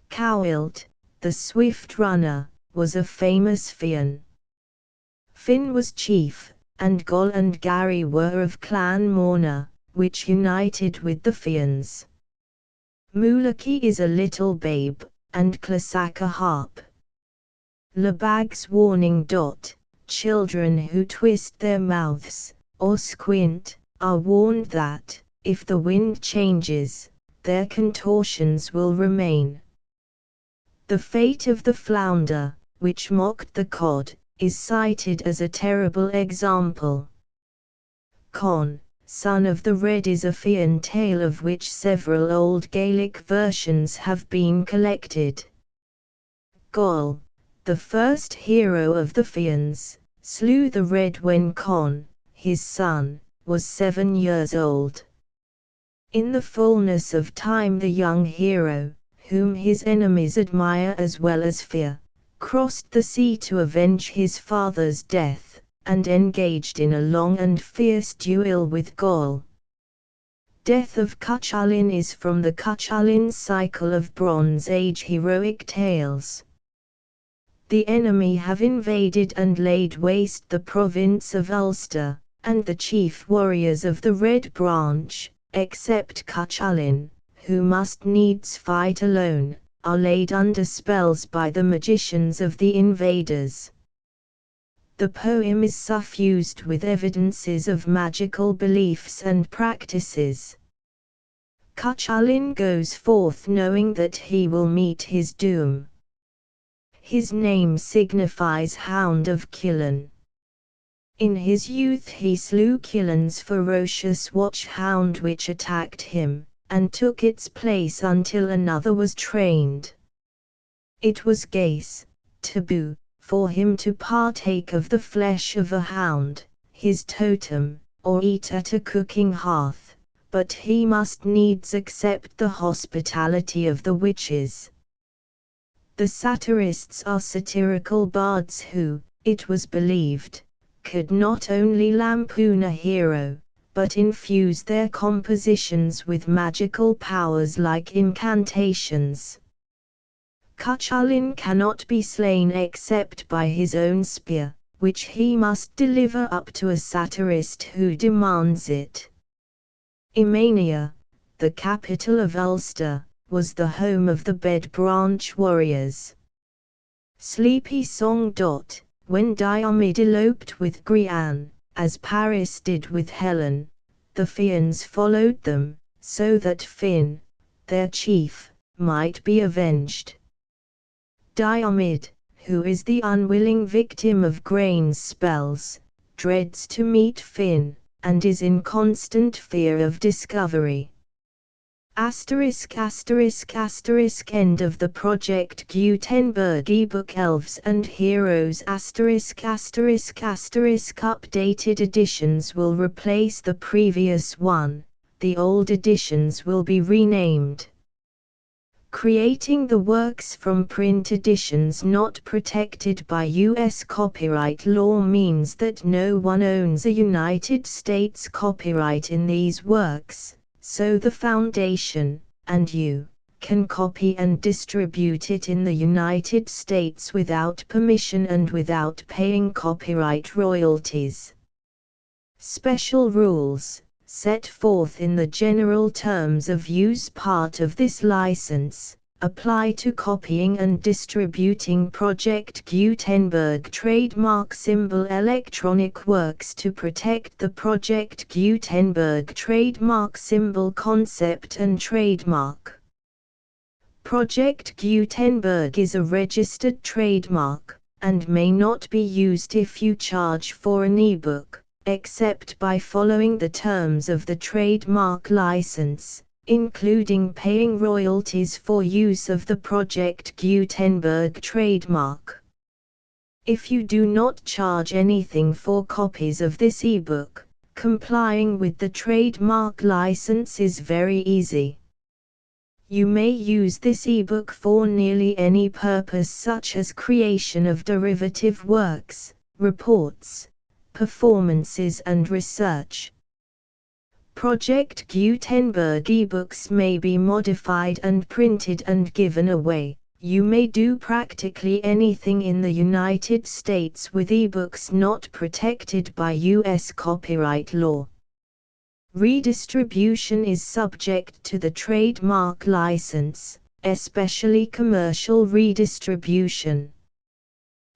Speaker 1: Cowhilt, the swift runner, was a famous Fionn. Finn was chief, and Goll and Gary were of Clan Morna, which united with the Fions. Moolaki is a little babe, and Clasac a harp. Labag's warning. Children who twist their mouths, or squint, are warned that, if the wind changes, their contortions will remain. The fate of the flounder, which mocked the cod, is cited as a terrible example. Con, son of the Red, is a Fionn tale of which several old Gaelic versions have been collected. Goll, the first hero of the Fions, slew the Red when Con, his son, was 7 years old. In the fullness of time the young hero, whom his enemies admire as well as fear, crossed the sea to avenge his father's death, and engaged in a long and fierce duel with Goll. Death of Cuchulainn is from the Cuchulainn cycle of Bronze Age heroic tales. The enemy have invaded and laid waste the province of Ulster, and the chief warriors of the Red Branch, except Cuchulainn, who must needs fight alone, are laid under spells by the magicians of the invaders. The poem is suffused with evidences of magical beliefs and practices. Cuchulainn goes forth knowing that he will meet his doom. His name signifies Hound of Cillan. In his youth he slew Cillann's ferocious watch-hound which attacked him, and took its place until another was trained. It was gace, taboo, for him to partake of the flesh of a hound, his totem, or eat at a cooking hearth, but he must needs accept the hospitality of the witches. The satirists are satirical bards who, it was believed, could not only lampoon a hero, but infuse their compositions with magical powers like incantations. Cuchulainn cannot be slain except by his own spear, which he must deliver up to a satirist who demands it. Imania, the capital of Ulster, was the home of the Bed Branch warriors. Sleepy Song. When Diarmid eloped with Grianne, as Paris did with Helen, the Fions followed them, so that Finn, their chief, might be avenged. Diarmid, who is the unwilling victim of Grain's spells, dreads to meet Finn, and is in constant fear of discovery. End of the Project Gutenberg ebook. Elves and Heroes ******** Updated editions will replace the previous one, the old editions will be renamed. Creating the works from print editions not protected by U.S. copyright law means that no one owns a United States copyright in these works, so the Foundation, and you, can copy and distribute it in the United States without permission and without paying copyright royalties. Special rules, set forth in the general terms of use part of this license, apply to copying and distributing Project Gutenberg trademark symbol electronic works to protect the Project Gutenberg trademark symbol concept and trademark. Project Gutenberg is a registered trademark, and may not be used if you charge for an ebook, except by following the terms of the trademark license, including paying royalties for use of the Project Gutenberg trademark. If you do not charge anything for copies of this ebook, complying with the trademark license is very easy. You may use this ebook for nearly any purpose such as creation of derivative works, reports, performances and research. Project Gutenberg ebooks may be modified and printed and given away. You may do practically anything in the United States with ebooks not protected by U.S. copyright law. Redistribution is subject to the trademark license, especially commercial redistribution.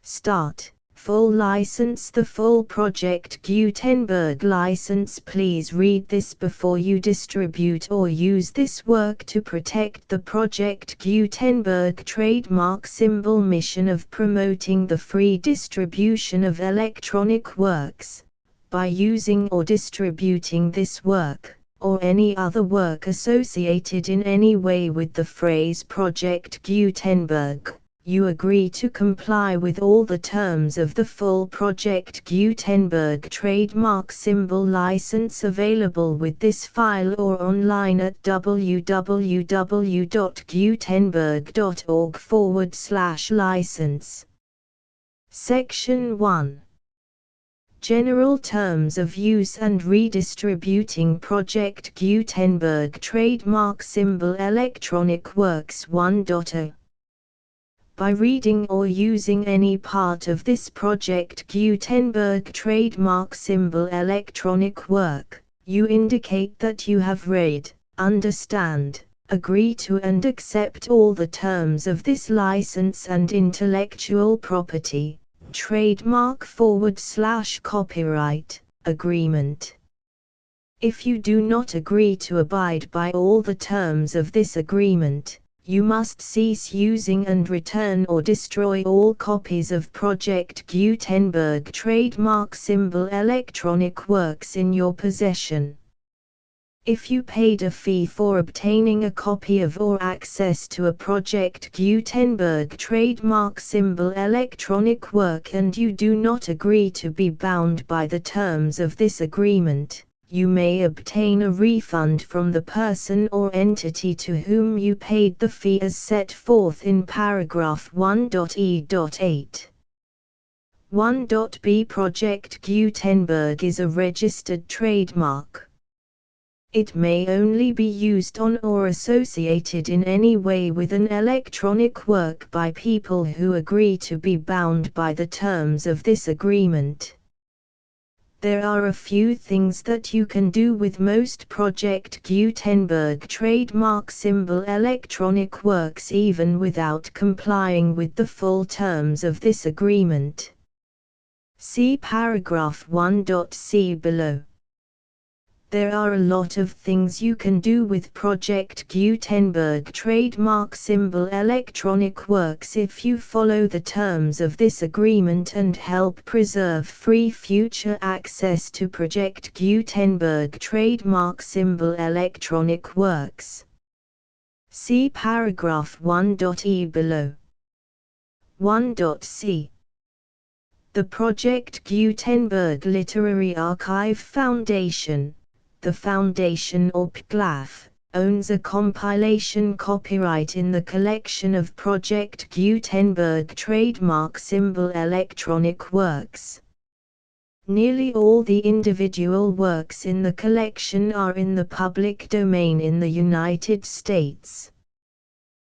Speaker 1: Start. Full license. The full Project Gutenberg license. Please read this before you distribute or use this work to protect the Project Gutenberg trademark symbol mission of promoting the free distribution of electronic works. By using or distributing this work, or any other work associated in any way with the phrase Project Gutenberg, you agree to comply with all the terms of the full Project Gutenberg trademark symbol license available with this file or online at www.gutenberg.org/license. Section 1. General Terms of Use and Redistributing Project Gutenberg Trademark Symbol Electronic Works 1.0. By reading or using any part of this Project Gutenberg trademark symbol electronic work, you indicate that you have read, understand, agree to and accept all the terms of this license and intellectual property, trademark/copyright, agreement. If you do not agree to abide by all the terms of this agreement, you must cease using and return or destroy all copies of Project Gutenberg trademark symbol electronic works in your possession. If you paid a fee for obtaining a copy of or access to a Project Gutenberg trademark symbol electronic work and you do not agree to be bound by the terms of this agreement, you may obtain a refund from the person or entity to whom you paid the fee as set forth in paragraph 1.e.8. 1.b Project Gutenberg is a registered trademark. It may only be used on or associated in any way with an electronic work by people who agree to be bound by the terms of this agreement. There are a few things that you can do with most Project Gutenberg trademark symbol electronic works even without complying with the full terms of this agreement. See paragraph 1.c below. There are a lot of things you can do with Project Gutenberg trademark symbol electronic works if you follow the terms of this agreement and help preserve free future access to Project Gutenberg trademark symbol electronic works. See paragraph 1.e below. 1.c. The Project Gutenberg Literary Archive Foundation, the Foundation or PGLAF, owns a compilation copyright in the collection of Project Gutenberg trademark symbol electronic works. Nearly all the individual works in the collection are in the public domain in the United States.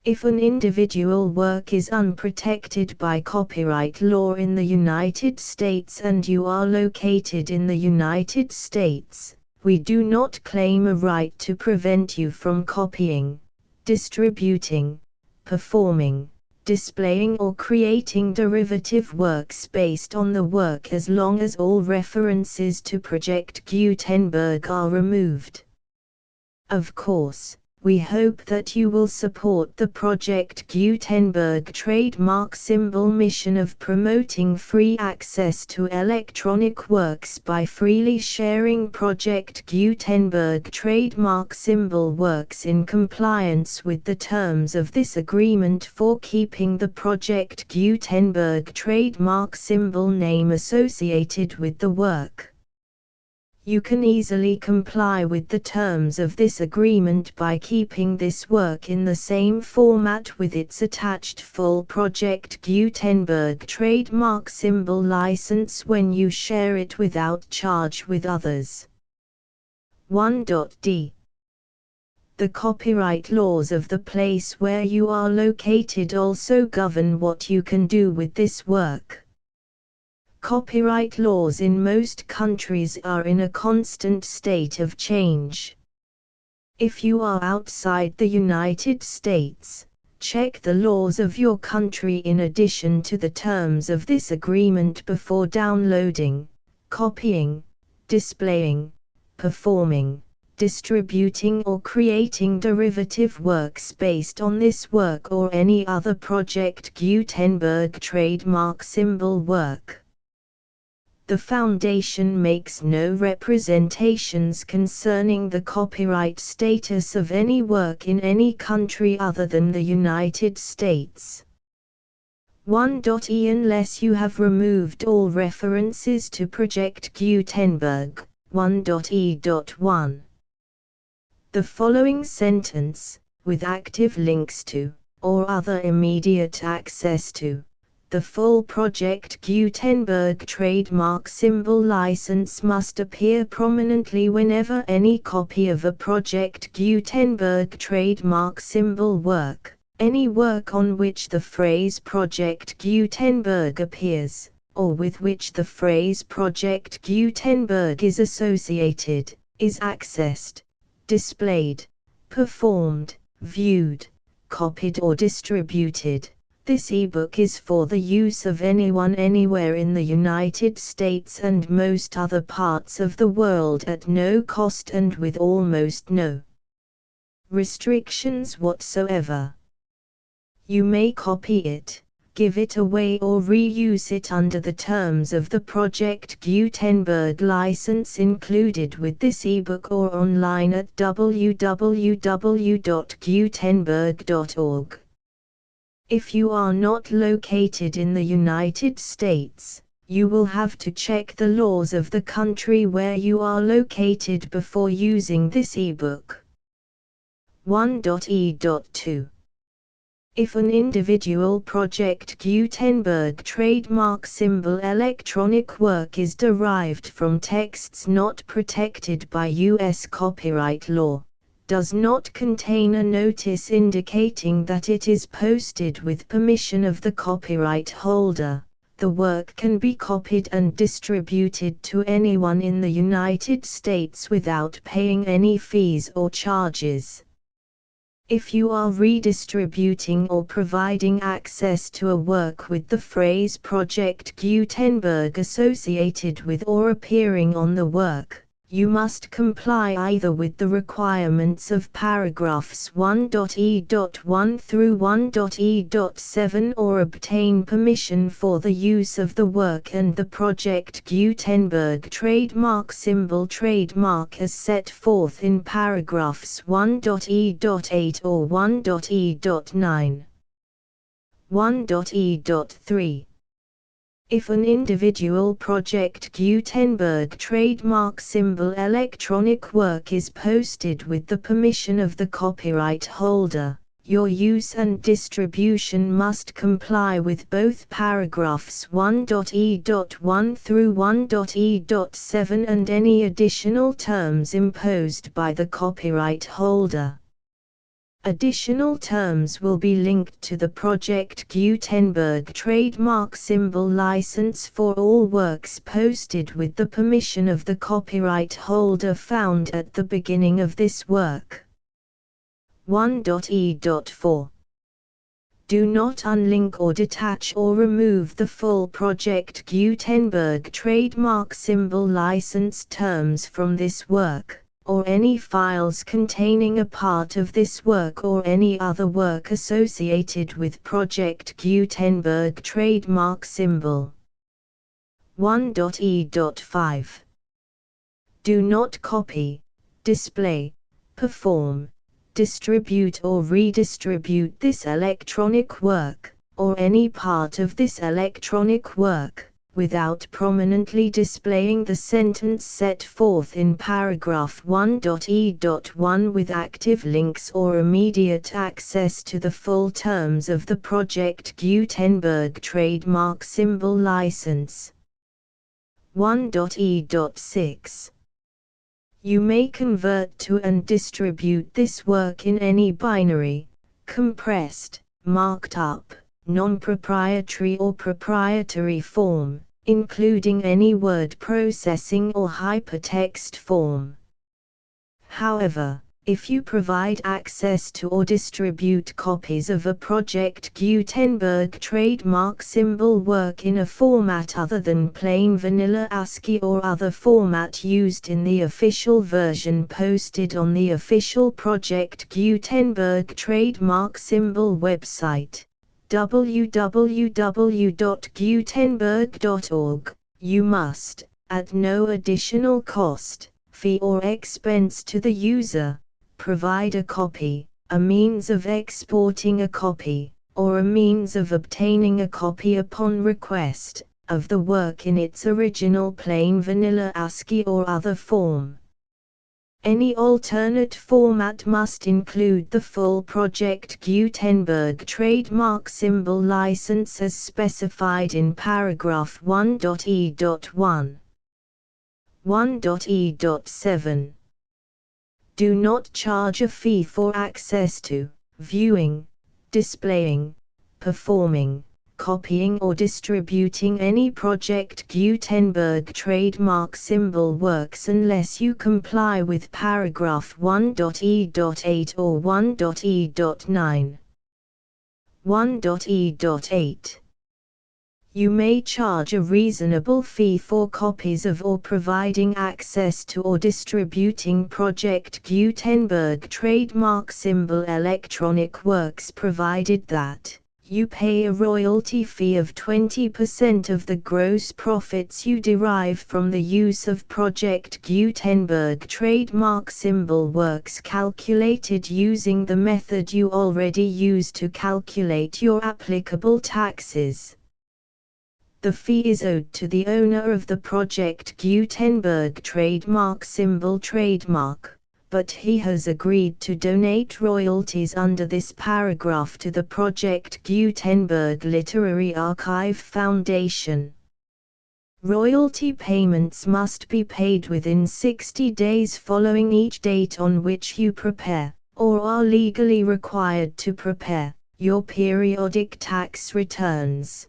Speaker 1: If an individual work is unprotected by copyright law in the United States and you are located in the United States, we do not claim a right to prevent you from copying, distributing, performing, displaying or creating derivative works based on the work as long as all references to Project Gutenberg are removed. Of course, we hope that you will support the Project Gutenberg trademark symbol mission of promoting free access to electronic works by freely sharing Project Gutenberg trademark symbol works in compliance with the terms of this agreement for keeping the Project Gutenberg trademark symbol name associated with the work. You can easily comply with the terms of this agreement by keeping this work in the same format with its attached full Project Gutenberg trademark symbol license when you share it without charge with others. 1.d. The copyright laws of the place where you are located also govern what you can do with this work. Copyright laws in most countries are in a constant state of change. If you are outside the United States, check the laws of your country in addition to the terms of this agreement before downloading, copying, displaying, performing, distributing or creating derivative works based on this work or any other Project Gutenberg trademark symbol work. The Foundation makes no representations concerning the copyright status of any work in any country other than the United States. 1.e Unless you have removed all references to Project Gutenberg. 1.e.1. The following sentence, with active links to, or other immediate access to, the full Project Gutenberg trademark symbol license must appear prominently whenever any copy of a Project Gutenberg trademark symbol work, any work on which the phrase Project Gutenberg appears, or with which the phrase Project Gutenberg is associated, is accessed, displayed, performed, viewed, copied or distributed. This ebook is for the use of anyone anywhere in the United States and most other parts of the world at no cost and with almost no restrictions whatsoever. You may copy it, give it away or reuse it under the terms of the Project Gutenberg license included with this ebook or online at www.gutenberg.org. If you are not located in the United States, you will have to check the laws of the country where you are located before using this ebook. 1.e.2. If an individual Project Gutenberg trademark symbol electronic work is derived from texts not protected by U.S. copyright law, does not contain a notice indicating that it is posted with permission of the copyright holder, the work can be copied and distributed to anyone in the United States without paying any fees or charges. If you are redistributing or providing access to a work with the phrase Project Gutenberg associated with or appearing on the work, you must comply either with the requirements of paragraphs 1.e.1 through 1.e.7 or obtain permission for the use of the work and the Project Gutenberg trademark symbol trademark as set forth in paragraphs 1.e.8 or 1.e.9. 1.e.3. If an individual Project Gutenberg trademark symbol electronic work is posted with the permission of the copyright holder, your use and distribution must comply with both paragraphs 1.e.1 through 1.e.7 and any additional terms imposed by the copyright holder. Additional terms will be linked to the Project Gutenberg trademark symbol license for all works posted with the permission of the copyright holder found at the beginning of this work. 1.e.4. Do not unlink or detach or remove the full Project Gutenberg trademark symbol license terms from this work, or any files containing a part of this work or any other work associated with Project Gutenberg trademark symbol. 1.e.5. Do not copy, display, perform, distribute or redistribute this electronic work, or any part of this electronic work, without prominently displaying the sentence set forth in paragraph 1.e.1 with active links or immediate access to the full terms of the Project Gutenberg trademark symbol license. 1.e.6. You may convert to and distribute this work in any binary, compressed, marked up, non-proprietary or proprietary form, including any word processing or hypertext form. However, if you provide access to or distribute copies of a Project Gutenberg trademark symbol work in a format other than plain vanilla ASCII or other format used in the official version posted on the official Project Gutenberg trademark symbol website, www.gutenberg.org, you must, at no additional cost, fee or expense to the user, provide a copy, a means of exporting a copy, or a means of obtaining a copy upon request, of the work in its original plain vanilla ASCII or other form. Any alternate format must include the full Project Gutenberg trademark symbol license as specified in paragraph 1.e.1. 1.e.7. Do not charge a fee for access to, viewing, displaying, performing, copying or distributing any Project Gutenberg trademark symbol works unless you comply with paragraph 1.e.8 or 1.e.9. 1.e.8. You may charge a reasonable fee for copies of or providing access to or distributing Project Gutenberg trademark symbol electronic works provided that you pay a royalty fee of 20% of the gross profits you derive from the use of Project Gutenberg trademark symbol works calculated using the method you already use to calculate your applicable taxes. The fee is owed to the owner of the Project Gutenberg trademark symbol trademark, but he has agreed to donate royalties under this paragraph to the Project Gutenberg Literary Archive Foundation. Royalty payments must be paid within 60 days following each date on which you prepare, or are legally required to prepare, your periodic tax returns.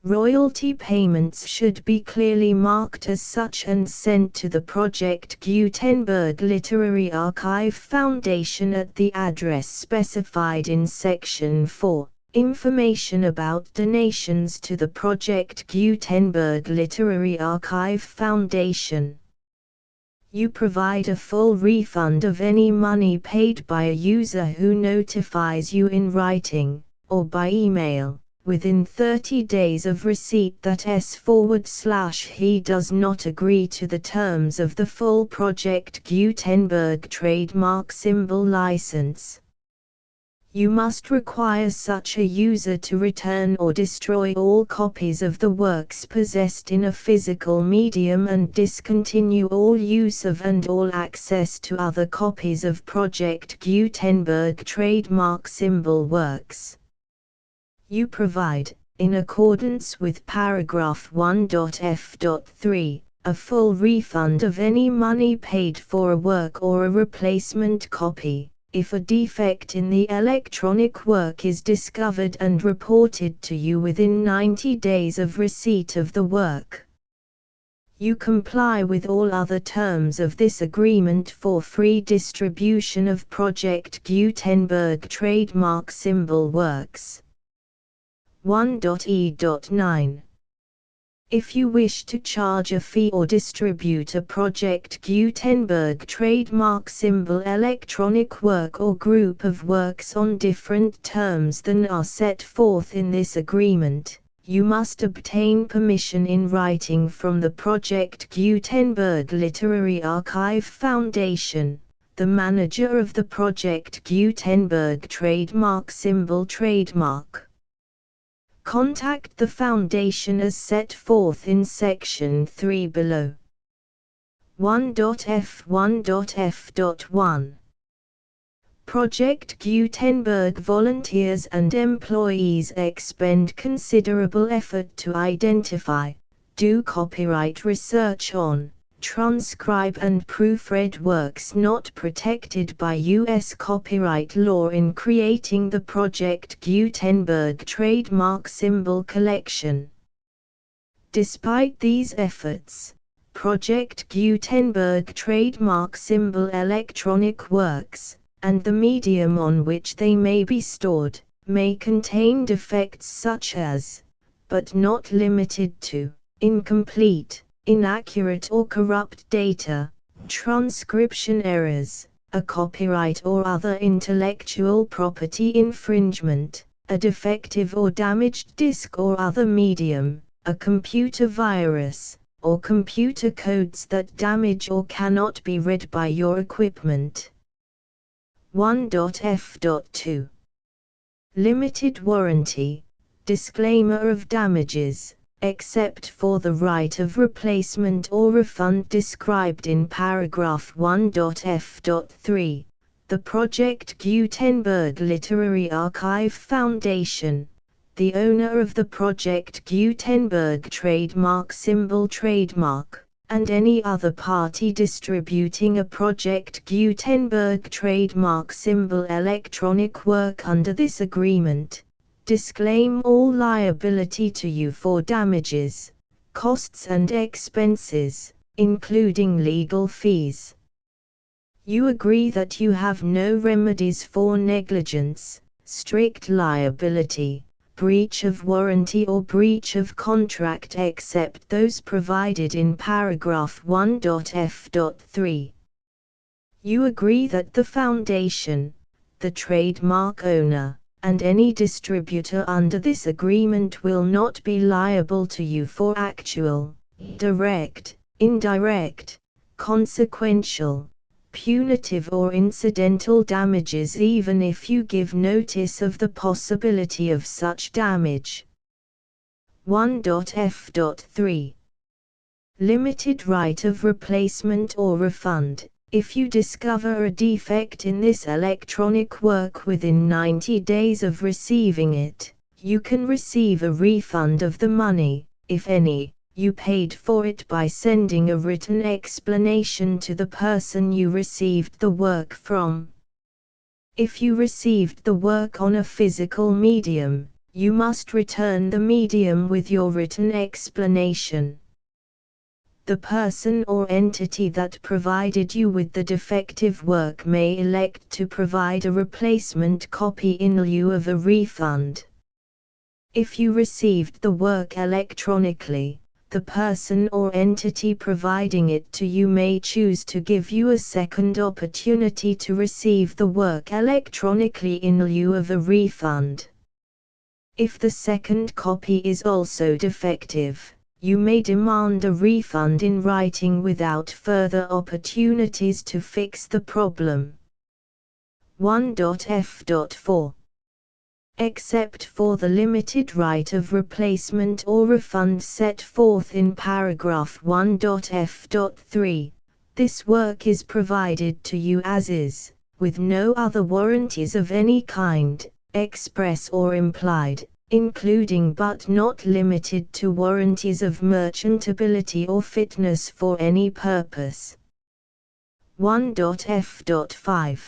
Speaker 1: Royalty payments should be clearly marked as such and sent to the Project Gutenberg Literary Archive Foundation at the address specified in Section 4, Information about donations to the Project Gutenberg Literary Archive Foundation. You provide a full refund of any money paid by a user who notifies you in writing, or by email, within 30 days of receipt that he does not agree to the terms of the full Project Gutenberg trademark symbol license. You must require such a user to return or destroy all copies of the works possessed in a physical medium and discontinue all use of and all access to other copies of Project Gutenberg trademark symbol works. You provide, in accordance with paragraph 1.f.3, a full refund of any money paid for a work or a replacement copy, if a defect in the electronic work is discovered and reported to you within 90 days of receipt of the work. You comply with all other terms of this agreement for free distribution of Project Gutenberg trademark symbol works. 1.e.9. If you wish to charge a fee or distribute a Project Gutenberg trademark symbol electronic work or group of works on different terms than are set forth in this agreement, you must obtain permission in writing from the Project Gutenberg Literary Archive Foundation, the manager of the Project Gutenberg trademark symbol trademark. Contact the Foundation as set forth in Section 3 below. 1.f1.f.1. Project Gutenberg volunteers and employees expend considerable effort to identify, do copyright research on, transcribe and proofread works not protected by U.S. copyright law in creating the Project Gutenberg trademark symbol collection. Despite these efforts, Project Gutenberg trademark symbol electronic works, and the medium on which they may be stored, may contain defects such as, but not limited to, incomplete, inaccurate or corrupt data, transcription errors, a copyright or other intellectual property infringement, a defective or damaged disk or other medium, a computer virus, or computer codes that damage or cannot be read by your equipment. 1.f.2 Limited warranty, disclaimer of damages, except for the right of replacement or refund described in paragraph 1.f.3, the Project Gutenberg Literary Archive Foundation, the owner of the Project Gutenberg trademark symbol trademark, and any other party distributing a Project Gutenberg trademark symbol electronic work under this agreement, disclaim all liability to you for damages, costs and expenses, including legal fees. You agree that you have no remedies for negligence, strict liability, breach of warranty or breach of contract except those provided in paragraph 1.f.3. You agree that the Foundation, the trademark owner, and any distributor under this agreement will not be liable to you for actual, direct, indirect, consequential, punitive or incidental damages even if you give notice of the possibility of such damage. 1.f.3 Limited right of replacement or refund. If you discover a defect in this electronic work within 90 days of receiving it, you can receive a refund of the money, if any, you paid for it by sending a written explanation to the person you received the work from. If you received the work on a physical medium, you must return the medium with your written explanation. The person or entity that provided you with the defective work may elect to provide a replacement copy in lieu of a refund. If you received the work electronically, the person or entity providing it to you may choose to give you a second opportunity to receive the work electronically in lieu of a refund. If the second copy is also defective, you may demand a refund in writing without further opportunities to fix the problem. 1.f.4 Except for the limited right of replacement or refund set forth in paragraph 1.f.3, this work is provided to you as is, with no other warranties of any kind, express or implied, including but not limited to warranties of merchantability or fitness for any purpose. 1.f.5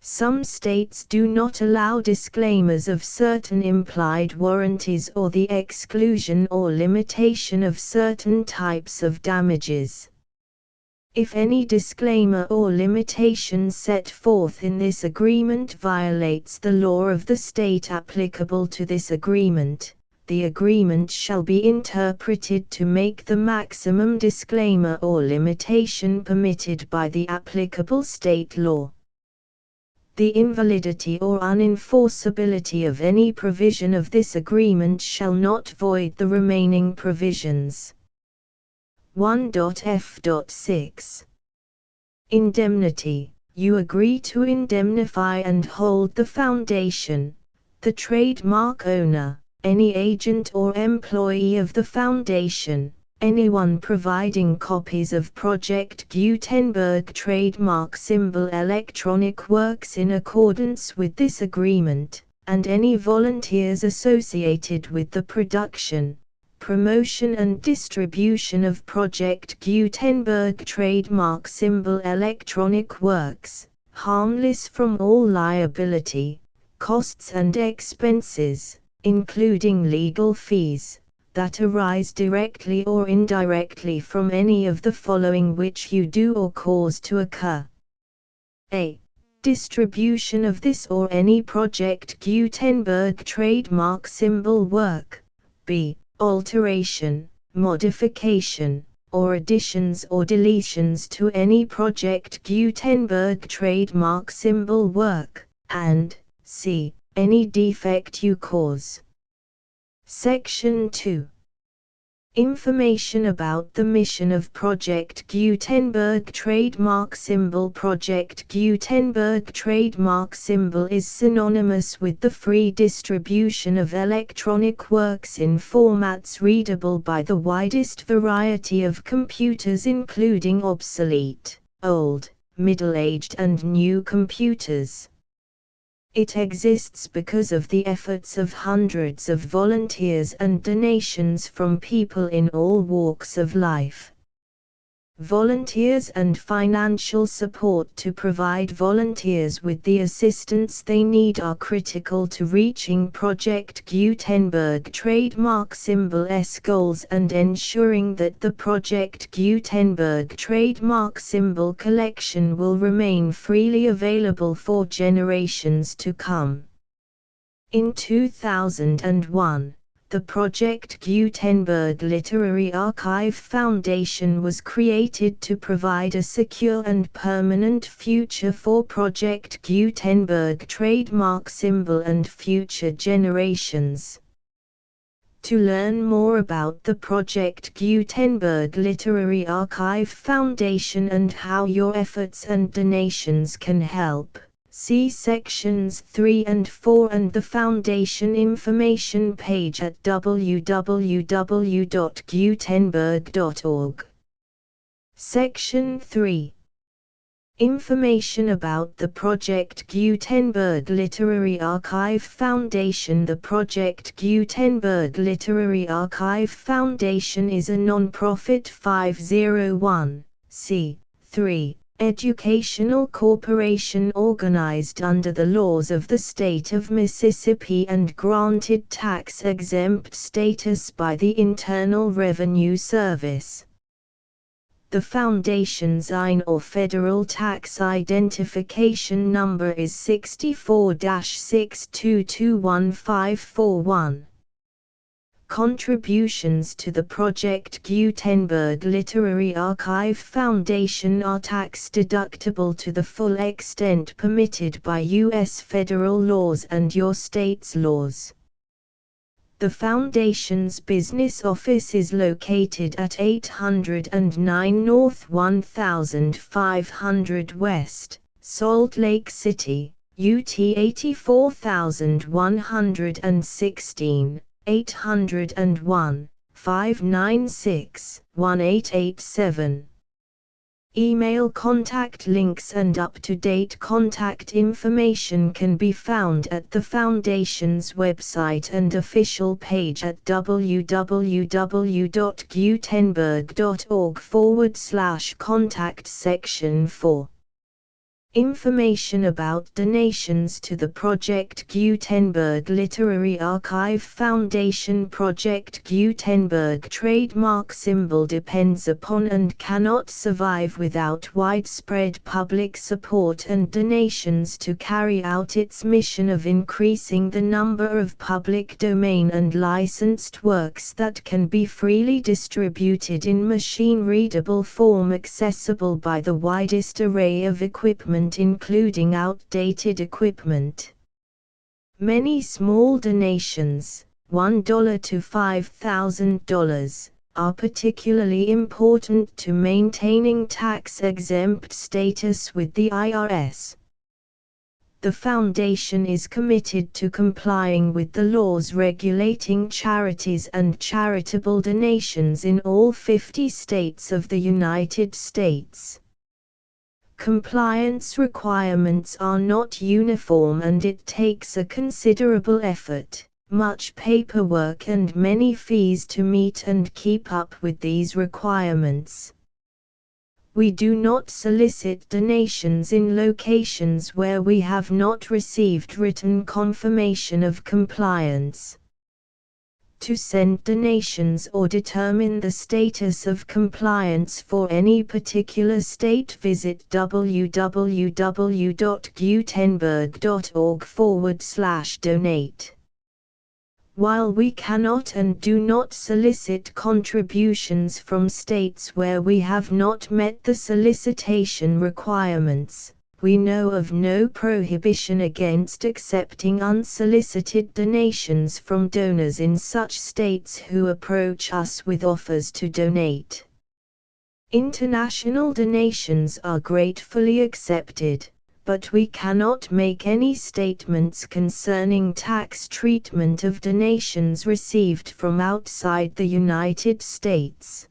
Speaker 1: Some states do not allow disclaimers of certain implied warranties or the exclusion or limitation of certain types of damages. If any disclaimer or limitation set forth in this agreement violates the law of the state applicable to this agreement, the agreement shall be interpreted to make the maximum disclaimer or limitation permitted by the applicable state law. The invalidity or unenforceability of any provision of this agreement shall not void the remaining provisions. 1.f.6 Indemnity. You agree to indemnify and hold the Foundation, the trademark owner, any agent or employee of the Foundation, anyone providing copies of Project Gutenberg trademark symbol electronic works in accordance with this agreement, and any volunteers associated with the production, promotion and distribution of Project Gutenberg trademark symbol electronic works, harmless from all liability, costs and expenses, including legal fees, that arise directly or indirectly from any of the following which you do or cause to occur. A. Distribution of this or any Project Gutenberg trademark symbol work. B. Alteration, modification, or additions or deletions to any Project Gutenberg trademark symbol work, and C. Any defect you cause. Section 2. Information about the mission of Project Gutenberg trademark symbol. Project Gutenberg trademark symbol is synonymous with the free distribution of electronic works in formats readable by the widest variety of computers, including obsolete, old, middle-aged and new computers. It exists because of the efforts of hundreds of volunteers and donations from people in all walks of life. Volunteers and financial support to provide volunteers with the assistance they need are critical to reaching Project Gutenberg trademark symbol's goals and ensuring that the Project Gutenberg trademark symbol collection will remain freely available for generations to come. In 2001, the Project Gutenberg Literary Archive Foundation was created to provide a secure and permanent future for Project Gutenberg trademark symbol and future generations. To learn more about the Project Gutenberg Literary Archive Foundation and how your efforts and donations can help, see sections 3 and 4 and the Foundation information page at www.gutenberg.org. Section 3. Information about the Project Gutenberg Literary Archive Foundation. The Project Gutenberg Literary Archive Foundation is a non-profit 501(c)(3) educational corporation organized under the laws of the state of Mississippi and granted tax-exempt status by the Internal Revenue Service. The Foundation's IN or Federal Tax Identification Number is 64-6221541. Contributions to the Project Gutenberg Literary Archive Foundation are tax-deductible to the full extent permitted by U.S. federal laws and your state's laws. The Foundation's business office is located at 809 North 1500 West, Salt Lake City, UT 84116, 801-596-1887. Email contact links and up-to-date contact information can be found at the Foundation's website and official page at www.gutenberg.org/contact. Section 4. Information about donations to the Project Gutenberg Literary Archive Foundation. Project Gutenberg trademark symbol depends upon and cannot survive without widespread public support and donations to carry out its mission of increasing the number of public domain and licensed works that can be freely distributed in machine-readable form accessible by the widest array of equipment, including outdated equipment. Many small donations, $1 to $5,000, are particularly important to maintaining tax-exempt status with the IRS. The Foundation is committed to complying with the laws regulating charities and charitable donations in all 50 states of the United States. Compliance requirements are not uniform and it takes a considerable effort, much paperwork and many fees to meet and keep up with these requirements. We do not solicit donations in locations where we have not received written confirmation of compliance. To send donations or determine the status of compliance for any particular state, visit www.gutenberg.org/donate. While we cannot and do not solicit contributions from states where we have not met the solicitation requirements, we know of no prohibition against accepting unsolicited donations from donors in such states who approach us with offers to donate. International donations are gratefully accepted, but we cannot make any statements concerning tax treatment of donations received from outside the United States.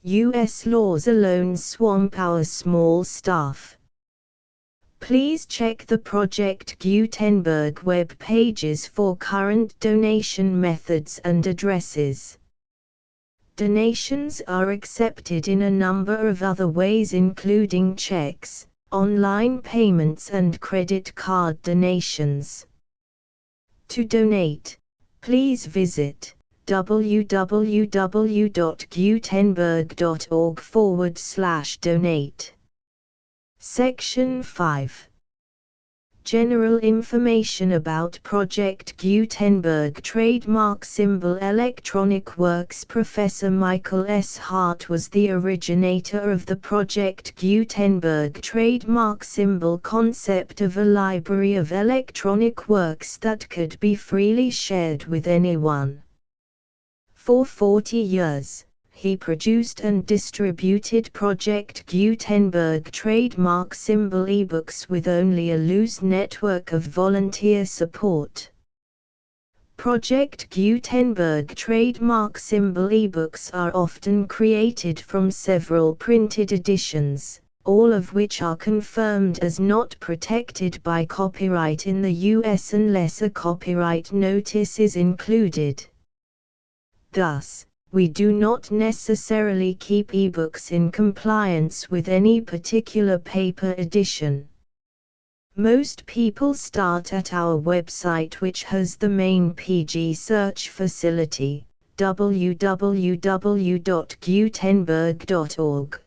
Speaker 1: U.S. laws alone swamp our small staff. Please check the Project Gutenberg web pages for current donation methods and addresses. Donations are accepted in a number of other ways, including checks, online payments and credit card donations. To donate, please visit www.gutenberg.org/donate. Section 5. General information about Project Gutenberg Trademark Symbol Electronic Works. Professor Michael S. Hart was the originator of the Project Gutenberg trademark symbol concept of a library of electronic works that could be freely shared with anyone. For 40 years, he produced and distributed Project Gutenberg trademark symbol ebooks with only a loose network of volunteer support. Project Gutenberg trademark symbol ebooks are often created from several printed editions, all of which are confirmed as not protected by copyright in the US unless a copyright notice is included. Thus, we do not necessarily keep ebooks in compliance with any particular paper edition. Most people start at our website, which has the main PG search facility, www.gutenberg.org.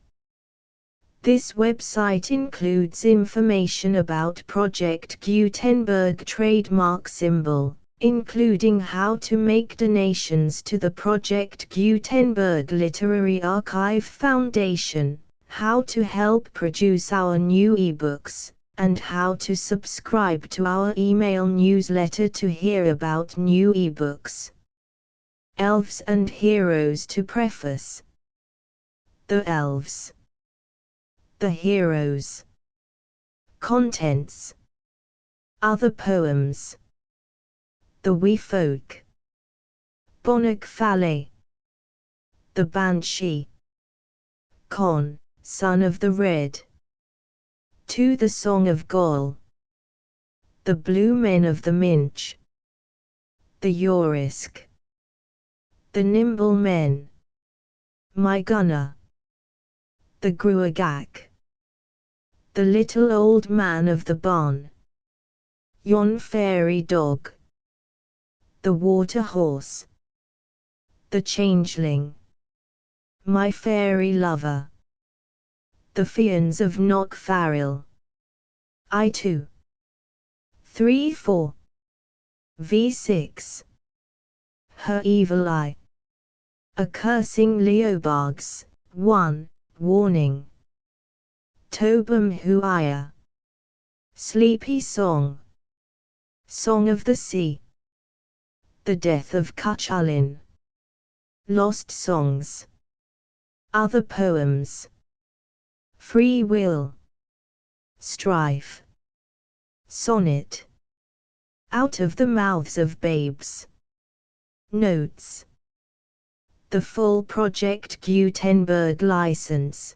Speaker 1: This website includes information about Project Gutenberg trademark symbol, including how to make donations to the Project Gutenberg Literary Archive Foundation, how to help produce our new ebooks, and how to subscribe to our email newsletter to hear about new ebooks. Elves and Heroes. To preface. The Elves. The Heroes. Contents. Other poems. The Wee Folk. Bonach Fale. The Banshee. Con, son of the Red. To the Song of Goll. The Blue Men of the Minch. The Yorisk. The Nimble Men. My Gunner. The Gruagach. The Little Old Man of the Barn. Yon Fairy Dog. The Water Horse. The Changeling. My Fairy Lover. The Fians of Knockfarrel. I2. 3-4. V6. Her Evil Eye. A Cursing Leobargs. 1. Warning. Tobam Huaya. Sleepy Song. Song of the Sea. The Death of Cuchulainn. Lost Songs. Other poems. Free Will. Strife. Sonnet. Out of the Mouths of Babes. Notes. The full Project Gutenberg license.